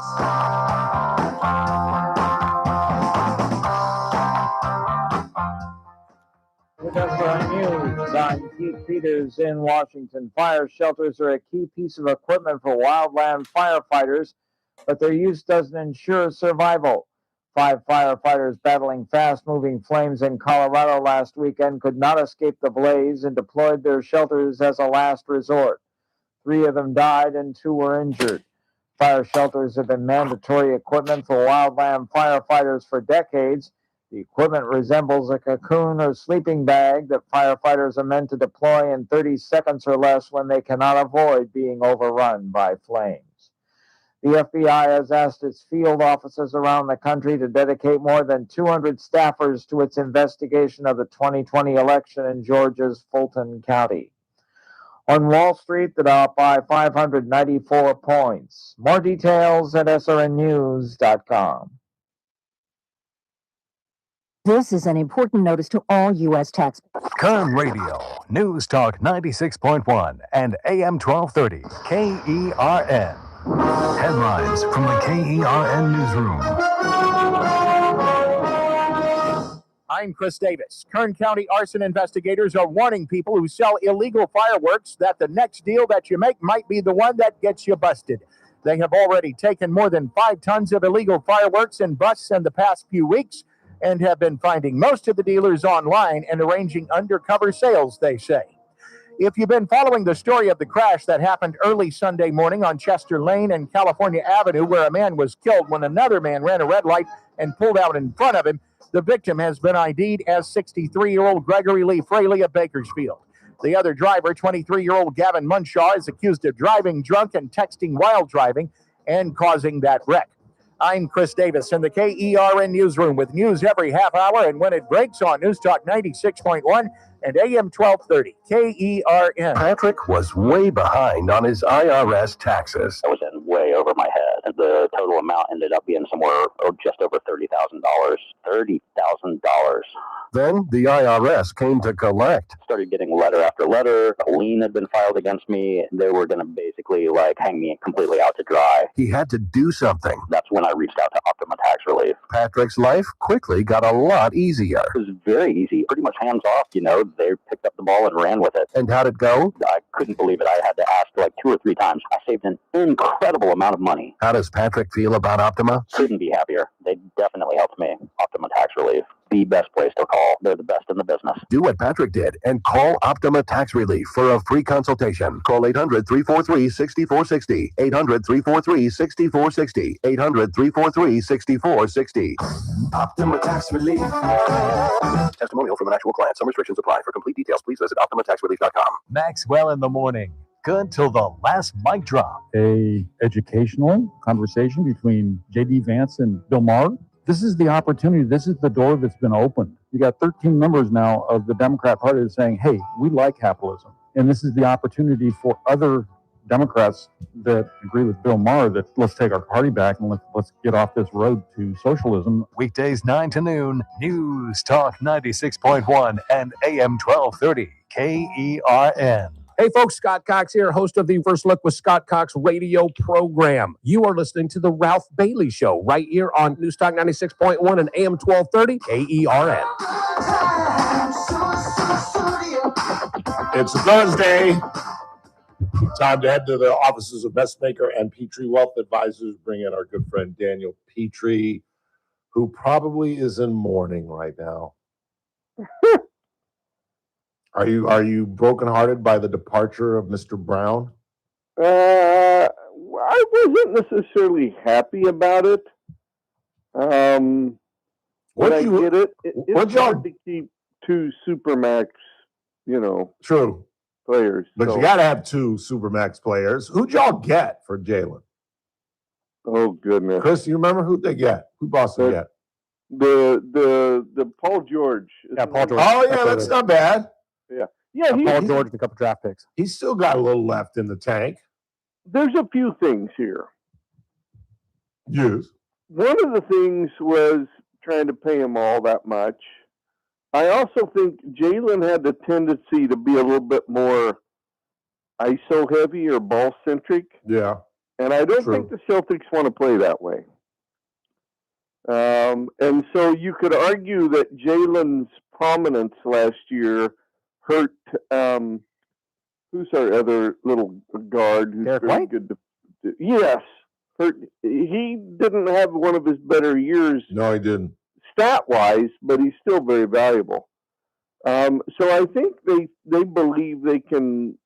With SRN News, I'm Keith Peters in Washington. Fire shelters are a key piece of equipment for wildland firefighters, but their use doesn't ensure survival. 5 firefighters battling fast-moving flames in Colorado last weekend could not escape the blaze and deployed their shelters as a last resort. 3 of them died and 2 were injured. Fire shelters have been mandatory equipment for wildland firefighters for decades. The equipment resembles a cocoon or sleeping bag that firefighters are meant to deploy in 30 seconds or less when they cannot avoid being overrun by flames. The FBI has asked its field offices around the country to dedicate more than 200 staffers to its investigation of the 2020 election in Georgia's Fulton County. On Wall Street, the Dow up by 594 points. More details at srnnews.com. This is an important notice to all U.S. taxpayers. Kern Radio, News Talk 96.1 and AM 1230, KERN. Headlines from the KERN Newsroom. I'm Chris Davis. Kern County arson investigators are warning people who sell illegal fireworks that the next deal that you make might be the one that gets you busted. They have already taken more than 5 tons of illegal fireworks and busts in the past few weeks and have been finding most of the dealers online and arranging undercover sales, they say. If you've been following the story of the crash that happened early Sunday morning on Chester Lane and California Avenue, where a man was killed when another man ran a red light and pulled out in front of him, the victim has been ID'd as 63-year-old Gregory Lee Fraley of Bakersfield. The other driver, 23-year-old Gavin Munshaw, is accused of driving drunk and texting while driving and causing that wreck. I'm Chris Davis in the KERN Newsroom with news every half hour and when it breaks on News Talk 96.1 and AM 1230, KERN. Patrick was way behind on his IRS taxes. I was in way over my head, and the total amount ended up being somewhere just over $30,000. $30,000. Then the IRS came to collect. Started getting letter after letter. A lien had been filed against me. They were going to basically hang me completely out to dry. He had to do something. That's when I reached out to Optima Tax Relief. Patrick's life quickly got a lot easier. It was very easy, pretty much hands off, They picked up the ball and ran with it. And how'd it go? I couldn't believe it. I had to ask 2 or 3 times. I saved an incredible amount of money. How does Patrick feel about Optima? Couldn't be happier. They definitely helped me. Optima Tax Relief. The best place to call. They're the best in the business. Do what Patrick did and call Optima Tax Relief for a free consultation. Call 800-343-6460. 800-343-6460. 800-343-6460. Optima Tax Relief. Testimonial from an actual client. Some restrictions apply. For complete details, please visit OptimaTaxRelief.com. Maxwell in the morning. good till the last mic drop. A educational conversation between J.D. Vance and Bill Maher. This is the opportunity. This is the door that's been opened. You got 13 members now of the Democrat Party saying, hey, we like capitalism. And this is the opportunity for other Democrats that agree with Bill Maher that let's take our party back and let's get off this road to socialism. Weekdays 9 to noon, News Talk 96.1 and AM 1230, KERN. Hey folks, Scott Cox here, host of the First Look with Scott Cox radio program. You are listening to the Ralph Bailey Show right here on News Talk 96.1 and AM 1230 KERN. It's a Thursday. Time to head to the offices of Messmaker and Petrey Wealth Advisors. Bring in our good friend Daniel Petrey, who probably is in mourning right now. Are you brokenhearted by the departure of Mr. Brown? I wasn't necessarily happy about it. But I get it. It's hard to keep two Supermax, True. players. But you got to have two Supermax players. Who'd y'all get for Jalen? Oh, goodness. Chris, you remember who'd they get? Who Boston get? The Paul George. Yeah, Paul George. Oh, yeah, that's not bad. Yeah. Paul George and a couple draft picks. He's still got a little left in the tank. There's a few things here. Yes. One of the things was trying to pay him all that much. I also think Jalen had the tendency to be a little bit more ISO heavy or ball centric. Yeah. And I don't think the Celtics want to play that way. And so you could argue that Jalen's prominence last year hurt. Who's our other little guard who's Derek very White? good? Yes. He didn't have one of his better years. No, he didn't. Stat-wise, but he's still very valuable. So I think they believe they can.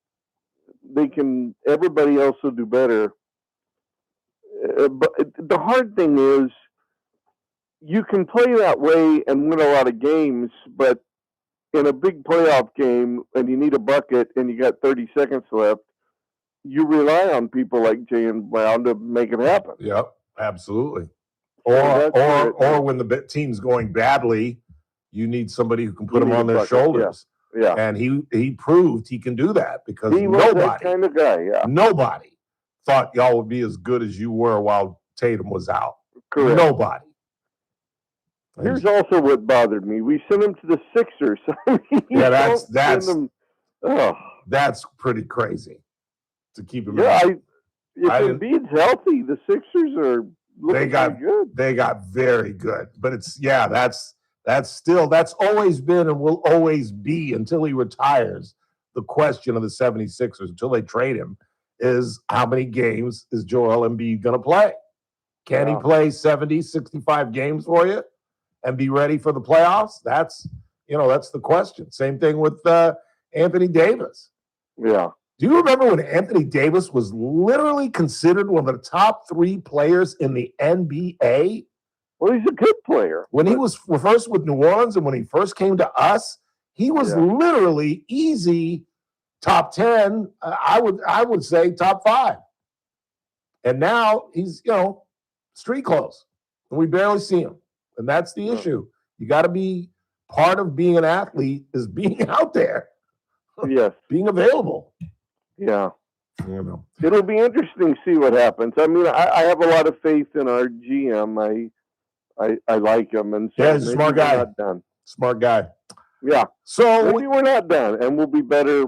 Everybody else will do better. But the hard thing is, you can play that way and win a lot of games, but in a big playoff game, and you need a bucket, and you got 30 seconds left, you rely on people like Jaylen Brown to make it happen. Yep, absolutely. So Or when the team's going badly, you need somebody who can put them on their bucket, shoulders. Yeah. And he proved he can do that because He was that kind of guy, yeah. nobody thought y'all would be as good as you were while Tatum was out. Correct. Nobody. Here's also what bothered me. We sent him to the Sixers. Yeah, that's that's pretty crazy to keep him. Yeah, in. if Embiid's healthy, the Sixers are looking pretty good. They got very good. But that's always been and will always be until he retires. The question of the 76ers until they trade him is how many games is Joel Embiid going to play? Can he play 70, 65 games for you and be ready for the playoffs? That's the question. Same thing with Anthony Davis. Yeah. Do you remember when Anthony Davis was literally considered one of the top 3 players in the NBA? Well, he's a good player. When he was first with New Orleans and when he first came to us, he was literally easy top 10. I would say top 5. And now he's, street clothes. And we barely see him. And that's the issue. You got to be part of being an athlete is being out there. Yes. Being available. Yeah. It'll be interesting to see what happens. I mean, I have a lot of faith in our GM. I like him. And so he's a smart guy. Not done. Smart guy. Yeah. So maybe we're not done, and we'll be better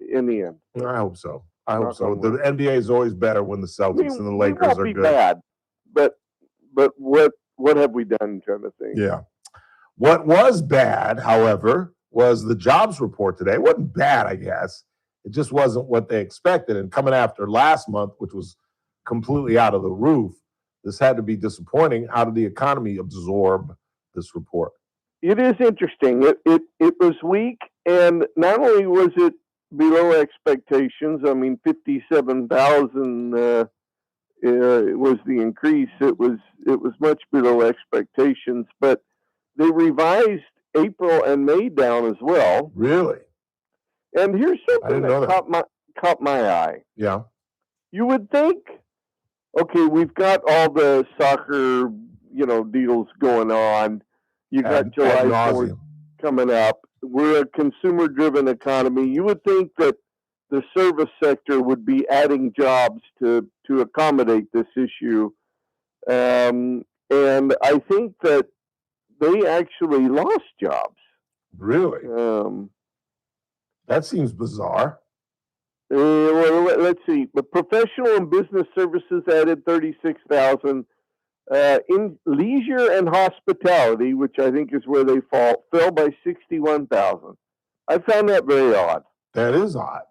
in the end. I hope so. The NBA is always better when the Celtics and the Lakers are good. Bad, but what have we done, kind of thing? Yeah. What was bad, however, was the jobs report today. It wasn't bad, I guess. It just wasn't what they expected. And coming after last month, which was completely out of the roof, this had to be disappointing. How did the economy absorb this report? It is interesting. It was weak, and not only was it below expectations. I mean, 57,000 was the increase. It was much below expectations, but they revised April and May down as well. Really? And here's something that caught my eye. Yeah. You would think, okay, we've got all the soccer, deals going on. You got July 4th coming up. We're a consumer-driven economy. You would think that the service sector would be adding jobs to accommodate this issue. And I think that they actually lost jobs. Really? That seems bizarre. Well, let's see. But professional and business services added 36,000. In leisure and hospitality, which I think is where they fall, fell by 61,000. I found that very odd. That is odd.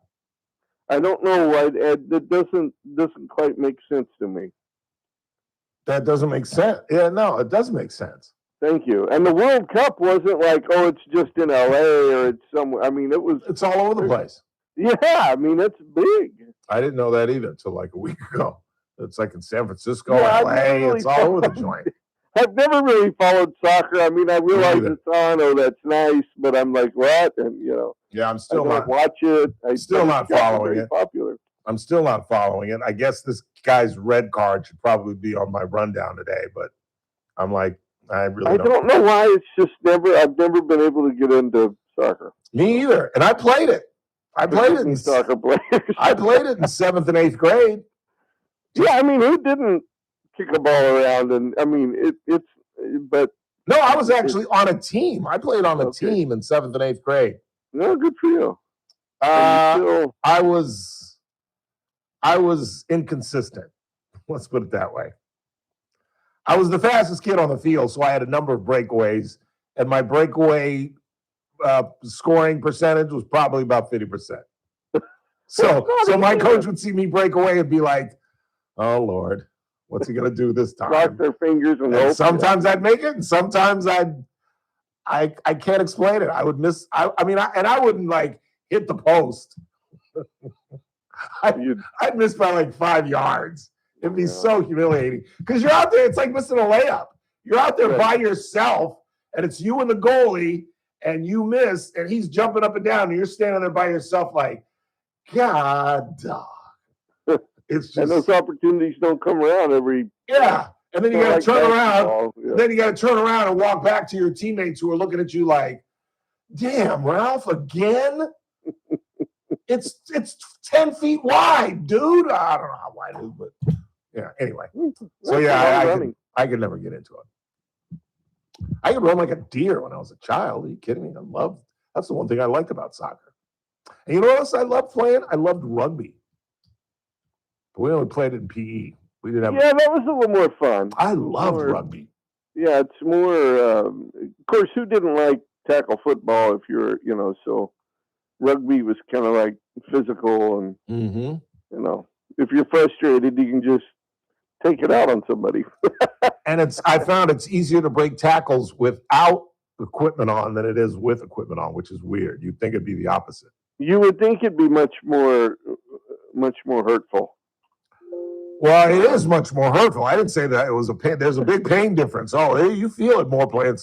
I don't know why. That doesn't quite make sense to me. That doesn't make sense. Yeah, no, it does make sense. Thank you. And the World Cup wasn't like, oh, it's just in LA or it's somewhere. I mean, it's all over the place. Yeah, I mean, it's big. I didn't know that either until like a week ago. It's like in San Francisco, LA, it's all over the joint. I've never really followed soccer. I mean, I realize it's on, oh, that's nice, but I'm like, what? And, yeah, I'm still not watch it. I'm still not following it. Popular. I'm still not following it. I guess this guy's red card should probably be on my rundown today, but I'm like, I don't know why. It's just I've never been able to get into soccer. Me either. And I played it. I played it in soccer players. I played it in 7th and 8th grade. Yeah, I mean, who didn't kick a ball around? And I mean, but no, I was actually on a team. I played on a team in 7th and 8th grade. No, good for you. I was inconsistent. Let's put it that way. I was the fastest kid on the field, so I had a number of breakaways, and my breakaway scoring percentage was probably about 50%. So my coach would see me break away and be like, "Oh Lord, what's he gonna do this time?" Cross their fingers and hope. Sometimes I'd make it, and sometimes I can't explain it. I would miss. I wouldn't like hit the post. I'd miss by like 5 yards. It'd be so humiliating because you're out there. It's like missing a layup. You're out there by yourself, and it's you and the goalie, and you miss, and he's jumping up and down, and you're standing there by yourself, like, God, dog. It's just, and those opportunities don't come around every. Yeah, and then you got to turn around. Yeah. Then you got to turn around and walk back to your teammates who are looking at you like, "Damn, Ralph, again." It's 10 feet wide, dude. I don't know how wide it is, but yeah. Anyway, so yeah, I could never get into it. I could run like a deer when I was a child. Are you kidding me? That's the one thing I liked about soccer. And you know what else I loved playing? I loved rugby. But we only played it in PE. We didn't have. Yeah, that was a little more fun. I loved rugby. Yeah, it's more. Of course, who didn't like tackle football? If you're, so. Rugby was kind of like physical, and if you're frustrated, you can just take it out on somebody. And I found it's easier to break tackles without equipment on than it is with equipment on, which is weird. You'd think it'd be the opposite. You would think it'd be much more hurtful. Well, it is much more hurtful. I didn't say that it was a pain. There's a big pain difference. Oh, you feel it more playing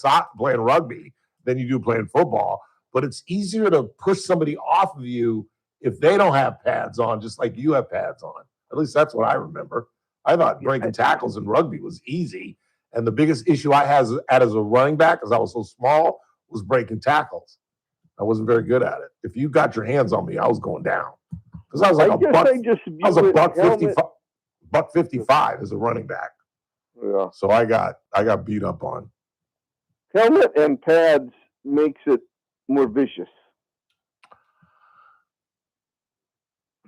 rugby than you do playing football. But it's easier to push somebody off of you if they don't have pads on, just like you have pads on. At least that's what I remember. I thought breaking tackles in rugby was easy. And the biggest issue I had as a running back, because I was so small, was breaking tackles. I wasn't very good at it. If you got your hands on me, I was going down. Because I was like buck 55 as a running back. Yeah. So I got beat up on. Helmet and pads makes it more vicious.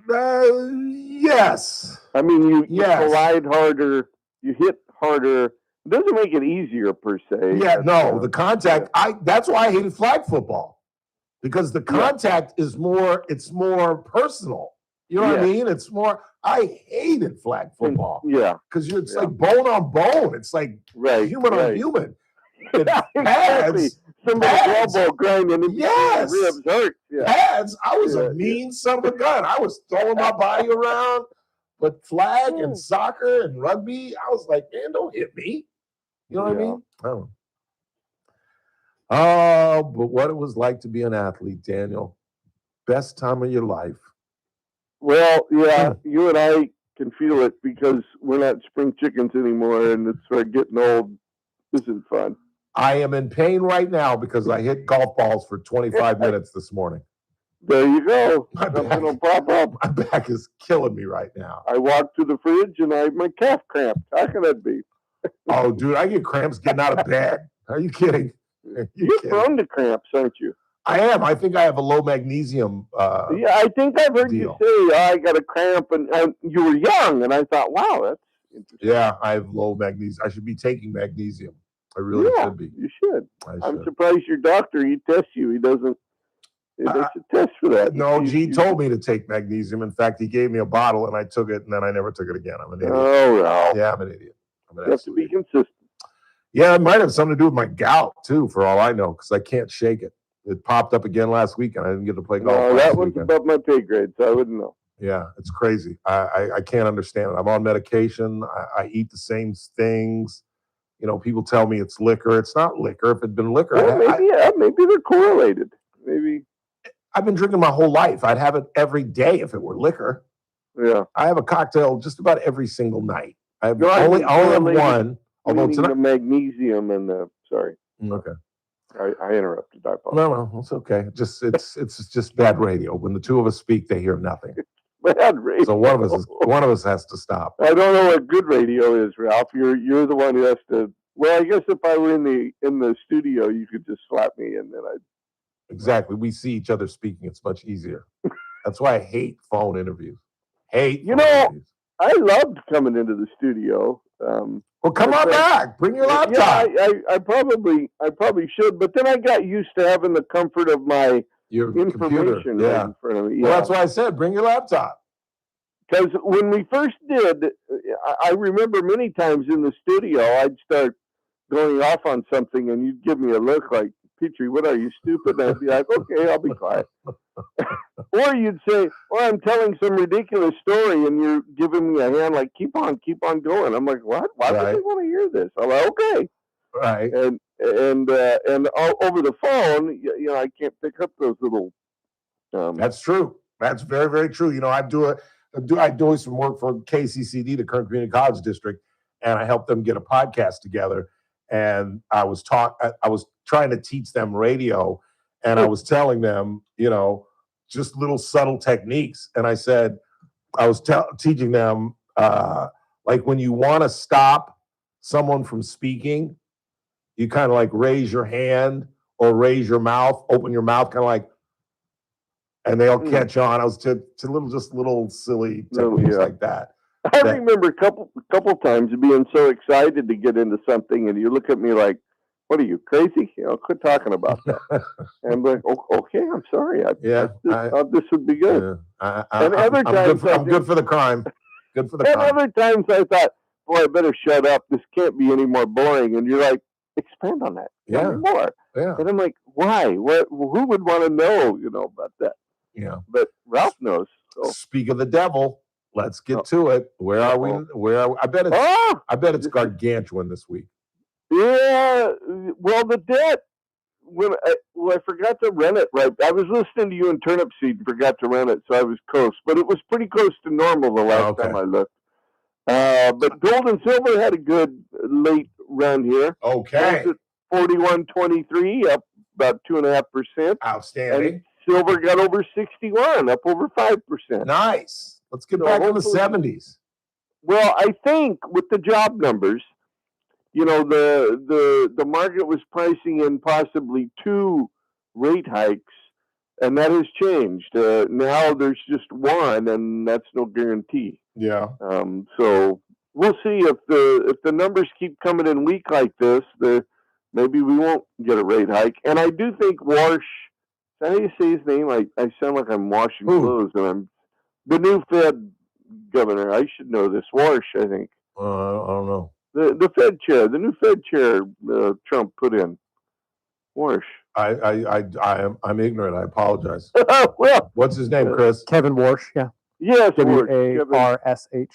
Yes. I mean, you collide harder, you hit harder. It doesn't make it easier per se. Yeah, no, the contact. That's why I hated flag football, because the contact is more. It's more personal. You know what I mean? It's more. I hated flag football. Yeah, because it's like bone on bone. It's like human on human. Pads. Somebody's elbow grinding and ribs hurt. Yeah. Pads. I was a mean son of a gun. I was throwing my body around, but flag and soccer and rugby, I was like, man, don't hit me. You know what I mean? Oh, but what it was like to be an athlete, Daniel. Best time of your life. Well, yeah, you and I can feel it because we're not spring chickens anymore, and it's getting old. This is fun. I am in pain right now because I hit golf balls for 25 minutes this morning. There you go. Something will pop up. My back is killing me right now. I walked to the fridge and my calf cramped. How can that be? Oh, dude, I get cramps getting out of bed. Are you kidding? You're prone to cramps, aren't you? I am. I think I have a low magnesium. Yeah, I think I've heard you say, I got a cramp, and you were young, and I thought, wow, that's interesting. Yeah, I have low magnesium. I should be taking magnesium. I really should be. You should. I'm surprised your doctor, he tests you. He doesn't. They should test for that. No, G told me to take magnesium. In fact, he gave me a bottle, and I took it, and then I never took it again. I'm an idiot. Oh, well. Yeah, I'm an idiot. You have to be consistent. Yeah, it might have something to do with my gout, too, for all I know, because I can't shake it. It popped up again last week, and I didn't get to play golf. No, that one's above my pay grade, so I wouldn't know. Yeah, it's crazy. I can't understand it. I'm on medication. I eat the same things. You know, people tell me it's liquor. It's not liquor. If it'd been liquor, Well, maybe they're correlated. Maybe. I've been drinking my whole life. I'd have it every day if it were liquor. Yeah. I have a cocktail just about every single night. I only have one. Although tonight, the magnesium and the Okay. I interrupted. I apologize. No, it's okay. It's just bad radio. When the two of us speak, they hear nothing. Bad radio. So one of us has to stop. I don't know what good radio is, Ralph. You're the one who has to. Well, I guess if I were in the studio, you could just slap me, and then I'd. Exactly. We see each other speaking. It's much easier. That's why I hate phone interviews. I loved coming into the studio. Well, come on back. Bring your laptop. Yeah, I probably should, but then I got used to having the comfort of my information right in front of me. Yeah. Well, that's why I said bring your laptop. Because when we first did, I remember many times in the studio, I'd start going off on something, and you'd give me a look like, Petrey, what are you, stupid? And I'd be like, okay, I'll be quiet. Or you'd say, well, I'm telling some ridiculous story, and you're giving me a hand like, keep on going. I'm like, what? Why would they want to hear this? I'm like, okay. Right. And over the phone, I can't pick up those little. That's true. That's very, very true. You know, I'm doing some work for KCCD, the Kern Community College District, and I helped them get a podcast together. And I was trying to teach them radio, and I was telling them, just little subtle techniques. And I said, I was teaching them, like when you want to stop someone from speaking, you kind of like raise your hand or raise your mouth, open your mouth, kind of like, and they'll catch on. I was just little silly techniques like that. I remember a couple times being so excited to get into something, and you look at me like, "What are you, crazy? Quit talking about that." And I'm like, "Okay, I'm sorry. This would be good." Yeah. And other times, I'm good for the crime. Good for the crime. And other times, I thought, "Boy, I better shut up. This can't be any more boring." And you're like, "Expand on that. Tell me more." Yeah. And I'm like, "Why? What? Who would want to know? About that?" Yeah. But Ralph knows. So. Speak of the devil. Let's get to it. Where are we? I bet it's gargantuan this week. Yeah. Well, the debt. I forgot to rent it. Right. I was listening to you in Turnip Seed and forgot to rent it, so I was close. But it was pretty close to normal the last time I looked. But gold and silver had a good late run here. Okay. 41.23, up about 2.5%. Outstanding. And silver got over 61, up over 5%. Nice. Let's get back in the 70s. Well, I think with the job numbers, the market was pricing in possibly 2 rate hikes, and that has changed. Now there's just one, and that's no guarantee. Yeah. So we'll see if the numbers keep coming in weak like this. Maybe we won't get a rate hike. And I do think Warsh. Is that how you say his name? I sound like I'm washing clothes, and I'm the new Fed governor. I should know this. Warsh, I think. I don't know. The Fed chair, the new Fed chair, Trump put in. Warsh. I'm ignorant. I apologize. Well, what's his name, Chris? Kevin Warsh. Yeah. Yes, WARSH.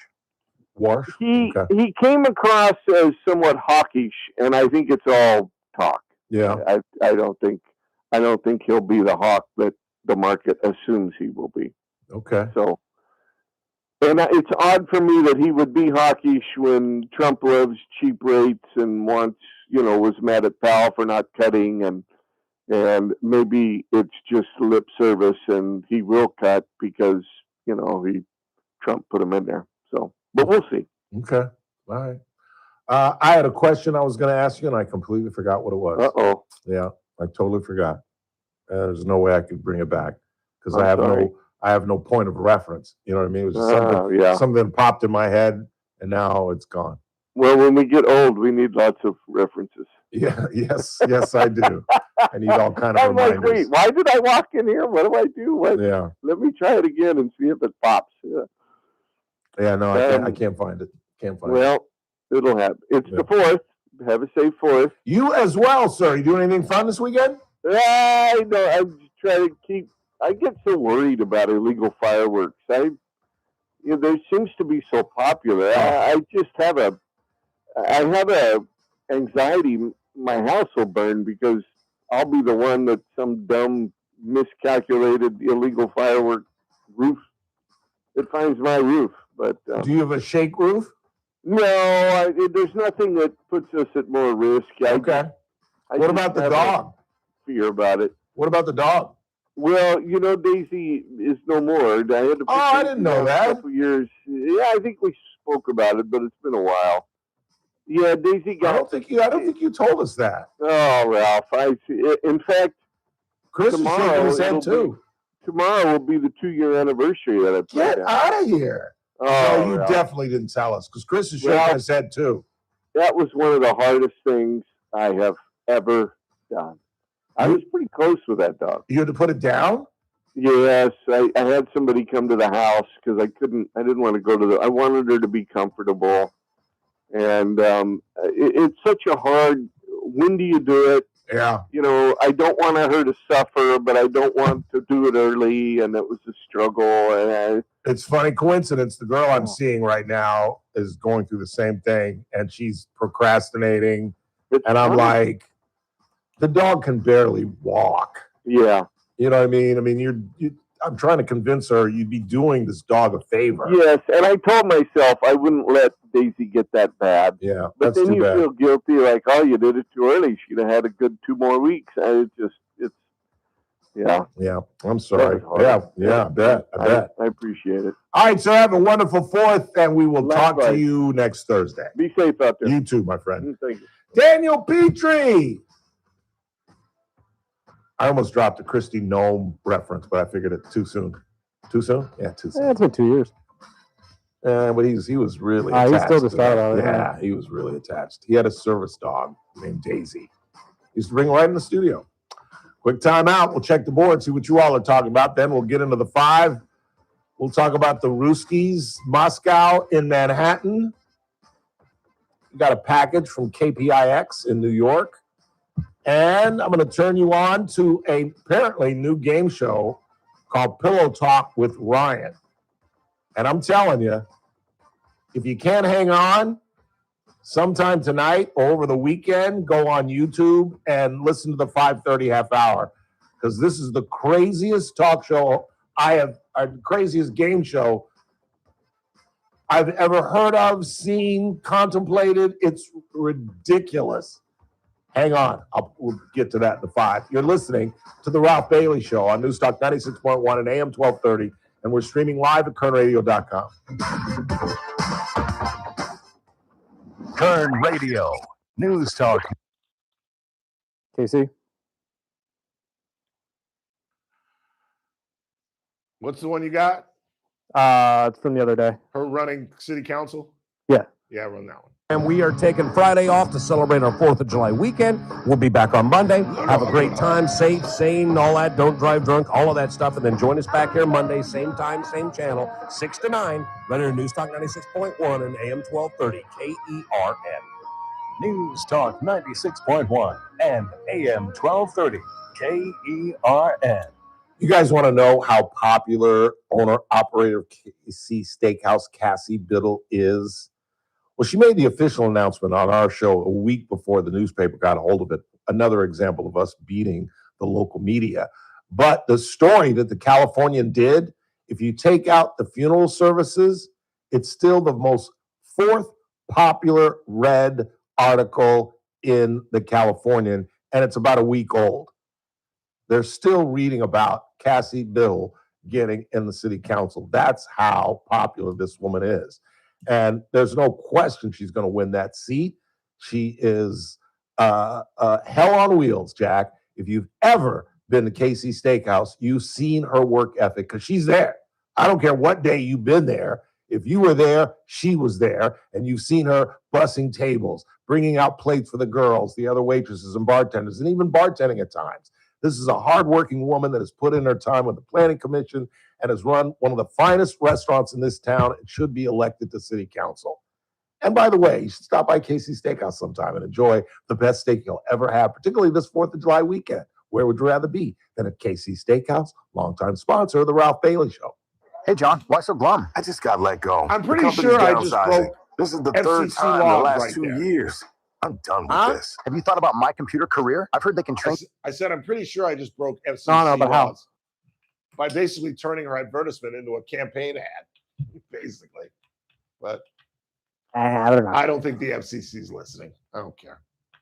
Warsh. He came across as somewhat hawkish, and I think it's all talk. Yeah. I don't think he'll be the hawk that the market assumes he will be. Okay. So And it's odd for me that he would be hawkish when Trump loves cheap rates and wants, was mad at Powell for not cutting, and maybe it's just lip service and he will cut because, Trump put him in there. So, but we'll see. Okay. All right. I had a question I was going to ask you, and I completely forgot what it was. Uh-oh. Yeah, I totally forgot. There's no way I could bring it back because I'm I sorry. have no point of reference. You know what I mean? It was just something popped in my head, and now it's gone. Well, when we get old, we need lots of references. Yeah. Yes, I do. I need all kind of I'm reminders. like, wait, why did I walk in here? What do I do? Yeah. Let me try it again and see if it pops. Yeah. Yeah. No, I can't find it. Can't find it. Well, it'll happen. It's the 4th. Have a safe 4th. You as well, sir. You doing anything fun this weekend? I know. I'm just trying to keep. I get so worried about illegal fireworks. There seems to be so popular. I just have a anxiety. My house will burn because I'll be the one that some dumb miscalculated illegal firework roof. It finds my roof. But do you have a shake roof? No, there's nothing that puts us at more risk. Okay. What about the dog? Fear about it. What about the dog? Well, Daisy is no more. I had to. I didn't know that. A couple years. Yeah, I think we spoke about it, but it's been a while. Yeah, Daisy got. I don't think you told us that. Oh, Ralph. In fact, Chris is shaking his head too. Tomorrow will be the 2-year anniversary that I put Get down. out of here. Oh, no, you Ralph. definitely didn't tell us because Chris is shaking his head too. That was one of the hardest things I have ever done. I was pretty close with that dog. You had to put it down? Yes, I had somebody come to the house because I didn't want to go I wanted her to be comfortable. And it's such a hard, when do you do it? Yeah. I don't want her to suffer, but I don't want to do it early. And it was a struggle. And it's funny coincidence. The girl I'm seeing right now is going through the same thing, and she's procrastinating. And I'm like, the dog can barely walk. Yeah. You know what I mean? I mean, I'm trying to convince her you'd be doing this dog a favor. Yes, and I told myself I wouldn't let Daisy get that bad. Yeah, but then you feel guilty, like, oh, you did it too early. She'd have had a good 2 more weeks. Yeah. Yeah, I'm sorry. Yeah, I bet. I appreciate it. All right, so have a wonderful 4th, and we will talk to you next Thursday. Be safe out there. You too, my friend. Thank you. Daniel Petrey. I almost dropped a Christy Nome reference, but I figured it too soon. Too soon? Yeah, too soon. Yeah, it's been 2 years. But he was really attached. He's still the star of it. Yeah, he was really attached. He had a service dog named Daisy. He used to bring right in the studio. Quick time out. We'll check the board, see what you all are talking about. Then we'll get into the 5. We'll talk about the Ruskies, Moscow in Manhattan. We got a package from KPIX in New York. And I'm going to turn you on to a apparently new game show called Pillow Talk with Ryan. And I'm telling you, if you can't hang on, sometime tonight or over the weekend, go on YouTube and listen to the 5:30 half hour. Because this is the craziest talk show craziest game show I've ever heard of, seen, contemplated. It's ridiculous. Hang on. We'll get to that in the 5. You're listening to The Ralph Bailey Show on Newstalk 96.1 and AM 1230, and we're streaming live at kernradio.com. Kern Radio, News Talk. Casey? What's the one you got? It's from the other day. Her running city council? Yeah. Yeah, run that one. And we are taking Friday off to celebrate our 4th of July weekend. We'll be back on Monday. Have a great time, safe, sane, all that. Don't drive drunk, all of that stuff. And then join us back here Monday, same time, same channel, 6 to 9, right here News Talk 96.1 and AM 1230, KERN. News Talk 96.1 and AM 1230, KERN. You guys want to know how popular owner-operator of KC Steakhouse Cassie Biddle is? Well, she made the official announcement on our show a week before the newspaper got a hold of it. Another example of us beating the local media. But the story that the Californian did, if you take out the funeral services It's still the most fourth popular read article in the Californian, and it's about a week old. They're still reading about Cassie Biddle getting in the city council. That's how popular this woman is. And there's no question she's going to win that seat. She is hell on wheels, Jack. If you've ever been to KC Steakhouse, you've seen her work ethic because she's there. I don't care what day you've been there. If you were there, she was there, and you've seen her bussing tables, bringing out plates for the girls, the other waitresses and bartenders, and even bartending at times. This is a hardworking woman that has put in her time with the Planning Commission and has run one of the finest restaurants in this town and should be elected to city council. And by the way, you should stop by KC Steakhouse sometime and enjoy the best steak you'll ever have, particularly this 4th of July weekend. Where would you rather be than at KC Steakhouse, longtime sponsor of the Ralph Bailey Show? Hey, John, why so glum? I just got let go. I'm pretty sure I just broke This is the FCC third time in the laws last right 2 there. years. I'm done with this. Have you thought about My Computer Career? I've heard they can train. I said I'm pretty sure I just broke FCC No, but how? laws by basically turning her advertisement into a campaign ad, basically. But I don't know. I don't think the FCC is listening. I don't care.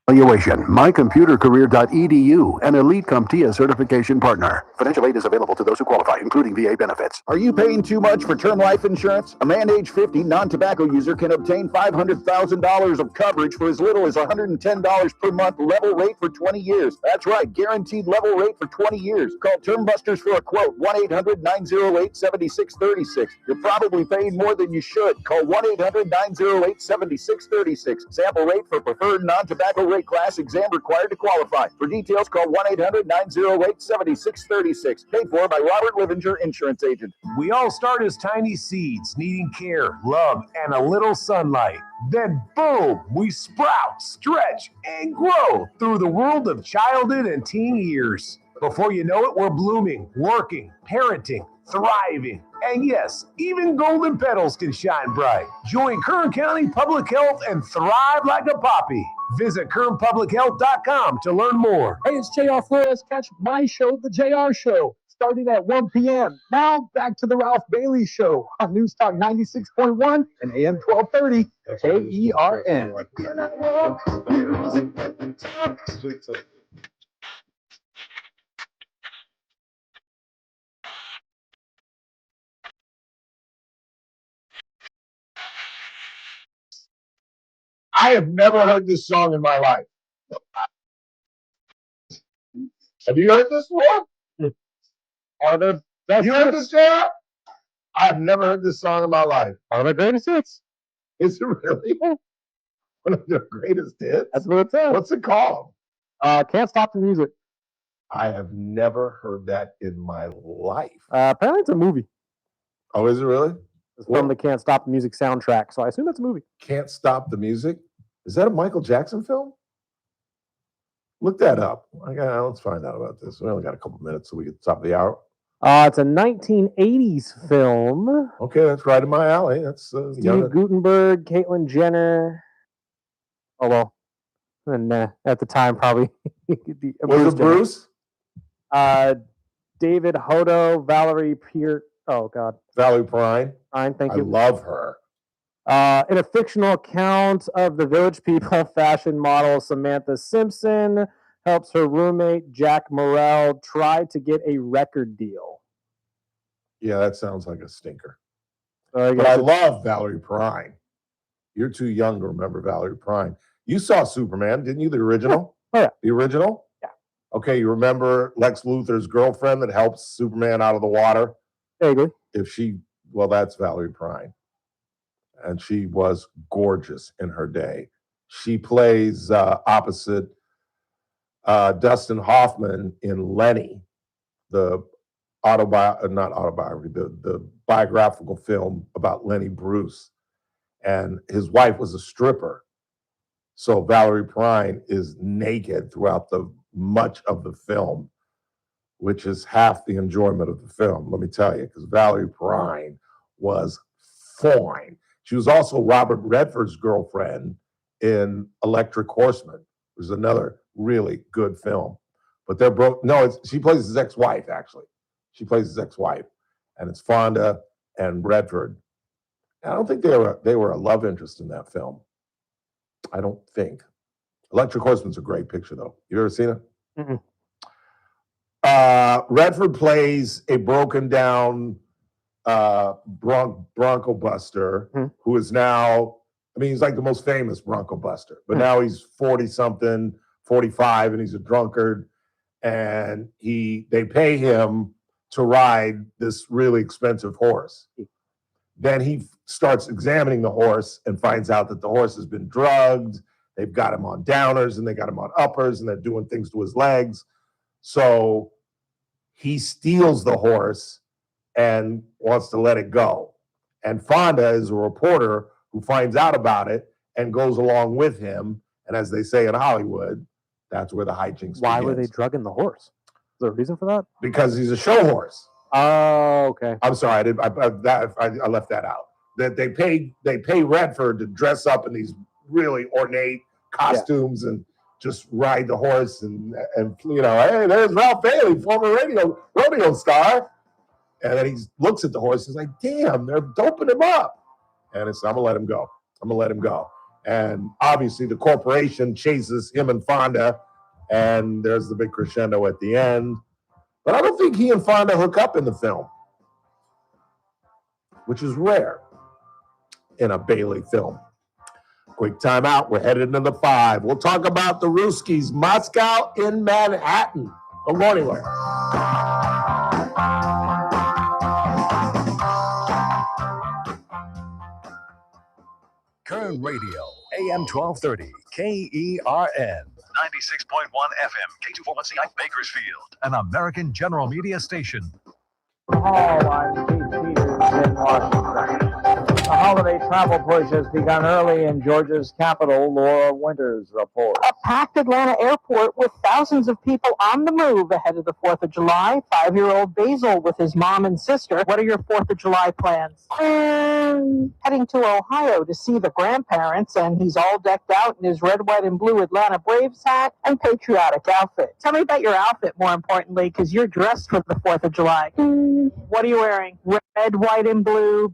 Evaluation. MyComputerCareer.edu, an elite CompTIA certification partner. Financial aid is available to those who qualify, including VA benefits. Are you paying too much for term life insurance? A man age 50 non-tobacco user can obtain $500,000 of coverage for as little as $110 per month, level rate for 20 years. That's right, guaranteed level rate for 20 years. Call Term Busters for a quote, 1-800-908-7636. You're probably paying more than you should. Call 1-800-908-7636. Sample rate for preferred non-tobacco rate class, exam required to qualify. For details, call 1-800-908-7636. Paid for by Robert Livinger, insurance agent. We all start as tiny seeds, needing care, love, and a little sunlight. Then boom, we sprout, stretch, and grow through the world of childhood and teen years. Before you know it, we're blooming, working, parenting, thriving. And yes, even golden petals can shine bright. Join Kern County Public Health and thrive like a poppy. Visit KernPublicHealth.com to learn more. Hey, it's JR Flores. Catch my show, The JR Show, starting at 1 p.m. Now back to the Ralph Bailey Show on News Talk 96.1 and AM 1230 KERN. I have never heard this song in my life. Have you heard this one? Are the best You heard this, JR? I've never heard this song in my life. Are the greatest hits? Is it really? One of the greatest hits? That's what it says. What's it called? Can't Stop the Music. I have never heard that in my life. Apparently it's a movie. Oh, is it really? It's from the Can't Stop the Music soundtrack, so I assume that's a movie. Can't Stop the Music? Is that a Michael Jackson film? Look that up. Let's find out about this. We only got a couple minutes, so we can top the hour. It's a 1980s film. Okay, that's right in my alley. That's Steve Guttenberg, Caitlyn Jenner. Oh, well. And at the time, probably. Was it Bruce? David Hodo, Valerie Peart. Oh, God. Valerie Perrine. Thank you. I love her. In a fictional account of the Village People, fashion model Samantha Simpson helps her roommate, Jack Morrell, try to get a record deal. Yeah, that sounds like a stinker. But I love Valerie Perrine. You're too young to remember Valerie Perrine. You saw Superman, didn't you? The original? Oh, yeah. The original? Yeah. Okay, you remember Lex Luthor's girlfriend that helps Superman out of the water? Vaguely. Well, that's Valerie Perrine. And she was gorgeous in her day. She plays opposite Dustin Hoffman in Lenny, the the biographical film about Lenny Bruce. And his wife was a stripper. So Valerie Perrine is naked throughout much of the film, which is half the enjoyment of the film, let me tell you, because Valerie Perrine was fine. She was also Robert Redford's girlfriend in Electric Horseman, which is another really good film. But they're broke. No, she plays his ex-wife, actually. She plays his ex-wife. And it's Fonda and Redford. I don't think they were a love interest in that film. I don't think. Electric Horseman's a great picture, though. You ever seen it? Mm-mm. Redford plays a broken down Bronco Buster who is now, I mean, he's like the most famous Bronco Buster, but now he's 40-something, 45, and he's a drunkard. And they pay him to ride this really expensive horse. Then he starts examining the horse and finds out that the horse has been drugged. They've got him on downers and they got him on uppers and they're doing things to his legs. So he steals the horse and wants to let it go. And Fonda is a reporter who finds out about it and goes along with him. And as they say in Hollywood, that's where the hijinks Why begins. were they drugging the horse? Is there a reason for that? Because he's a show horse. Oh, okay. I'm sorry, I left that out. That they pay Redford to dress up in these really ornate costumes and just ride the horse and you know, hey, there's Ralph Bailey, former rodeo star. And then he looks at the horse. He's like, damn, they're doping him up. And it's, I'm gonna let him go. I'm gonna let him go. And obviously the corporation chases him and Fonda, and there's the big crescendo at the end. But I don't think he and Fonda hook up in the film, which is rare in a Bailey film. Quick time out. We're headed into the 5. We'll talk about the Ruskies, Moscow in Manhattan. Don't go anywhere. Kern Radio, AM 1230, KERN. 96.1 FM, K241CI, Bakersfield. An American General Media station. I'm Keith Peters in Washington. The holiday travel push has begun early in Georgia's capital. Laura Winters reports. A packed Atlanta airport with thousands of people on the move ahead of the 4th of July. 5-year-old Basil with his mom and sister. What are your 4th of July plans? Heading to Ohio to see the grandparents, and he's all decked out in his red, white, and blue Atlanta Braves hat and patriotic outfit. Tell me about your outfit, more importantly, because you're dressed for the 4th of July. What are you wearing? Red, white, and blue?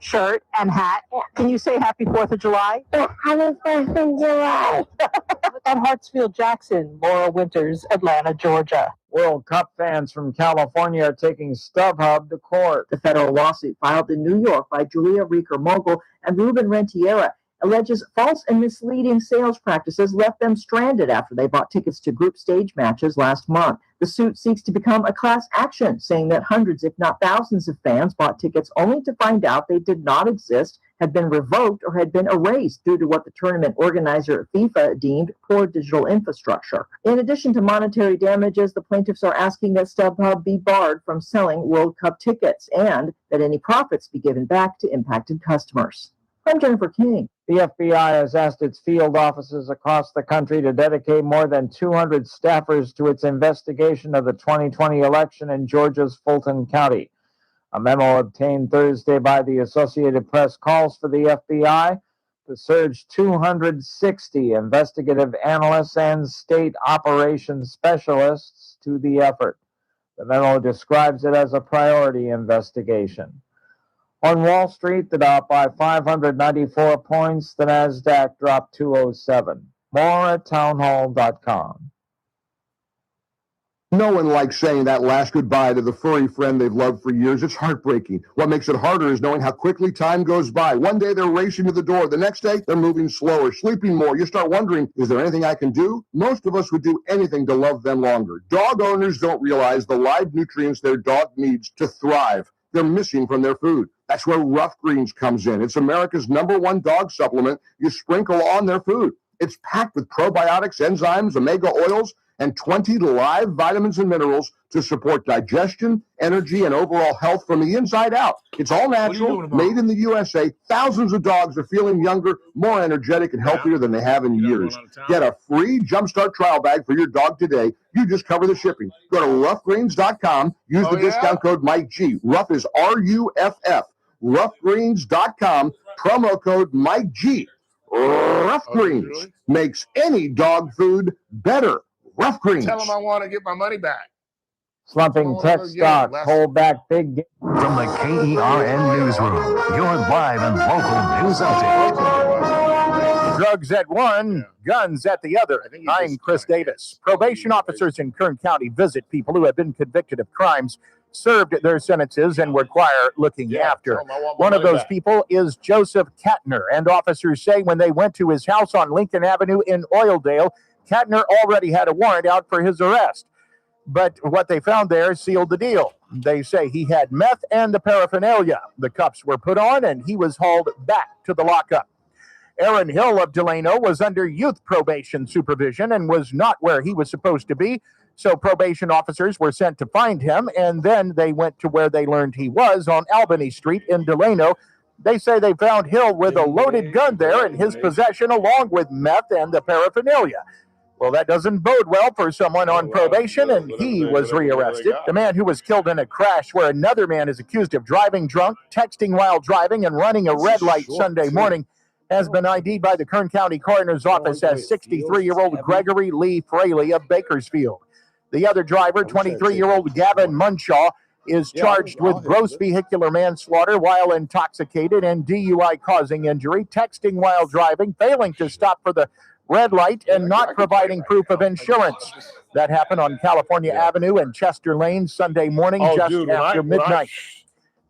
Shirt and hat. Yeah. Can you say Happy 4th of July? Yeah, Happy 4th of July. At Hartsfield-Jackson, Laura Winters, Atlanta, Georgia. World Cup fans from California are taking StubHub to court. The federal lawsuit filed in New York by Julia Reeker-Mogul and Ruben Rentiera alleges false and misleading sales practices left them stranded after they bought tickets to group stage matches last month. The suit seeks to become a class action, saying that hundreds, if not thousands, of fans bought tickets only to find out they did not exist, had been revoked, or had been erased due to what the tournament organizer FIFA deemed poor digital infrastructure. In addition to monetary damages, the plaintiffs are asking that StubHub be barred from selling World Cup tickets and that any profits be given back to impacted customers. I'm Jennifer King. The FBI has asked its field offices across the country to dedicate more than 200 staffers to its investigation of the 2020 election in Georgia's Fulton County. A memo obtained Thursday by the Associated Press calls for the FBI to surge 260 investigative analysts and state operations specialists to the effort. The memo describes it as a priority investigation. On Wall Street, the Dow by 594 points. The NASDAQ dropped 207. More at townhall.com. No one likes saying that last goodbye to the furry friend they've loved for years. It's heartbreaking. What makes it harder is knowing how quickly time goes by. One day they're racing to the door. The next day they're moving slower, sleeping more. You start wondering, is there anything I can do? Most of us would do anything to love them longer. Dog owners don't realize the live nutrients their dog needs to thrive. They're missing from their food. That's where Rough Greens comes in. It's America's #1 dog supplement you sprinkle on their food. It's packed with probiotics, enzymes, omega oils, and 20 live vitamins and minerals to support digestion, energy, and overall health from the inside out. It's all natural, made in the USA. Thousands of dogs are feeling younger, more energetic, and healthier than they have in years. Get a free Jumpstart trial bag for your dog today. You just cover the shipping. Go to roughgreens.com. Use the discount code Mike G. Rough is RUFF. Roughgreens.com. Promo code Mike G. Rough Greens makes any dog food better. Rough Greens. Tell them I want to get my money back. Slumping tech stocks hold back big gains. From the KERN Newsroom, your live and local news update. Drugs at one, guns at the other. I'm Chris Davis. Probation officers in Kern County visit people who have been convicted of crimes, served their sentences, and require looking after. One of those people is Joseph Katner, and officers say when they went to his house on Lincoln Avenue in Oildale, Katner already had a warrant out for his arrest. But what they found there sealed the deal. They say he had meth and the paraphernalia. The cuffs were put on, and he was hauled back to the lockup. Aaron Hill of Delano was under youth probation supervision and was not where he was supposed to be, so probation officers were sent to find him, and then they went to where they learned he was on Albany Street in Delano. They say they found Hill with a loaded gun there in his possession, along with meth and the paraphernalia. Well, that doesn't bode well for someone on probation, and he was rearrested. The man who was killed in a crash where another man is accused of driving drunk, texting while driving, and running a red light Sunday morning has been ID'd by the Kern County Coroner's Office as 63-year-old Gregory Lee Fraley of Bakersfield. The other driver, 23-year-old Gavin Munshaw, is charged with gross vehicular manslaughter while intoxicated and DUI causing injury, texting while driving, failing to stop for the red light, and not providing proof of insurance. That happened on California Avenue and Chester Lane Sunday morning after midnight.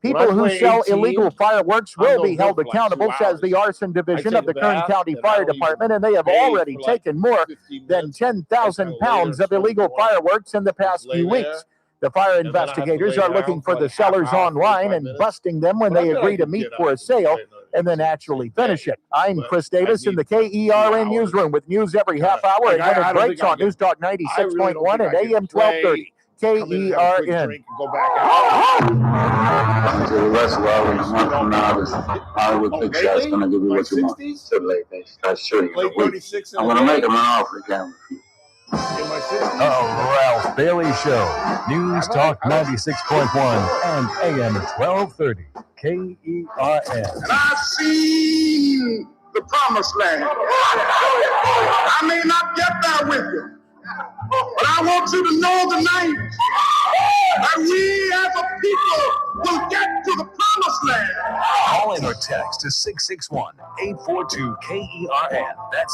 People who sell illegal fireworks will be held accountable, says the arson division of the Kern County Fire Department, and they have already taken more than 10,000 pounds of illegal fireworks in the past few weeks. The fire investigators are looking for the sellers online and busting them when they agree to meet for a sale and then actually finish it. I'm Chris Davis in the KERN Newsroom with news every half hour and when it breaks on News Talk 96.1 and AM 1230. KERN. To the rest of our in a month from now, this Hollywood Big Shot's going to give you what you want. So late, that's true. I'm going to make him an offer again. The Ralph Bailey Show. News Talk 96.1 and AM 1230. KERN. And I've seen the promised land. I may not get there with you, but I want you to know tonight that we as a people will get to the promised land. Call in or text to 661-842-KERN. That's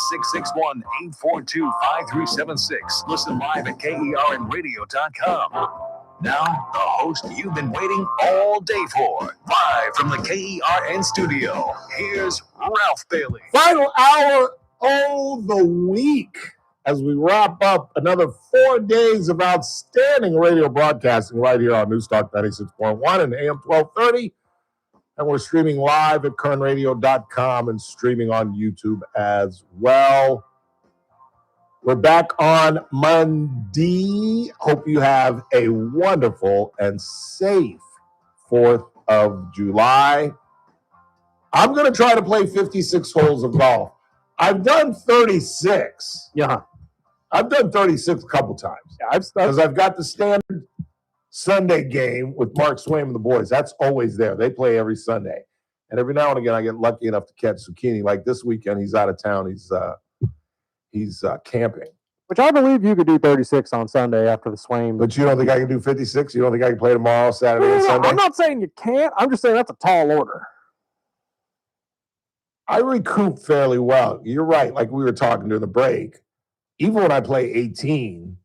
661-842-5376. Listen live at KERNradio.com. Now, the host you've been waiting all day for. Live from the KERN studio, here's Ralph Bailey. Final hour of the week as we wrap up another 4 days of outstanding radio broadcasting right here on News Talk 96.1 and AM 1230. And we're streaming live at kernradio.com and streaming on YouTube as well. We're back on Monday. Hope you have a wonderful and safe 4th of July. I'm going to try to play 56 holes of golf. I've done 36. Yeah. I've done 36 a couple times. Because I've got the standard Sunday game with Mark Swaim and the boys. That's always there. They play every Sunday. And every now and again, I get lucky enough to catch Zucchini. Like this weekend, he's out of town. He's camping. Which I believe you could do 36 on Sunday after the Swaim. But you don't think I can do 56? You don't think I can play tomorrow, Saturday, and Sunday? I'm not saying you can't. I'm just saying that's a tall order. I recoup fairly well. You're right. Like we were talking during the break. Even when I play 18,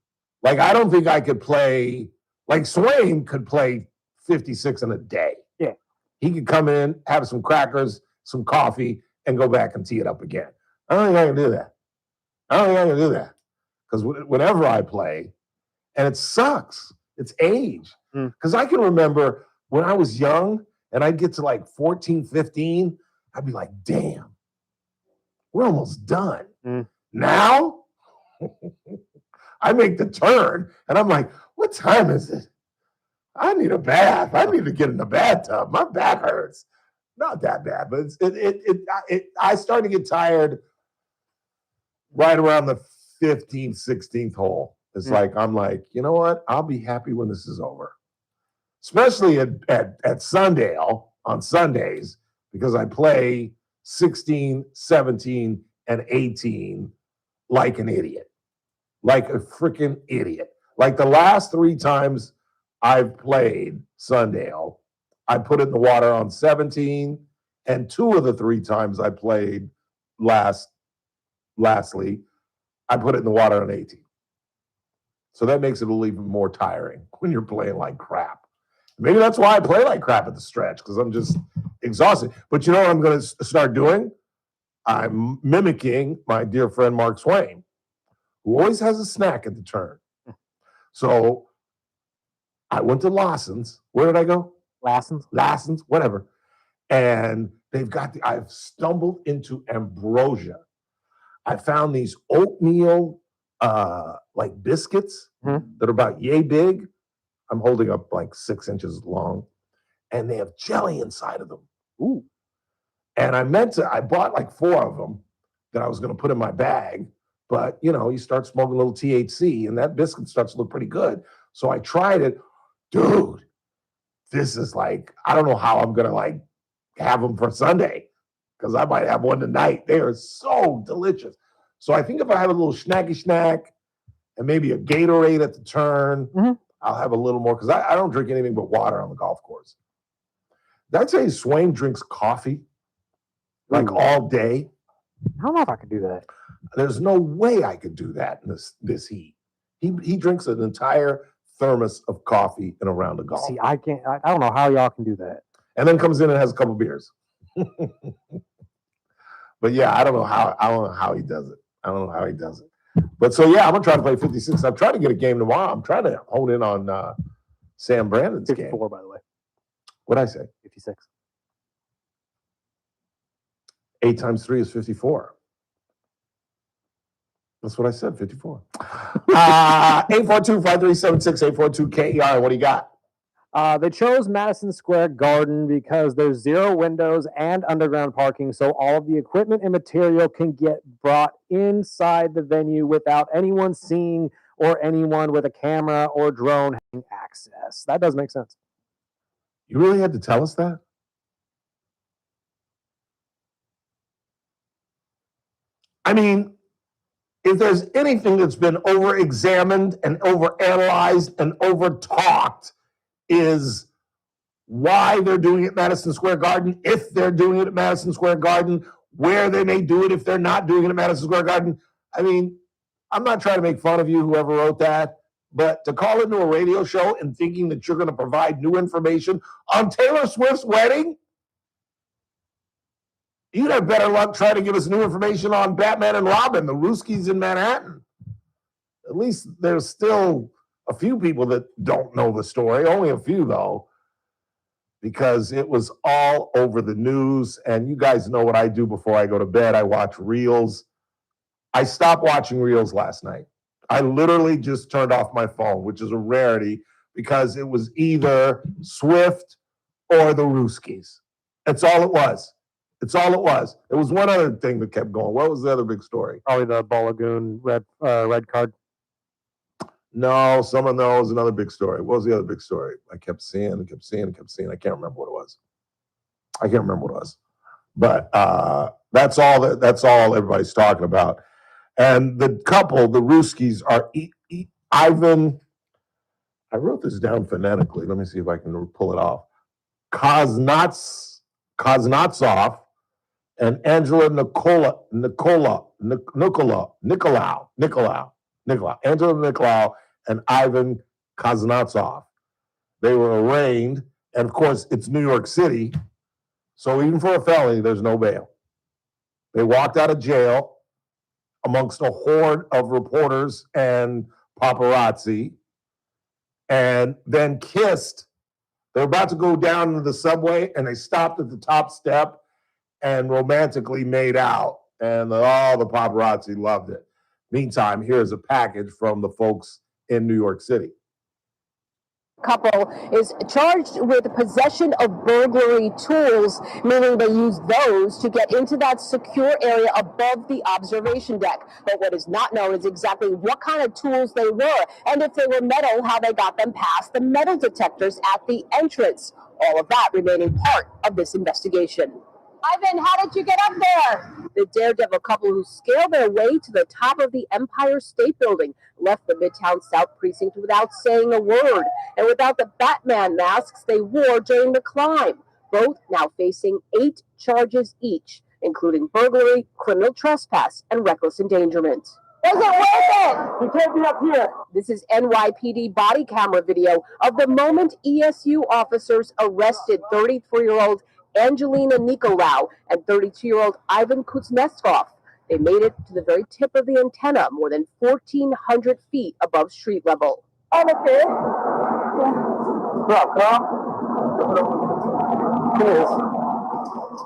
like I don't think I could play, like Swaim could play 56 in a day. Yeah. He could come in, have some crackers, some coffee, and go back and tee it up again. I don't think I can do that. Because whenever I play, and it sucks, it's age. Because I can remember when I was young and I'd get to like 14, 15, I'd be like, damn, we're almost done. Now, I make the turn and I'm like, what time is it? I need a bath. I need to get in the bathtub. My back hurts. Not that bad, but I start to get tired right around the 15th, 16th hole. It's like, I'm like, you know what? I'll be happy when this is over. Especially at Sundale on Sundays, because I play 16, 17, and 18 like an idiot. Like a freaking idiot. Like the last 3 times I've played Sundale, I put it in the water on 17, and 2 of the 3 times I played lastly, I put it in the water on 18. So that makes it a little even more tiring when you're playing like crap. Maybe that's why I play like crap at the stretch, because I'm just exhausted. But you know what I'm going to start doing? I'm mimicking my dear friend Mark Swain, who always has a snack at the turn. So I went to Lawson's. Where did I go? Lassen's, whatever. And I've stumbled into ambrosia. I found these oatmeal like biscuits that are about yay big. I'm holding up like 6 inches long, and they have jelly inside of them. Ooh. And I bought like 4 of them that I was going to put in my bag, but you know, you start smoking a little THC and that biscuit starts to look pretty good. So I tried it. Dude, this is like, I don't know how I'm going to like have them for Sunday, because I might have one tonight. They are so delicious. So I think if I have a little snacky snack and maybe a Gatorade at the turn, I'll have a little more, because I don't drink anything but water on the golf course. Did I say Swain drinks coffee like all day? I don't know if I could do that. There's no way I could do that in this heat. He drinks an entire thermos of coffee in a round of golf. See, I can't. I don't know how y'all can do that. And then comes in and has a couple beers. But yeah, I don't know how he does it. I don't know how he does it. But so yeah, I'm gonna try to play 56. I'm trying to get a game tomorrow. I'm trying to hone in on Sam Brandon's 54, game. by the way. What'd I say? 56. 8 times 3 is 54. That's what I said, 54. 842-5376, 842-KER. What do you got? They chose Madison Square Garden because there's 0 windows and underground parking, so all of the equipment and material can get brought inside the venue without anyone seeing or anyone with a camera or drone having access. That does make sense. You really had to tell us that? I mean, if there's anything that's been over-examined and over-analyzed and over-talked, is why they're doing it at Madison Square Garden, if they're doing it at Madison Square Garden, where they may do it if they're not doing it at Madison Square Garden. I mean, I'm not trying to make fun of you, whoever wrote that, but to call into a radio show and thinking that you're going to provide new information on Taylor Swift's wedding, you'd have better luck trying to give us new information on Batman and Robin, the Rooskies in Manhattan. At least there's still a few people that don't know the story, only a few though, because it was all over the news. And you guys know what I do before I go to bed. I watch reels. I stopped watching reels last night. I literally just turned off my phone, which is a rarity, because it was either Swift or the Rooskies. That's all it was. It's all it was. There was one other thing that kept going. What was the other big story? Probably the Ball Lagoon red card. No, someone knows another big story. What was the other big story? I kept seeing. I can't remember what it was. But that's all everybody's talking about. And the couple, the Rooskies, are Ivan. I wrote this down phonetically. Let me see if I can pull it off. Kuznetsov and Angela Nicolau. Angela Nicolau and Ivan Kuznetsov. They were arraigned, and of course, it's New York City, so even for a felony, there's no bail. They walked out of jail amongst a horde of reporters and paparazzi, and then kissed. They were about to go down to the subway, and they stopped at the top step and romantically made out, and all the paparazzi loved it. Meantime, here's a package from the folks in New York City. Couple is charged with possession of burglary tools, meaning they use those to get into that secure area above the observation deck. But what is not known is exactly what kind of tools they were, and if they were metal, how they got them past the metal detectors at the entrance. All of that remaining part of this investigation. Ivan, how did you get up there? The daredevil couple who scaled their way to the top of the Empire State Building left the Midtown South Precinct without saying a word and without the Batman masks they wore during the climb. Both now facing 8 charges each, including burglary, criminal trespass, and reckless endangerment. Is it worth it? We can't be up here. This is NYPD body camera video of the moment ESU officers arrested 33-year-old Angelina Nicolau and 32-year-old Ivan Kuznetsov. They made it to the very tip of the antenna, more than 1,400 feet above street level. I'm okay.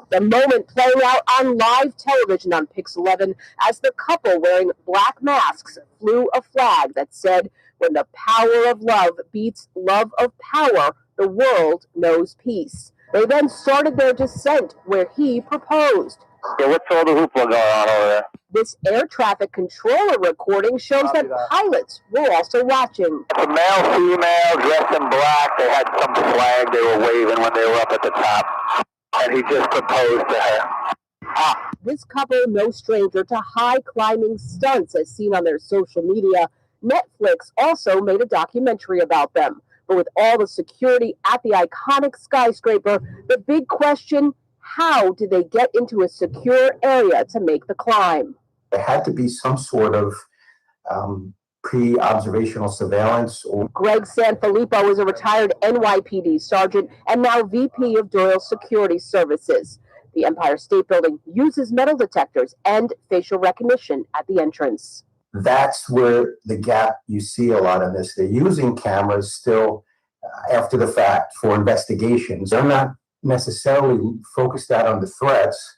The moment playing out on live television on Pix 11 as the couple wearing black masks flew a flag that said, "When the power of love beats love of power, the world knows peace." They then started their descent where he proposed. Yeah, what's all the hoopla going on over there? This air traffic controller recording shows that pilots were also watching. It's a male, female, dressed in black. They had some flag they were waving when they were up at the top. And he just proposed to her. This couple, no stranger to high climbing stunts as seen on their social media. Netflix also made a documentary about them. But with all the security at the iconic skyscraper, the big question, how did they get into a secure area to make the climb? There had to be some sort of pre-observational surveillance. Greg Sanfilippo is a retired NYPD sergeant and now VP of Doyle Security Services. The Empire State Building uses metal detectors and facial recognition at the entrance. That's where the gap you see a lot in this. They're using cameras still after the fact for investigations. They're not necessarily focused out on the threats.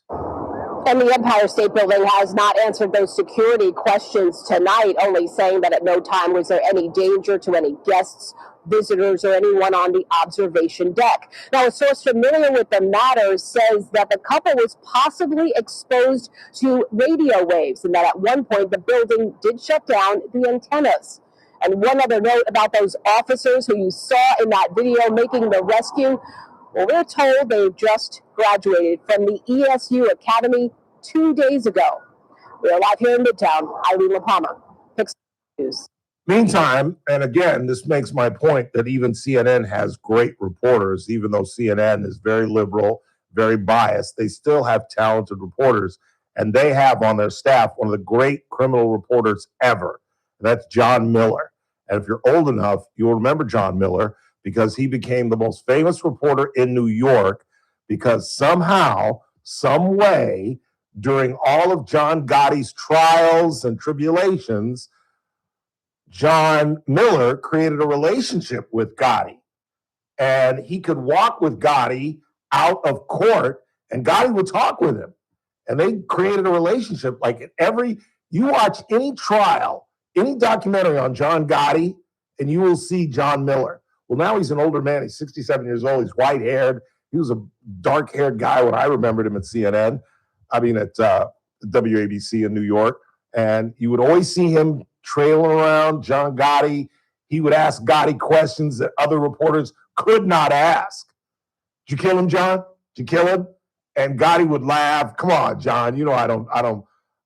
And the Empire State Building has not answered those security questions tonight, only saying that at no time was there any danger to any guests, visitors, or anyone on the observation deck. Now, a source familiar with the matter says that the couple was possibly exposed to radio waves and that at one point the building did shut down the antennas. And one other note about those officers who you saw in that video making the rescue. Well, we're told they've just graduated from the ESU Academy 2 days ago. We're live here in Midtown. Eileen LaPalma, Pix News. Meantime, and again, this makes my point that even CNN has great reporters, even though CNN is very liberal, very biased, they still have talented reporters. And they have on their staff one of the great criminal reporters ever. And that's John Miller. And if you're old enough, you'll remember John Miller, because he became the most famous reporter in New York because somehow, some way, during all of John Gotti's trials and tribulations, John Miller created a relationship with Gotti. And he could walk with Gotti out of court, and Gotti would talk with him. And they created a relationship. Like you watch any trial, any documentary on John Gotti, and you will see John Miller. Well, now he's an older man. He's 67 years old. He's white-haired. He was a dark-haired guy when I remembered him at CNN. I mean, at WABC in New York. And you would always see him trailing around John Gotti. He would ask Gotti questions that other reporters could not ask. Did you kill him, John? Did you kill him? And Gotti would laugh. Come on, John. You know, I don't.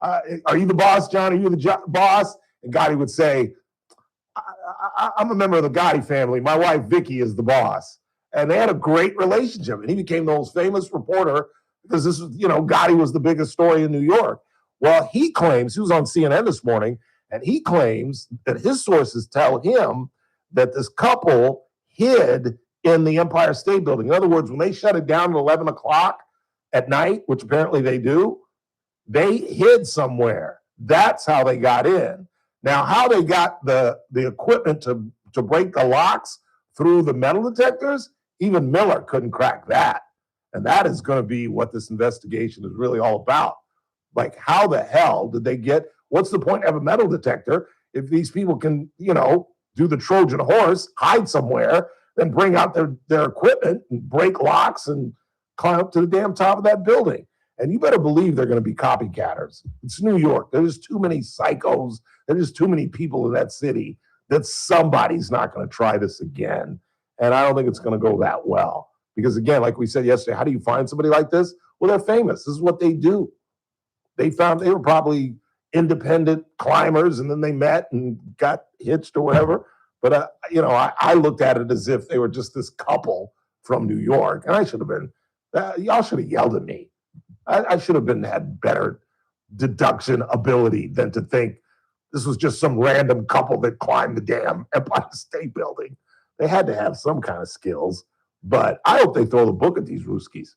Are you the boss, John? Are you the boss? And Gotti would say, I'm a member of the Gotti family. My wife, Vicky, is the boss. And they had a great relationship. And he became the most famous reporter because this was, Gotti was the biggest story in New York. Well, he claims, he was on CNN this morning, and he claims that his sources tell him that this couple hid in the Empire State Building. In other words, when they shut it down at 11 o'clock at night, which apparently they do, they hid somewhere. That's how they got in. Now, how they got the equipment to break the locks through the metal detectors, even Miller couldn't crack that. And that is going to be what this investigation is really all about. Like, how the hell did they get, what's the point of a metal detector if these people can, do the Trojan horse, hide somewhere, then bring out their equipment and break locks and climb up to the damn top of that building? And you better believe they're going to be copycatters. It's New York. There's too many psychos. There's too many people in that city that somebody's not going to try this again. And I don't think it's going to go that well. Because again, like we said yesterday, how do you find somebody like this? Well, they're famous. This is what they do. They were probably independent climbers, and then they met and got hitched or whatever. But, I looked at it as if they were just this couple from New York. And I should have been, y'all should have yelled at me. I should have had better deduction ability than to think this was just some random couple that climbed the damn Empire State Building. They had to have some kind of skills. But I hope they throw the book at these Ruskies.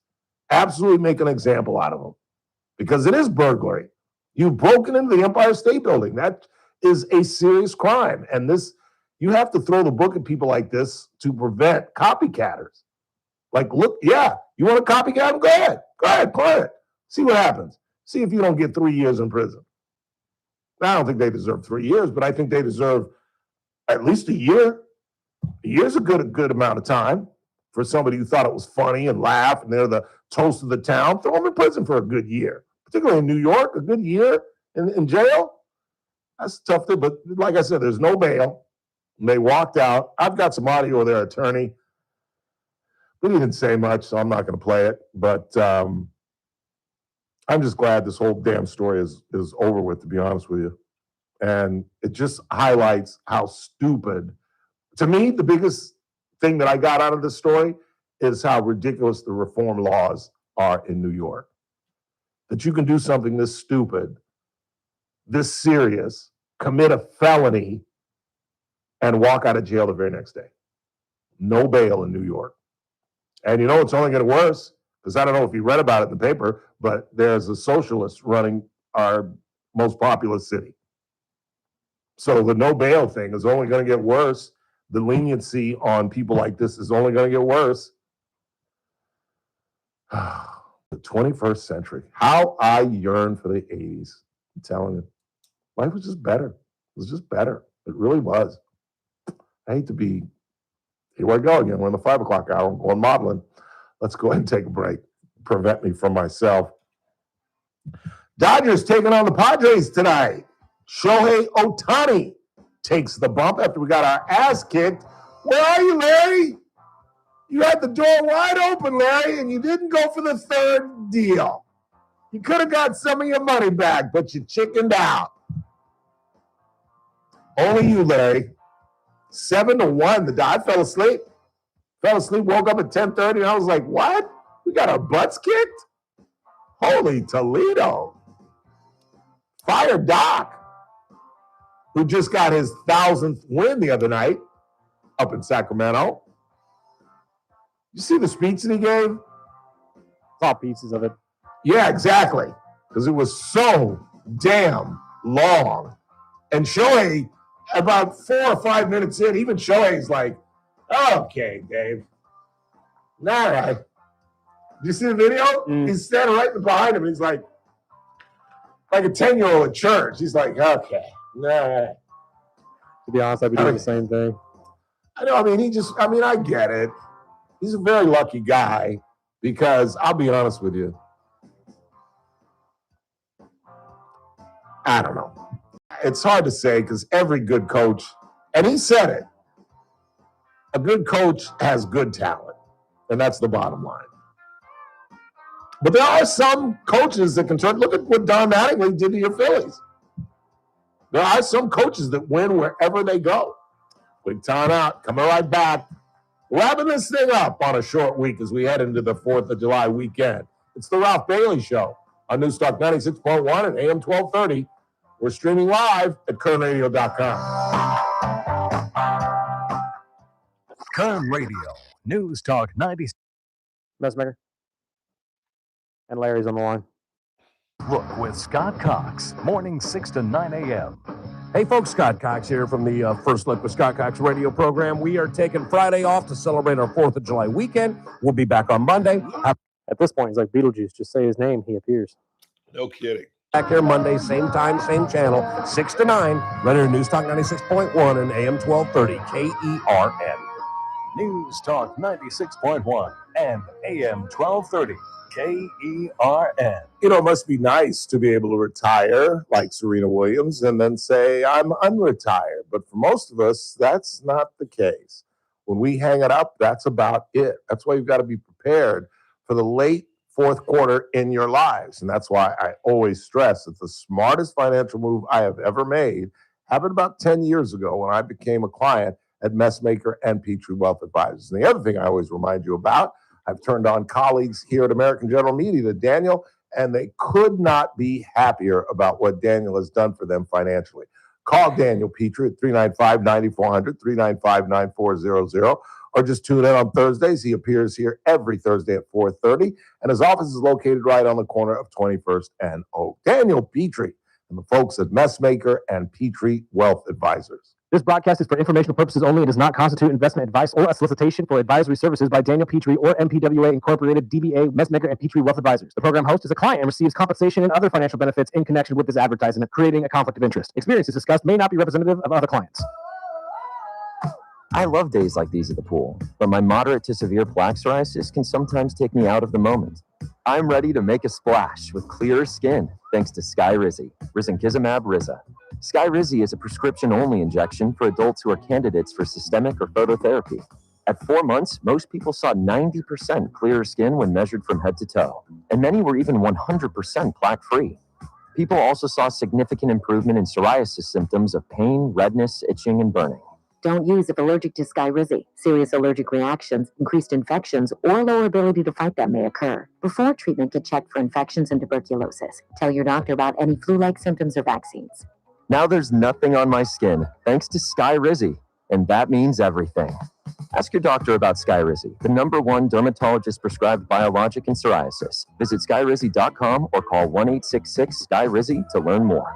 Absolutely make an example out of them. Because it is burglary. You've broken into the Empire State Building. That is a serious crime. And you have to throw the book at people like this to prevent copycatters. Like, look, yeah, you want to copycat them? Go ahead. Play it. See what happens. See if you don't get 3 years in prison. I don't think they deserve 3 years, but I think they deserve at least a year. A year's a good amount of time for somebody who thought it was funny and laugh, and they're the toast of the town. Throw them in prison for a good year. Particularly in New York, a good year in jail. That's tough, but like I said, there's no bail. And they walked out. I've got some audio of their attorney. But he didn't say much, so I'm not going to play it. But I'm just glad this whole damn story is over with, to be honest with you. And it just highlights how stupid. To me, the biggest thing that I got out of this story is how ridiculous the reform laws are in New York. That you can do something this stupid, this serious, commit a felony, and walk out of jail the very next day. No bail in New York. And it's only getting worse, because I don't know if you read about it in the paper, but there's a socialist running our most populous city. So the no bail thing is only going to get worse. The leniency on people like this is only going to get worse. The 21st century. How I yearn for the 80s. I'm telling you. Life was just better. It was just better. It really was. I hate to be, here I go again. We're in the 5 o'clock hour. I'm going modeling. Let's go ahead and take a break. Prevent me from myself. Dodgers taking on the Padres tonight. Shohei Ohtani takes the bump after we got our ass kicked. Where are you, Larry? You had the door wide open, Larry, and you didn't go for the third deal. You could have got some of your money back, but you chickened out. Only you, Larry. 7-1. I fell asleep. Woke up at 10:30, and I was like, what? We got our butts kicked? Holy Toledo. Fire Doc, who just got his 1,000th win the other night up in Sacramento. You see the speech that he gave? Saw pieces of it. Yeah, exactly. Because it was so damn long. And Shohei, about 4 or 5 minutes in, even Shohei's like, okay, Dave. All right. Did you see the video? He's standing right behind him. And he's like a 10-year-old at church. He's like, okay. All right. To be honest, I'd be doing the same thing. I know. I get it. He's a very lucky guy because I'll be honest with you. I don't know. It's hard to say because every good coach, and he said it, a good coach has good talent, and that's the bottom line. But there are some coaches that can turn. Look at what Don Mattingly did to your Phillies. There are some coaches that win wherever they go. Quick time out. Coming right back. Wrapping this thing up on a short week as we head into the 4th of July weekend. It's the Ralph Bailey Show on Newstalk 96.1 and AM 1230. We're streaming live at kernradio.com. Kern Radio, News Talk 90. Messmaker. And Larry's on the line. Look with Scott Cox, morning 6 to 9 a.m. Hey folks, Scott Cox here from the First Look with Scott Cox radio program. We are taking Friday off to celebrate our 4th of July weekend. We'll be back on Monday. At this point, he's like Beetlejuice. Just say his name, he appears. No kidding. Back here Monday, same time, same channel, 6 to 9, right here News Talk 96.1 and AM 1230, KERN. News Talk 96.1 and AM 1230, KERN. It must be nice to be able to retire like Serena Williams and then say, I'm unretired. But for most of us, that's not the case. When we hang it up, that's about it. That's why you've got to be prepared for the late fourth quarter in your lives. And that's why I always stress that the smartest financial move I have ever made happened about 10 years ago when I became a client at Messmaker and Petrey Wealth Advisors. And the other thing I always remind you about, I've turned on colleagues here at American General Media to Daniel, and they could not be happier about what Daniel has done for them financially. Call Daniel Petrey at 395-9400, 395-9400, or just tune in on Thursdays. He appears here every Thursday at 4:30, and his office is located right on the corner of 21st and Oak. Daniel Petrey and the folks at Messmaker and Petrey Wealth Advisors. This broadcast is for informational purposes only and does not constitute investment advice or a solicitation for advisory services by Daniel Petrey or MPWA Incorporated, DBA, Messmaker, and Petrey Wealth Advisors. The program host is a client and receives compensation and other financial benefits in connection with this advertisement, creating a conflict of interest. Experiences discussed may not be representative of other clients. I love days like these at the pool, but my moderate to severe plaque psoriasis can sometimes take me out of the moment. I'm ready to make a splash with clearer skin thanks to Skyrizi, risankizumab Riza. Skyrizi is a prescription-only injection for adults who are candidates for systemic or phototherapy. At 4 months, most people saw 90% clearer skin when measured from head to toe, and many were even 100% plaque-free. People also saw significant improvement in psoriasis symptoms of pain, redness, itching, and burning. Don't use if allergic to Skyrizi. Serious allergic reactions, increased infections, or lower ability to fight them may occur. Before treatment, get checked for infections and tuberculosis. Tell your doctor about any flu-like symptoms or vaccines. Now there's nothing on my skin, thanks to Skyrizi, and that means everything. Ask your doctor about Skyrizi, the #1 dermatologist-prescribed biologic in psoriasis. Visit skyrizi.com or call 1-866-SKY-RIZI to learn more.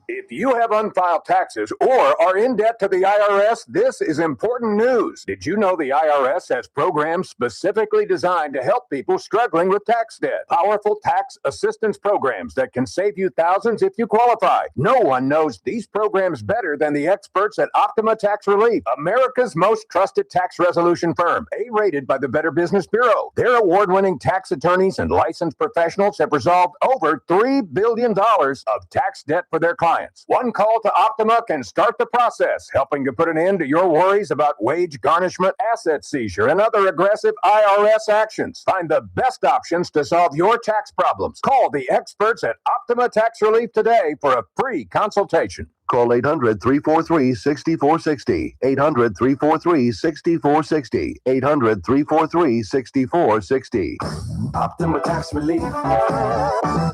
If you have unfiled taxes or are in debt to the IRS, this is important news. Did you know the IRS has programs specifically designed to help people struggling with tax debt? Powerful tax assistance programs that can save you thousands if you qualify. No one knows these programs better than the experts at Optima Tax Relief, America's most trusted tax resolution firm, A-rated by the Better Business Bureau. Their award-winning tax attorneys and licensed professionals have resolved over $3 billion of tax debt for their clients. One call to Optima can start the process, helping to put an end to your worries about wage garnishment, asset seizure, and other aggressive IRS actions. Find the best options to solve your tax problems. Call the experts at Optima Tax Relief today for a free consultation. Call 800-343-6460. 800-343-6460. 800-343-6460. Optima Tax Relief.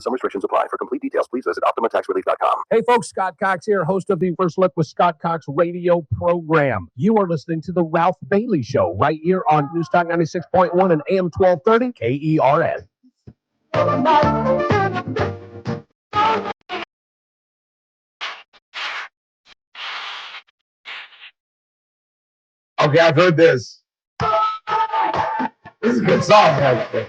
Some restrictions apply. For complete details, please visit OptimaTaxRelief.com. Hey folks, Scott Cox here, host of the First Look with Scott Cox radio program. You are listening to the Ralph Bailey Show right here on News Talk 96.1 and AM 1230 KERN. Okay, I've heard this. This is a good song, actually.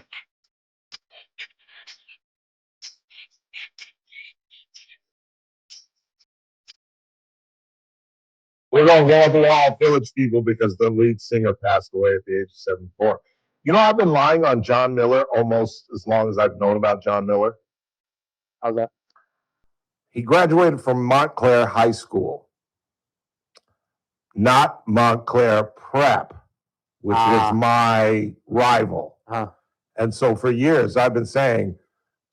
We're going to go to all Village People because the lead singer passed away at the age of 74. You know, I've been lying on John Miller almost as long as I've known about John Miller. How's that? He graduated from Montclair High School, not Montclair Prep, which is my rival. And so for years, I've been saying,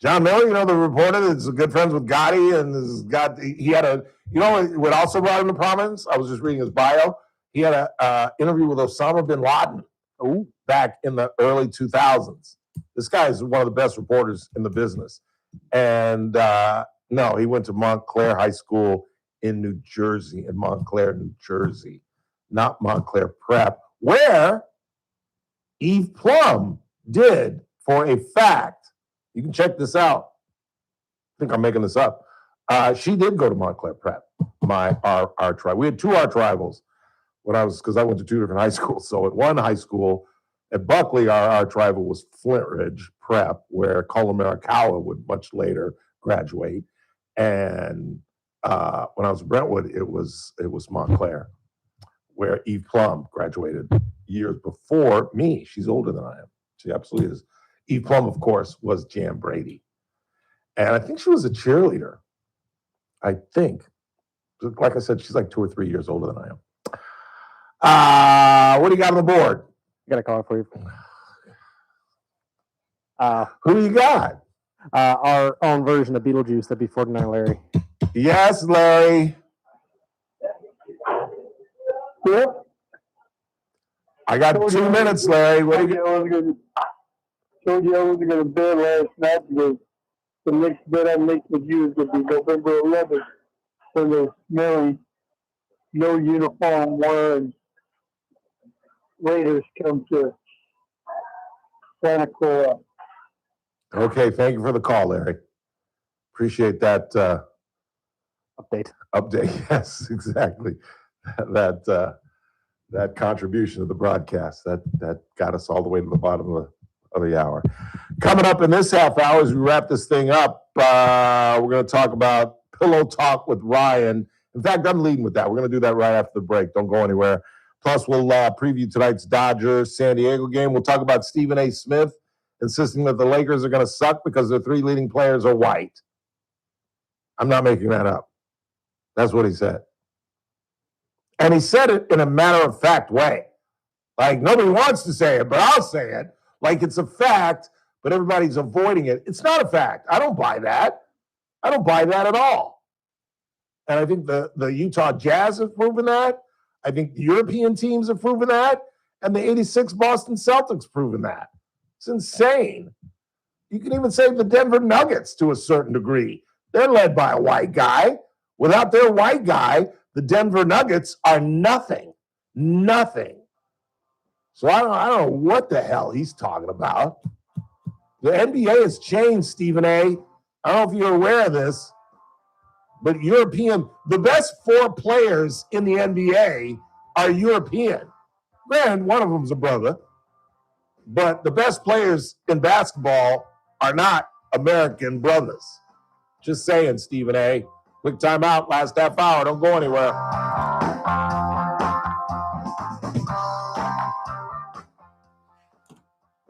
John Miller, you know, the reporter that's good friends with Gotti, and he had a, you know what also brought him to prominence? I was just reading his bio. He had a interview with Osama bin Laden back in the early 2000s. This guy is one of the best reporters in the business. And no, he went to Montclair High School in New Jersey, in Montclair, New Jersey, not Montclair Prep, where Eve Plum did, for a fact, you can check this out. I think I'm making this up. She did go to Montclair Prep, our arch rival. We had two arch rivals because I went to two different high schools. So at one high school, at Buckley, our arch rival was Flint Ridge Prep, where Colin Marikawa would much later graduate. And when I was at Brentwood, it was Montclair, where Eve Plum graduated years before me. She's older than I am. She absolutely is. Eve Plum, of course, was Jan Brady. And I think she was a cheerleader. I think. Like I said, she's like 2 or 3 years older than I am. What do you got on the board? I got a call for you. Who you got? Our own version of Beetlejuice. That'd be 49 Larry. Yes, Larry. Yep. I got 2 minutes, Larry. What do you? Told you I wasn't going to bet last night because the next bet I make with you is going to be November 11th for the smelly, no uniform wearing Raiders come to Santa Clara. Okay, thank you for the call, Larry. Appreciate that update. Yes, exactly. That contribution to the broadcast that got us all the way to the bottom of the hour. Coming up in this half hour as we wrap this thing up, we're going to talk about Pillow Talk with Ryan. In fact, I'm leading with that. We're going to do that right after the break. Don't go anywhere. Plus, we'll preview tonight's Dodgers-San Diego game. We'll talk about Stephen A. Smith insisting that the Lakers are going to suck because their 3 leading players are white. I'm not making that up. That's what he said. And he said it in a matter-of-fact way. Like, nobody wants to say it, but I'll say it. Like it's a fact, but everybody's avoiding it. It's not a fact. I don't buy that. I don't buy that at all. And I think the Utah Jazz have proven that. I think the European teams have proven that. And the 86 Boston Celtics proven that. It's insane. You can even say the Denver Nuggets to a certain degree. They're led by a white guy. Without their white guy, the Denver Nuggets are nothing. Nothing. So I don't know what the hell he's talking about. The NBA has changed, Stephen A. I don't know if you're aware of this, but the best 4 players in the NBA are European. Granted, one of them's a brother, but the best players in basketball are not American brothers. Just saying, Stephen A. Quick timeout, last half hour. Don't go anywhere.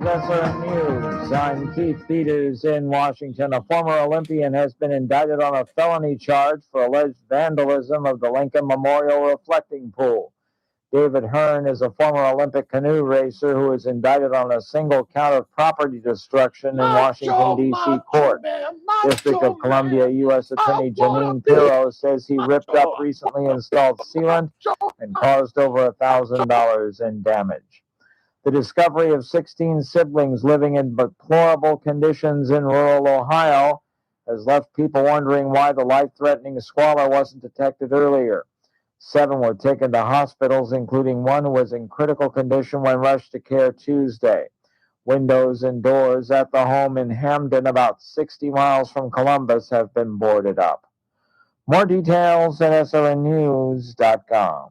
SRN News. I'm Keith Peters in Washington. A former Olympian has been indicted on a felony charge for alleged vandalism of the Lincoln Memorial reflecting pool. David Hearn is a former Olympic canoe racer who is indicted on a single count of property destruction in Washington, D.C. court. District of Columbia U.S. Attorney Janine Pirro says he ripped up recently installed sealant and caused over $1,000 in damage. The discovery of 16 siblings living in deplorable conditions in rural Ohio has left people wondering why the life-threatening squalor wasn't detected earlier. 7 were taken to hospitals, including one who was in critical condition when rushed to care Tuesday. Windows and doors at the home in Hamden, about 60 miles from Columbus, have been boarded up. More details at srnnews.com.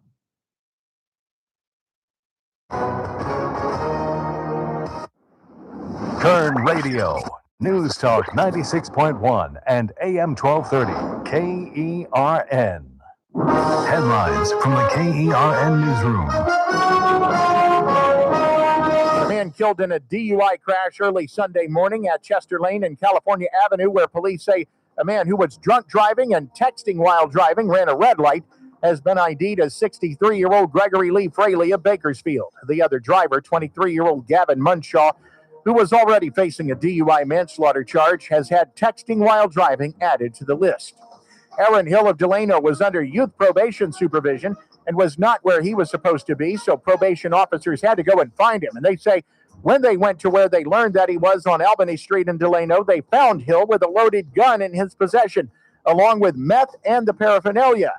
Kern Radio, News Talk 96.1 and AM 1230, KERN. Headlines from the KERN newsroom. A man killed in a DUI crash early Sunday morning at Chester Lane and California Avenue, where police say a man who was drunk driving and texting while driving ran a red light has been ID'd as 63-year-old Gregory Lee Fraley of Bakersfield. The other driver, 23-year-old Gavin Munshaw, who was already facing a DUI manslaughter charge, has had texting while driving added to the list. Aaron Hill of Delano was under youth probation supervision and was not where he was supposed to be, so probation officers had to go and find him. And they say when they went to where they learned that he was on Albany Street in Delano, they found Hill with a loaded gun in his possession, along with meth and the paraphernalia.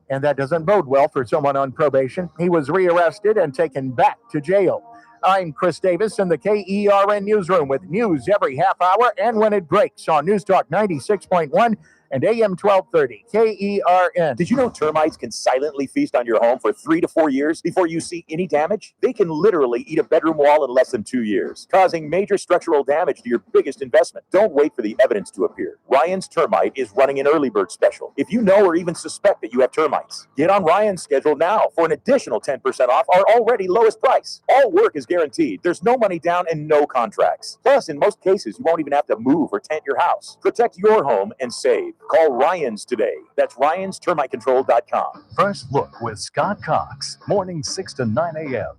And that doesn't bode well for someone on probation. He was rearrested and taken back to jail. I'm Chris Davis in the KERN newsroom with news every half hour and when it breaks on News Talk 96.1 and AM 1230, KERN. Did you know termites can silently feast on your home for 3 to 4 years before you see any damage? They can literally eat a bedroom wall in less than 2 years, causing major structural damage to your biggest investment. Don't wait for the evidence to appear. Ryan's Termite is running an early bird special. If you know or even suspect that you have termites, get on Ryan's schedule now for an additional 10% off our already lowest price. All work is guaranteed. There's no money down and no contracts. Plus, in most cases, you won't even have to move or tent your house. Protect your home and save. Call Ryan's today. That's Ryan'sTermiteControl.com. First Look with Scott Cox, morning 6 to 9 a.m.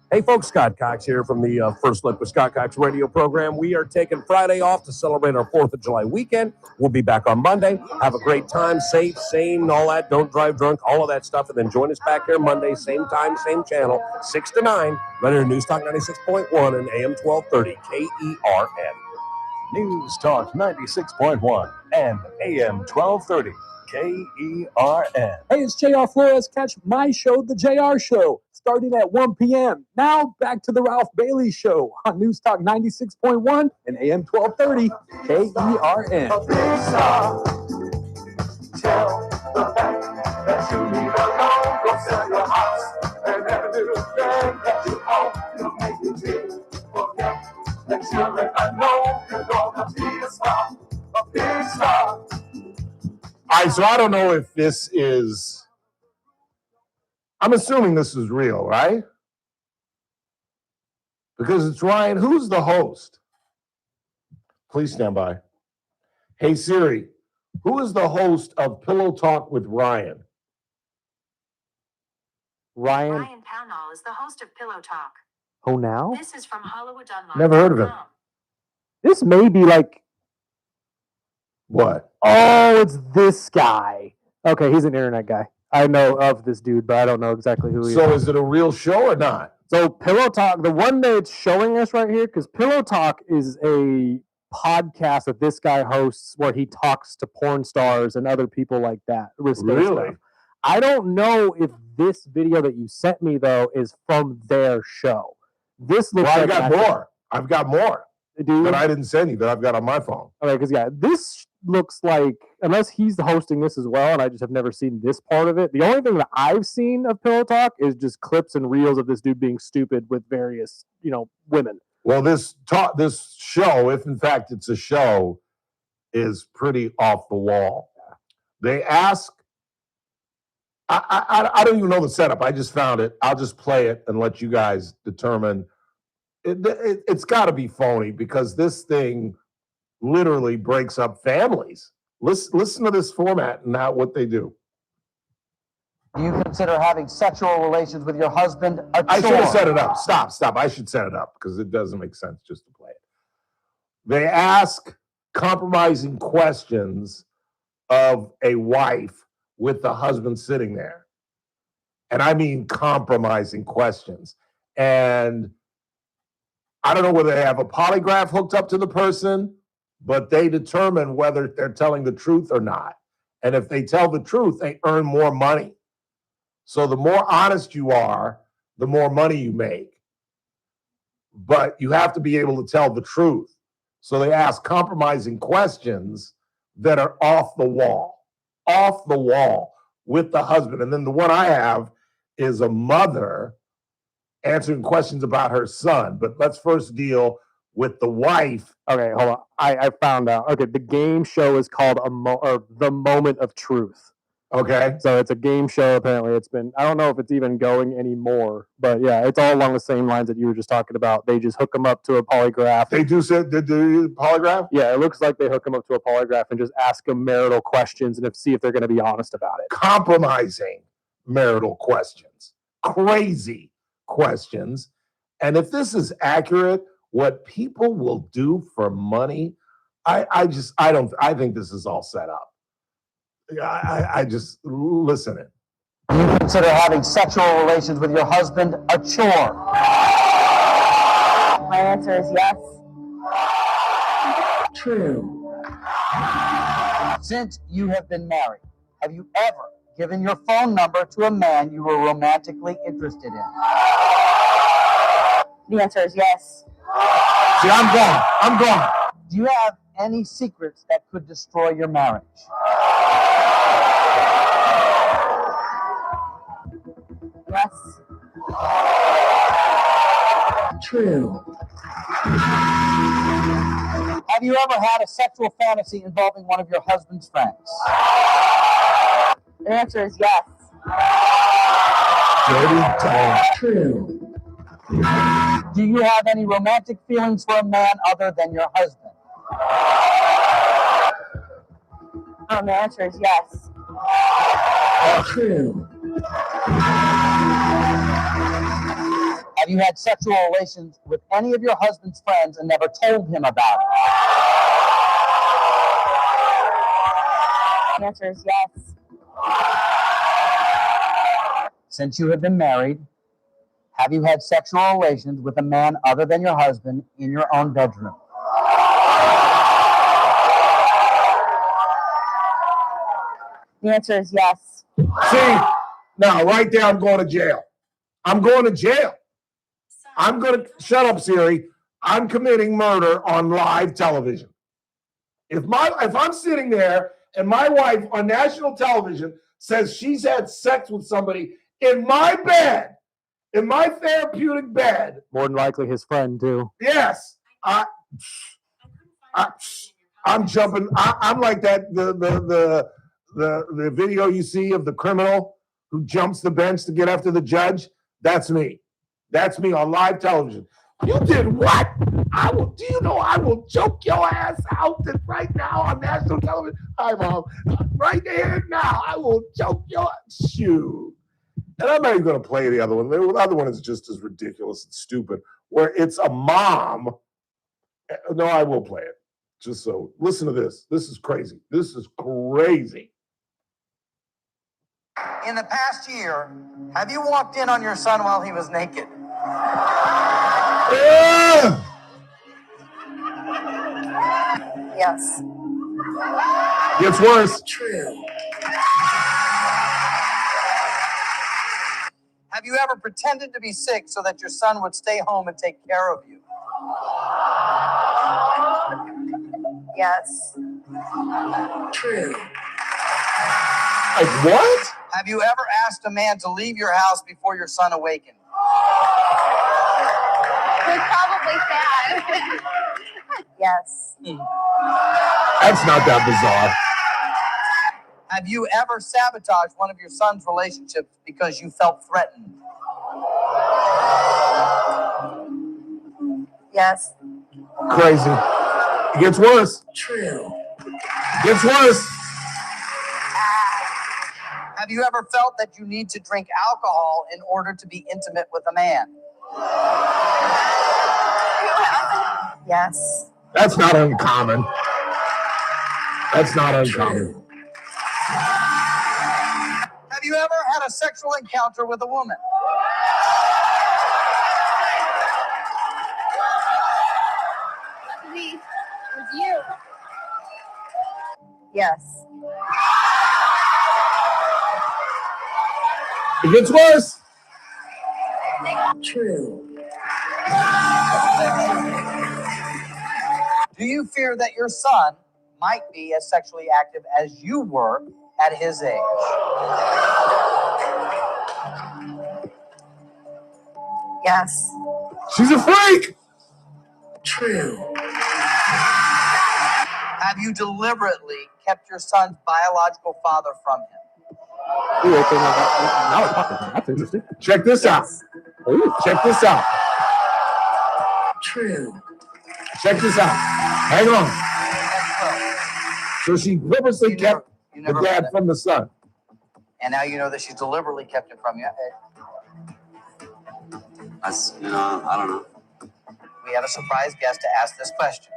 Hey folks, Scott Cox here from the First Look with Scott Cox radio program. We are taking Friday off to celebrate our 4th of July weekend. We'll be back on Monday. Have a great time, safe, sane, all that. Don't drive drunk, all of that stuff. And then join us back here Monday, same time, same channel, 6 to 9, right here News Talk 96.1 and AM 1230, KERN. News Talk 96.1 and AM 1230, KERN. Hey, it's JR Flores. Catch my show, The JR Show, starting at 1 p.m. Now, back to the Ralph Bailey Show on News Talk 96.1 and AM 1230, KERN. Tell the bank that you need a loan. Go sell your house and every little thing that you own. You'll make it big. Forget that you're in a loan. You're gonna be a star, a big star. All right, so I don't know if this is, I'm assuming this is real, right? Because it's Ryan. Who's the host? Please stand by. Hey, Siri, who is the host of Pillow Talk with Ryan? Ryan Pownall is the host of Pillow Talk. Oh, now? This is from HollywoodUnlocked.com. Never heard of him. This may be like, what? Oh, it's this guy. Okay, he's an internet guy. I know of this dude, but I don't know exactly who he is. So is it a real show or not? So Pillow Talk, the one that it's showing us right here, because Pillow Talk is a podcast that this guy hosts where he talks to porn stars and other people like that. Really? I don't know if this video that you sent me, though, is from their show. This looks like... I've got more. That I didn't send you, that I've got on my phone. Okay, because, yeah, this looks like, unless he's hosting this as well, and I just have never seen this part of it, the only thing that I've seen of Pillow Talk is just clips and reels of this dude being stupid with various, women. Well, this show, if in fact it's a show, is pretty off the wall. They ask, I don't even know the setup. I just found it. I'll just play it and let you guys determine. It's got to be phony because this thing literally breaks up families. Listen to this format and what they do. Do you consider having sexual relations with your husband a chore? I should have set it up. Stop. I should set it up because it doesn't make sense just to play it. They ask compromising questions of a wife with the husband sitting there. And I mean compromising questions. And I don't know whether they have a polygraph hooked up to the person, but they determine whether they're telling the truth or not. And if they tell the truth, they earn more money. So the more honest you are, the more money you make. But you have to be able to tell the truth. So they ask compromising questions that are off the wall with the husband. And then the one I have is a mother answering questions about her son. But let's first deal with the wife. Okay, hold on. I found out. Okay, the game show is called The Moment of Truth. Okay. So it's a game show, apparently. It's been, I don't know if it's even going anymore, but yeah, it's all along the same lines that you were just talking about. They just hook them up to a polygraph. They do polygraph? Yeah, it looks like they hook them up to a polygraph and just ask them marital questions and see if they're going to be honest about it. Compromising marital questions. Crazy questions. And if this is accurate, what people will do for money, I think this is all set up. I just listen it. Do you consider having sexual relations with your husband a chore? My answer is yes. True. Since you have been married, have you ever given your phone number to a man you were romantically interested in? The answer is yes. See, I'm gone. Do you have any secrets that could destroy your marriage? Yes. True. Have you ever had a sexual fantasy involving one of your husband's friends? The answer is yes. Dirty talk. True. Do you have any romantic feelings for a man other than your husband? The answer is yes. True. Have you had sexual relations with any of your husband's friends and never told him about it? The answer is yes. Since you have been married, have you had sexual relations with a man other than your husband in your own bedroom? The answer is yes. See, now right there, I'm going to jail. I'm going to jail. I'm going to shut up, Siri. I'm committing murder on live television. If I'm sitting there and my wife on national television says she's had sex with somebody in my bed, in my therapeutic bed, More than likely his friend, too. yes, I'm jumping. I'm like that the video you see of the criminal who jumps the bench to get after the judge. That's me. That's me on live television. You did what? I will. Do you know I will choke your ass out right now on national television? Hi, Mom. Right here now, I will choke your shoe. And I'm not even going to play the other one. The other one is just as ridiculous and stupid, where it's a mom. No, I will play it. Just so. Listen to this. This is crazy. This is crazy. In the past year, have you walked in on your son while he was naked? Yes. Gets worse. True. Have you ever pretended to be sick so that your son would stay home and take care of you? Yes. True. Like what? Have you ever asked a man to leave your house before your son awakened? We're probably sad. Yes. That's not that bizarre. Have you ever sabotaged one of your son's relationships because you felt threatened? Yes. Crazy. It gets worse. True. Gets worse. Have you ever felt that you need to drink alcohol in order to be intimate with a man? Yes. That's not uncommon. That's not uncommon. Have you ever had a sexual encounter with a woman? With you. Yes. It gets worse. True. Do you fear that your son might be as sexually active as you were at his age? Yes. She's a freak. True. Have you deliberately kept your son's biological father from him? Ooh, okay, now we're talking. That's interesting. Check this out. Ooh, check this out. True. Check this out. Hang on. So she purposely kept the dad from the son. And now you know that she's deliberately kept it from you. I don't know. We have a surprise guest to ask this question.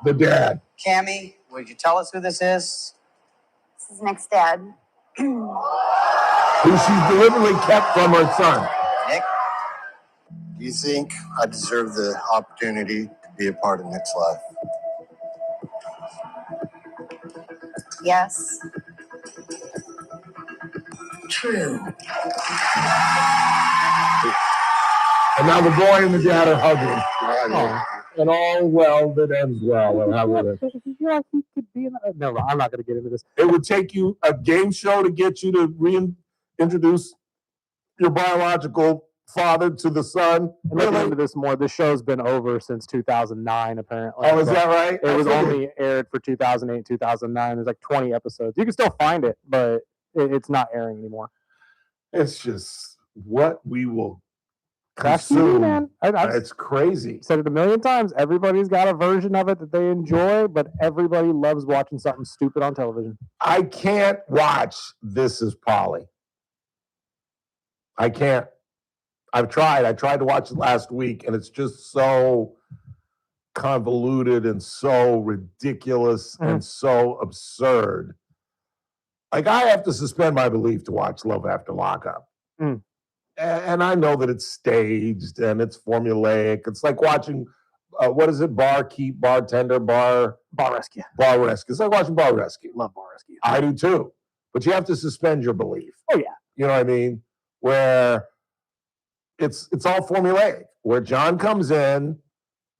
The dad. Cammie, would you tell us who this is? This is Nick's dad. Who she's deliberately kept from her son. Nick? Do you think I deserve the opportunity to be a part of Nick's life? Yes. True. And now the boy and the dad are hugging. Oh. And all well that ends well. And how would it? Yeah, he could be in a... No, I'm not going to get into this. It would take you a game show to get you to reintroduce your biological father to the son. And looking into this more, the show's been over since 2009, apparently. Oh, is that right? It was only aired for 2008, 2009. There's like 20 episodes. You can still find it, but it's not airing anymore. It's just what we will Trash TV, consume. man. It's crazy. Said it a million times. Everybody's got a version of it that they enjoy, but everybody loves watching something stupid on television. I can't watch This Is Polly. I can't. I've tried. I tried to watch it last week, and it's just so convoluted and so ridiculous and so absurd. Like, I have to suspend my belief to watch Love After Lockup. And I know that it's staged and it's formulaic. It's like watching, what is it? Bartender, Bar Rescue. Bar Rescue. It's like watching Bar Rescue. Love Bar Rescue. I do too. But you have to suspend your belief. Oh, yeah. You know what I mean? Where it's all formulaic, where John comes in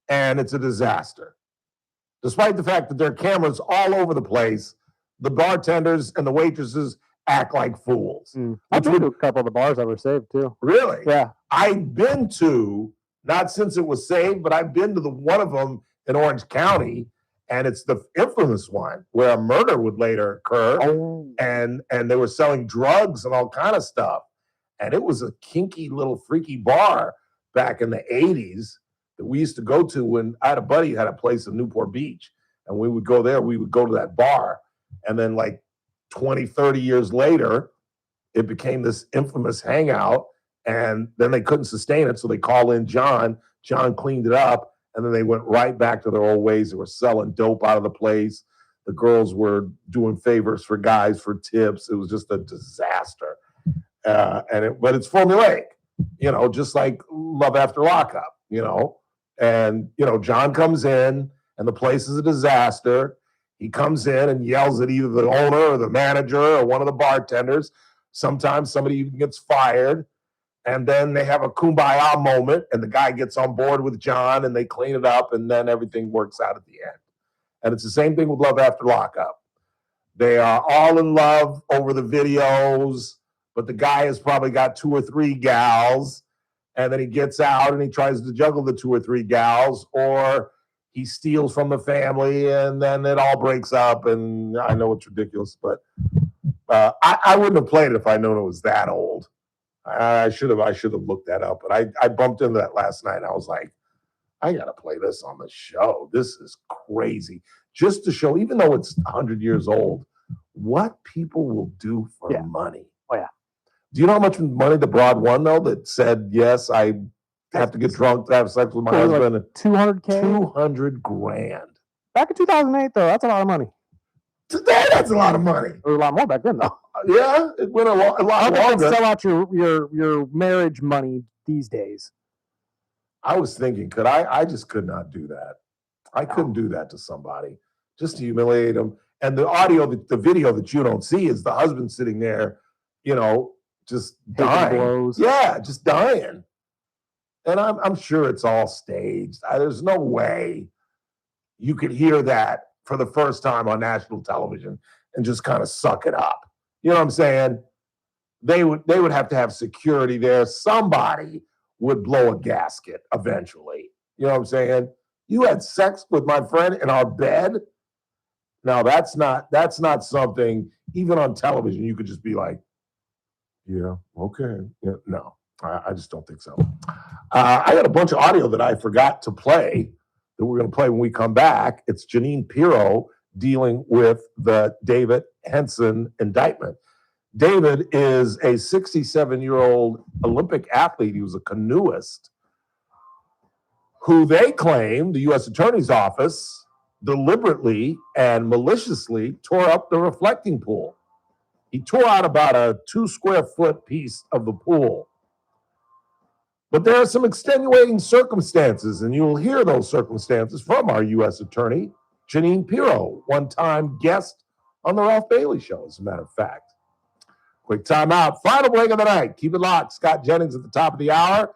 and it's a disaster. Despite the fact that there are cameras all over the place, the bartenders and the waitresses act like fools. I've been to a couple of the bars that were saved too. Really? Yeah. I've been to, not since it was saved, but I've been to one of them in Orange County, and it's the infamous one where a murder would later occur, and they were selling drugs and all kind of stuff. And it was a kinky little freaky bar back in the 80s that we used to go to when I had a buddy who had a place in Newport Beach, and we would go there, we would go to that bar, and then like 20, 30 years later, it became this infamous hangout, and then they couldn't sustain it, so they call in John. John cleaned it up, and then they went right back to their old ways. They were selling dope out of the place. The girls were doing favors for guys for tips. It was just a disaster. But it's formulaic, you know, just like Love After Lockup, you know. And, you know, John comes in, and the place is a disaster. He comes in and yells at either the owner or the manager or one of the bartenders. Sometimes somebody even gets fired. And then they have a kumbaya moment, and the guy gets on board with John, and they clean it up, and then everything works out at the end. And it's the same thing with Love After Lockup. They are all in love over the videos, but the guy has probably got 2 or 3 gals, and then he gets out and he tries to juggle the 2 or 3 gals, or he steals from the family, and then it all breaks up. And I know it's ridiculous, but I wouldn't have played it if I'd known it was that old. I should have looked that up, but I bumped into that last night. And I was like, I got to play this on the show. This is crazy. Just to show, even though it's 100 years old, what people will do for money. Oh, yeah. Do you know how much money the broad won, though, that said, yes, I have to get drunk to have sex with my husband? Like $200K? $200,000. Back in 2008, though, that's a lot of money. Today, that's a lot of money. It was a lot more back then, though. Yeah, it went a lot longer. Sell out your marriage money these days. I was thinking, I just could not do that. I couldn't do that to somebody, just to humiliate them. And the video that you don't see is the husband sitting there, you know, just dying. Blows. Yeah, just dying. And I'm sure it's all staged. There's no way you could hear that for the first time on national television and just kind of suck it up. You know what I'm saying? They would have to have security there. Somebody would blow a gasket eventually. You know what I'm saying? You had sex with my friend in our bed? Now that's not something, even on television, you could just be like, yeah, okay. Yeah, no, I just don't think so. I got a bunch of audio that I forgot to play that we're going to play when we come back. It's Janine Pirro dealing with the David Henson indictment. David is a 67-year-old Olympic athlete. He was a canoeist who they claim, the U.S. Attorney's Office, deliberately and maliciously tore up the reflecting pool. He tore out about a 2-square-foot piece of the pool. But there are some extenuating circumstances, and you'll hear those circumstances from our U.S. Attorney, Janine Pirro, one-time guest on the Ralph Bailey Show, as a matter of fact. Quick timeout. Final break of the night. Keep it locked. Scott Jennings at the top of the hour.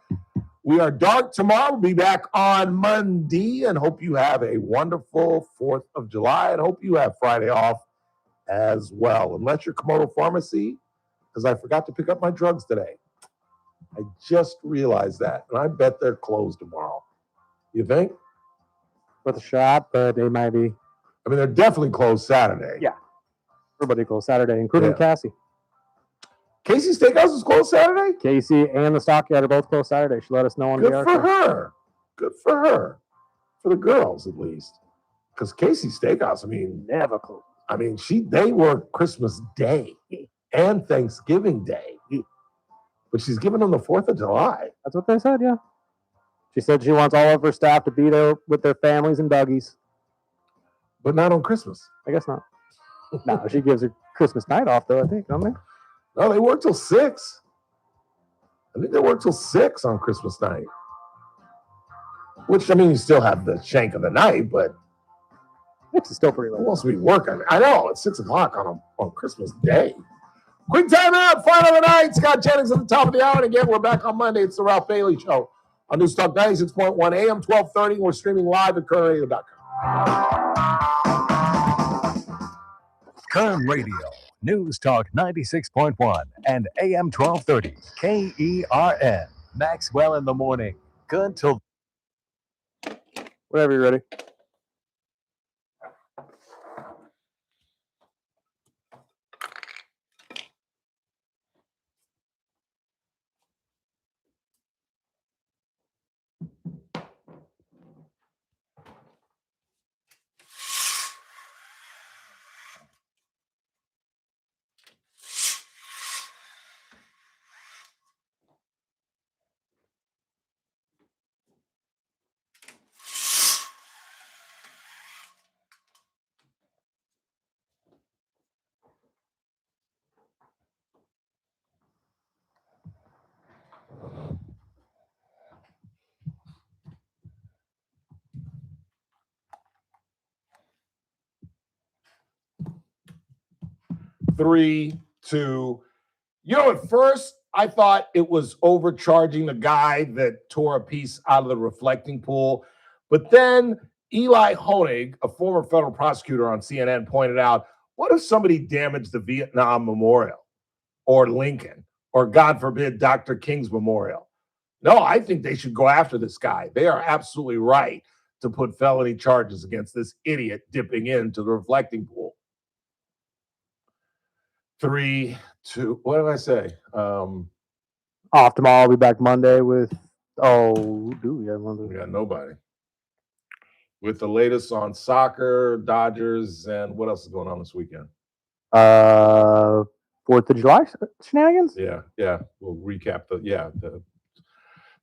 We are dark tomorrow. We'll be back on Monday, and hope you have a wonderful 4th of July, and hope you have Friday off as well. Unless you're Komodo Pharmacy, because I forgot to pick up my drugs today. I just realized that, and I bet they're closed tomorrow. You think? With a shot, but they might be. I mean, they're definitely closed Saturday. Yeah. Everybody closed Saturday, including Cassie. Casey Steakhouse is closed Saturday? Casey and the Stockyard are both closed Saturday. She let us know on the Good for her. Good for her. For the girls, at least. Because Casey Steakhouse, I mean, never closed. I mean, they work Christmas Day and Thanksgiving Day. But she's giving them the 4th of July. That's what they said, yeah. She said she wants all of her staff to be there with their families and doggies. But not on Christmas. I guess not. No, she gives her Christmas night off, though, I think, don't they? No, they work till 6. I think they work till 6 on Christmas night. Which, I mean, you still have the shank of the night, but 6 is still pretty late. Who wants to be working? I know, it's 6 o'clock on Christmas Day. Quick time out, final of the night. Scott Jennings at the top of the hour. And again, we're back on Monday. It's the Ralph Bailey Show on News Talk 96.1 AM 1230. We're streaming live at KernRadio.com. Kern Radio, News Talk 96.1 and AM 1230, KERN. Maxwell in the morning. Good till... Whenever you're ready. Three, two. You know, at first I thought it was overcharging the guy that tore a piece out of the reflecting pool. But then Eli Honig, a former federal prosecutor on CNN, pointed out, what if somebody damaged the Vietnam Memorial or Lincoln or, God forbid, Dr. King's Memorial? No, I think they should go after this guy. They are absolutely right to put felony charges against this idiot dipping into the reflecting pool. 3, 2, what did I say? Off tomorrow. I'll be back Monday with, do we have Monday? We got nobody. With the latest on soccer, Dodgers, and what else is going on this weekend? 4th of July shenanigans? Yeah. We'll recap the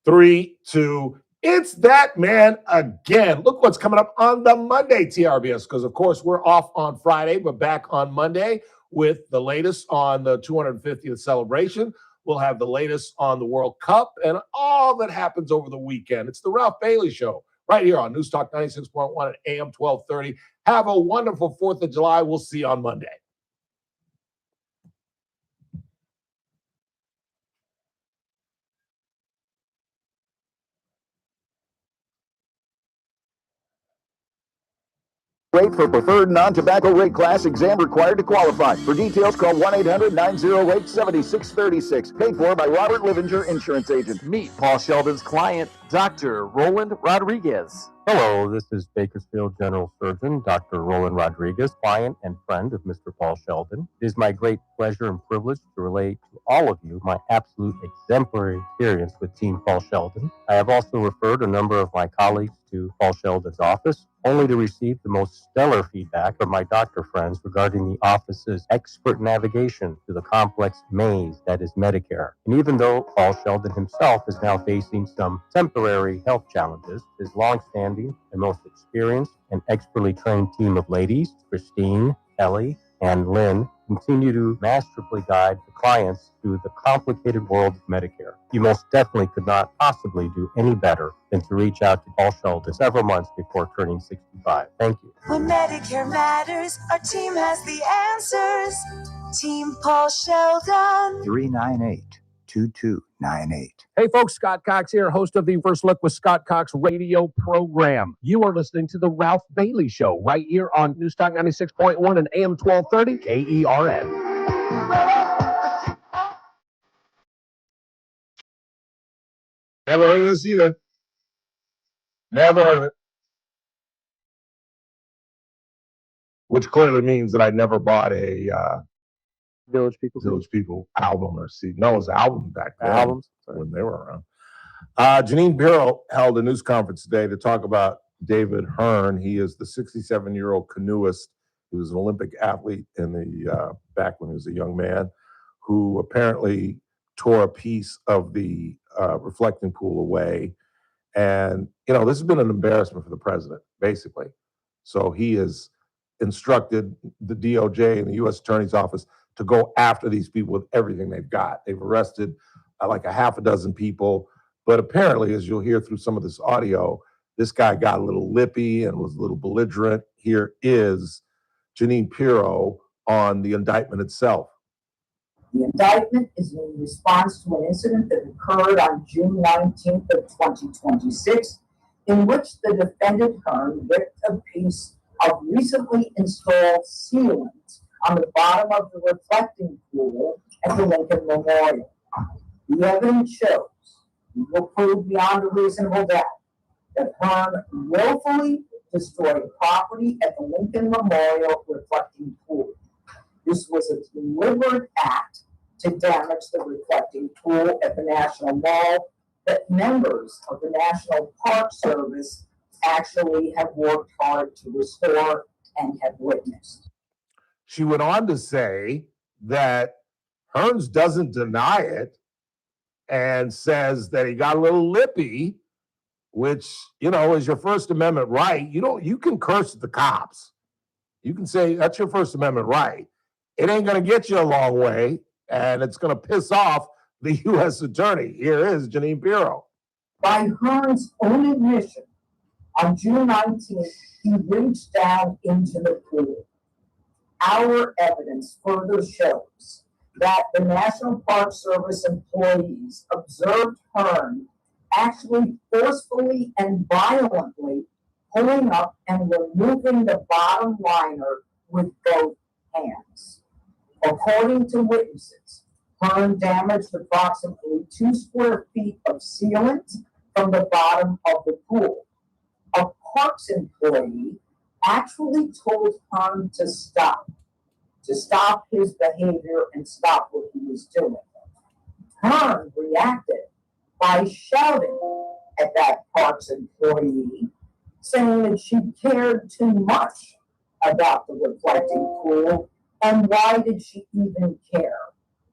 3, 2, it's that man again. Look what's coming up on the Monday TRBS, because of course we're off on Friday, but back on Monday with the latest on the 250th celebration. We'll have the latest on the World Cup and all that happens over the weekend. It's the Ralph Bailey Show right here on News Talk 96.1 at AM 1230. Have a wonderful 4th of July. We'll see you on Monday. Rate for preferred non-tobacco rate class exam required to qualify. For details, call 1-800-908-7636. Paid for by Robert Livinger, insurance agent. Meet Paul Sheldon's client, Dr. Roland Rodriguez. Hello, this is Bakersfield General Surgeon, Dr. Roland Rodriguez, client and friend of Mr. Paul Sheldon. It is my great pleasure and privilege to relate to all of you my absolute exemplary experience with Team Paul Sheldon. I have also referred a number of my colleagues to Paul Sheldon's office, only to receive the most stellar feedback from my doctor friends regarding the office's expert navigation through the complex maze that is Medicare. And even though Paul Sheldon himself is now facing some temporary health challenges, his longstanding and most experienced and expertly trained team of ladies, Christine, Kelly, and Lynn, continue to masterfully guide the clients through the complicated world of Medicare. You most definitely could not possibly do any better than to reach out to Paul Sheldon several months before turning 65. Thank you. When Medicare matters, our team has the answers. Team Paul Sheldon. 398-2298. Hey folks, Scott Cox here, host of the First Look with Scott Cox radio program. You are listening to the Ralph Bailey Show right here on News Talk 96.1 and AM 1230 KERN. Never heard of this either. Never heard of it. Which clearly means that I never bought a Village People album or CD. No, it was album back then. Albums when they were around. Janine Pirro held a news conference today to talk about David Hearn. He is the 67-year-old canoeist. He was an Olympic athlete in the back when he was a young man, who apparently tore a piece of the reflecting pool away. And, this has been an embarrassment for the president, basically. So he has instructed the DOJ and the U.S. Attorney's Office to go after these people with everything they've got. They've arrested like a half a dozen people. But apparently, as you'll hear through some of this audio, this guy got a little lippy and was a little belligerent. Here is Janine Pirro on the indictment itself. The indictment is in response to an incident that occurred on June 19th of 2026, in which the defendant Hearn ripped a piece of recently installed sealant on the bottom of the reflecting pool at the Lincoln Memorial. The evidence shows, we will prove beyond a reasonable doubt, that Hearn willfully destroyed property at the Lincoln Memorial reflecting pool. This was a deliberate act to damage the reflecting pool at the National Mall that members of the National Park Service actually have worked hard to restore and have witnessed. She went on to say that Hearns doesn't deny it and says that he got a little lippy, which, is your First Amendment right. You can curse at the cops. You can say that's your First Amendment right. It ain't going to get you a long way, and it's going to piss off the U.S. Attorney. Here is Janine Pirro. By Hearn's own admission, on June 19th, he reached down into the pool. Our evidence further shows that the National Park Service employees observed Hearn actually forcefully and violently pulling up and removing the bottom liner with both hands. According to witnesses, Hearn damaged approximately 2 square feet of sealant from the bottom of the pool. A Parks employee actually told Hearn to stop his behavior and stop what he was doing. Hearn reacted by shouting at that Parks employee, saying that she cared too much about the reflecting pool, and why did she even care,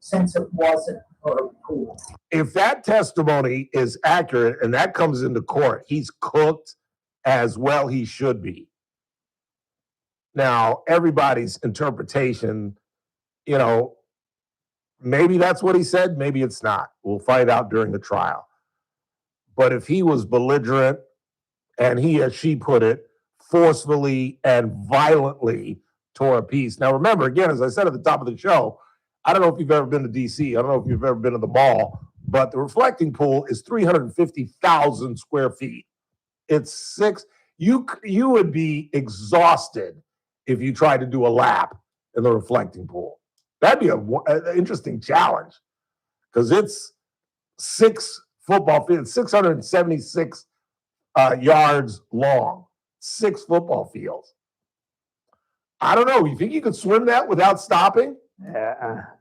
since it wasn't her pool. If that testimony is accurate and that comes into court, he's cooked as well he should be. Now, everybody's interpretation, maybe that's what he said, maybe it's not. We'll find out during the trial. But if he was belligerent and he, as she put it, forcefully and violently tore a piece. Now, remember, again, as I said at the top of the show, I don't know if you've ever been to D.C. I don't know if you've ever been to the mall, but the reflecting pool is 350,000 square feet. It's 6. You would be exhausted if you tried to do a lap in the reflecting pool. That'd be an interesting challenge because it's 6 football fields, 676 yards long, 6 football fields. I don't know. You think you could swim that without stopping?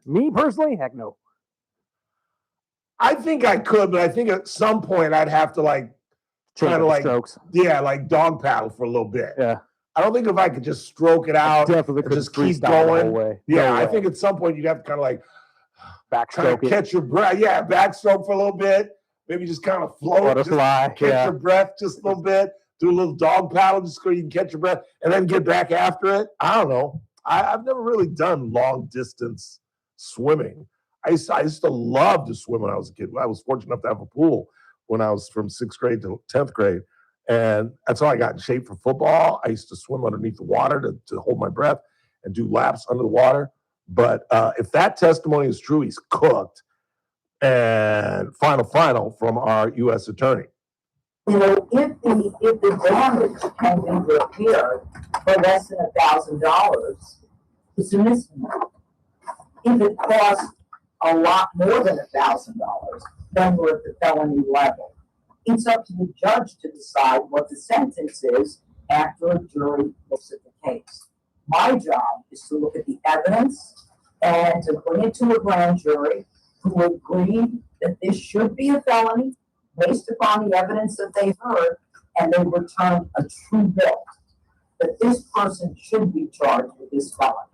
Me personally, heck no. I think I could, but I think at some point I'd have to kind of strokes. Yeah, like dog paddle for a little bit. Yeah. I don't think if I could just stroke it out Definitely and just couldn't keep freestyle the going. whole way. Yeah, No I way. think at some point you'd have to kind of Backstroke it. catch your breath. Yeah, backstroke for a little bit. Maybe just kind of float. Butterfly. Just catch your breath just a little bit. Do a little dog paddle just so you can catch your breath and then get back after it. I don't know. I've never really done long distance swimming. I used to love to swim when I was a kid. I was fortunate enough to have a pool when I was from 6th grade to 10th grade. And that's how I got in shape for football. I used to swim underneath the water to hold my breath and do laps under the water. But if that testimony is true, he's cooked. And final from our U.S. attorney. If the damage can be repaired for less than $1,000, it's a misdemeanor. If it costs a lot more than $1,000, then we're at the felony level. It's up to the judge to decide what the sentence is after a jury looks at the case. My job is to look at the evidence and to bring it to a grand jury who agreed that this should be a felony based upon the evidence that they heard, and they returned a true bill that this person should be charged with this felony.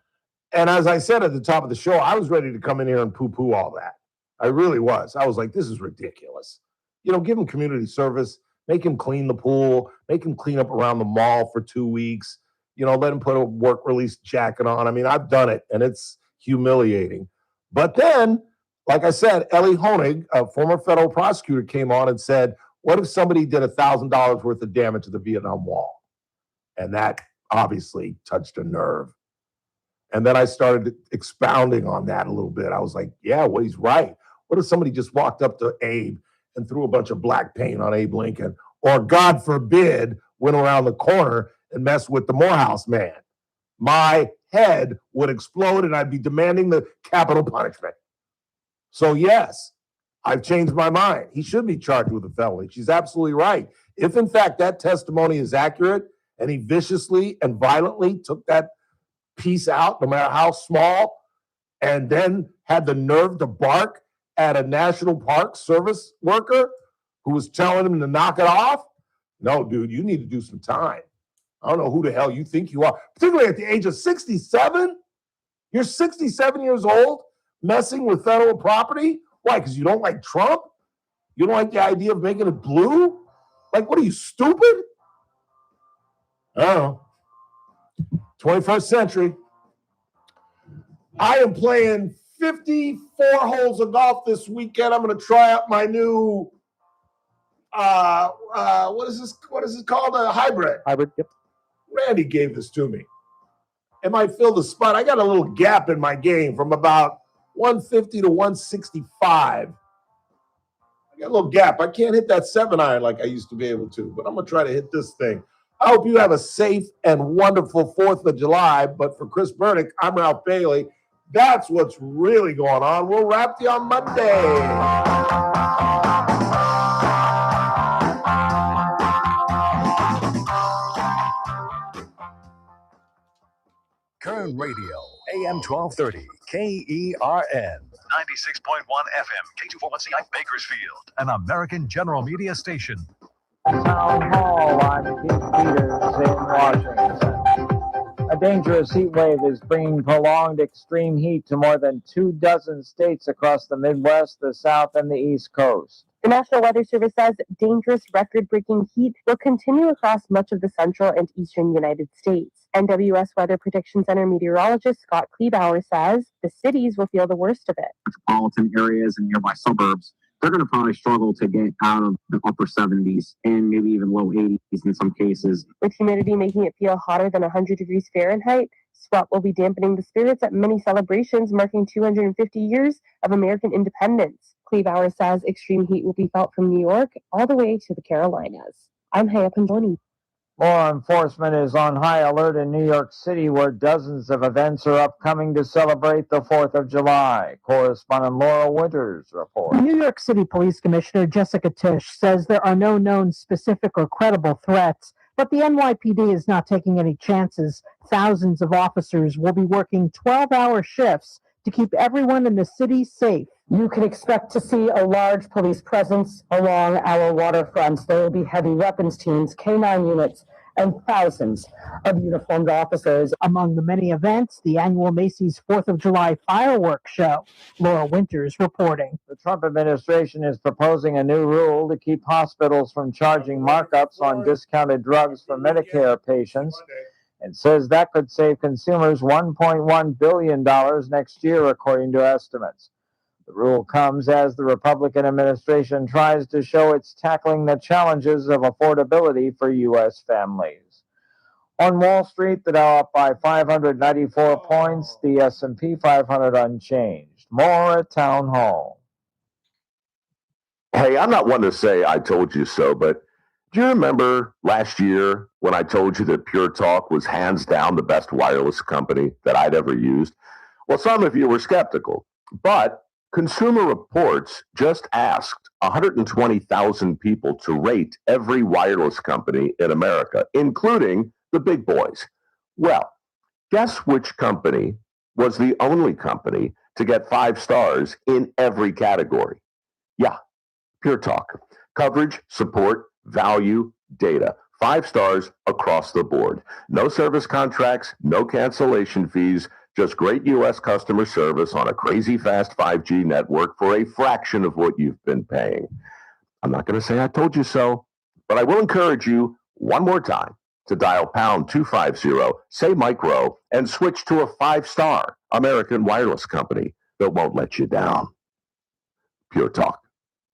And as I said at the top of the show, I was ready to come in here and poo-poo all that. I really was. I was like, this is ridiculous. Give him community service, make him clean the pool, make him clean up around the mall for 2 weeks, let him put a work release jacket on. I mean, I've done it and it's humiliating. But then, like I said, Ellie Honig, a former federal prosecutor, came on and said, what if somebody did $1,000 worth of damage to the Vietnam Wall? And that obviously touched a nerve. And then I started expounding on that a little bit. I was like, yeah, well, he's right. What if somebody just walked up to Abe and threw a bunch of black paint on Abe Lincoln? Or, God forbid, went around the corner and messed with the Morehouse man? My head would explode and I'd be demanding the capital punishment. So, yes, I've changed my mind. He should be charged with a felony. She's absolutely right. If, in fact, that testimony is accurate and he viciously and violently took that piece out, no matter how small, and then had the nerve to bark at a National Park Service worker who was telling him to knock it off, no, dude, you need to do some time. I don't know who the hell you think you are, particularly at the age of 67. You're 67 years old, messing with federal property. Why? Because you don't like Trump? You don't like the idea of making it blue? Like, what are you, stupid? I don't know. 21st century. I am playing 54 holes of golf this weekend. I'm going to try out my new, what is this called? A hybrid. Hybrid, yep. Randy gave this to me. It might fill the spot. I got a little gap in my game from about 150 to 165. I got a little gap. I can't hit that 7-iron like I used to be able to, but I'm going to try to hit this thing. I hope you have a safe and wonderful 4th of July. But for Chris Burdick, I'm Ralph Bailey. That's what's really going on. We'll wrap you on Monday. Kern Radio, AM 1230, KERN. 96.1 FM, K241CI, Bakersfield. An American General Media station. Town Hall on Keith Peters in Washington. A dangerous heat wave is bringing prolonged extreme heat to more than 24 states across the Midwest, the South, and the East Coast. The National Weather Service says dangerous record-breaking heat will continue across much of the central and eastern United States. NWS Weather Prediction Center meteorologist Scott Kleebauer says the cities will feel the worst of it. Metropolitan areas and nearby suburbs, they're going to probably struggle to get out of the upper 70s and maybe even low 80s in some cases. With humidity making it feel hotter than 100 degrees Fahrenheit, sweat will be dampening the spirits at many celebrations marking 250 years of American independence. Kleebauer says extreme heat will be felt from New York all the way to the Carolinas. I'm Haya Pandoni. Law enforcement is on high alert in New York City, where dozens of events are upcoming to celebrate the 4th of July. Correspondent Laura Winters reports. New York City Police Commissioner Jessica Tisch says there are no known specific or credible threats, but the NYPD is not taking any chances. Thousands of officers will be working 12-hour shifts to keep everyone in the city safe. You can expect to see a large police presence along our waterfronts. There will be heavy weapons teams, K-9 units, and thousands of uniformed officers. Among the many events, the annual Macy's 4th of July fireworks show. Laura Winters reporting. The Trump administration is proposing a new rule to keep hospitals from charging markups on discounted drugs for Medicare patients, and says that could save consumers $1.1 billion next year, according to estimates. The rule comes as the Republican administration tries to show it's tackling the challenges of affordability for U.S. families. On Wall Street, the Dow up by 594 points, the S&P 500 unchanged. More at Town Hall. Hey, I'm not one to say I told you so, but do you remember last year when I told you that Pure Talk was hands down the best wireless company that I'd ever used? Well, some of you were skeptical, but Consumer Reports just asked 120,000 people to rate every wireless company in America, including the big boys. Well, guess which company was the only company to get 5 stars in every category? Yeah, Pure Talk. Coverage, support, value, data. 5 stars across the board. No service contracts, no cancellation fees, Just great U.S. customer service on a crazy fast 5G network for a fraction of what you've been paying. I'm not going to say I told you so, but I will encourage you one more time to dial pound 250, say micro, and switch to a 5-star American wireless company that won't let you down. Pure Talk.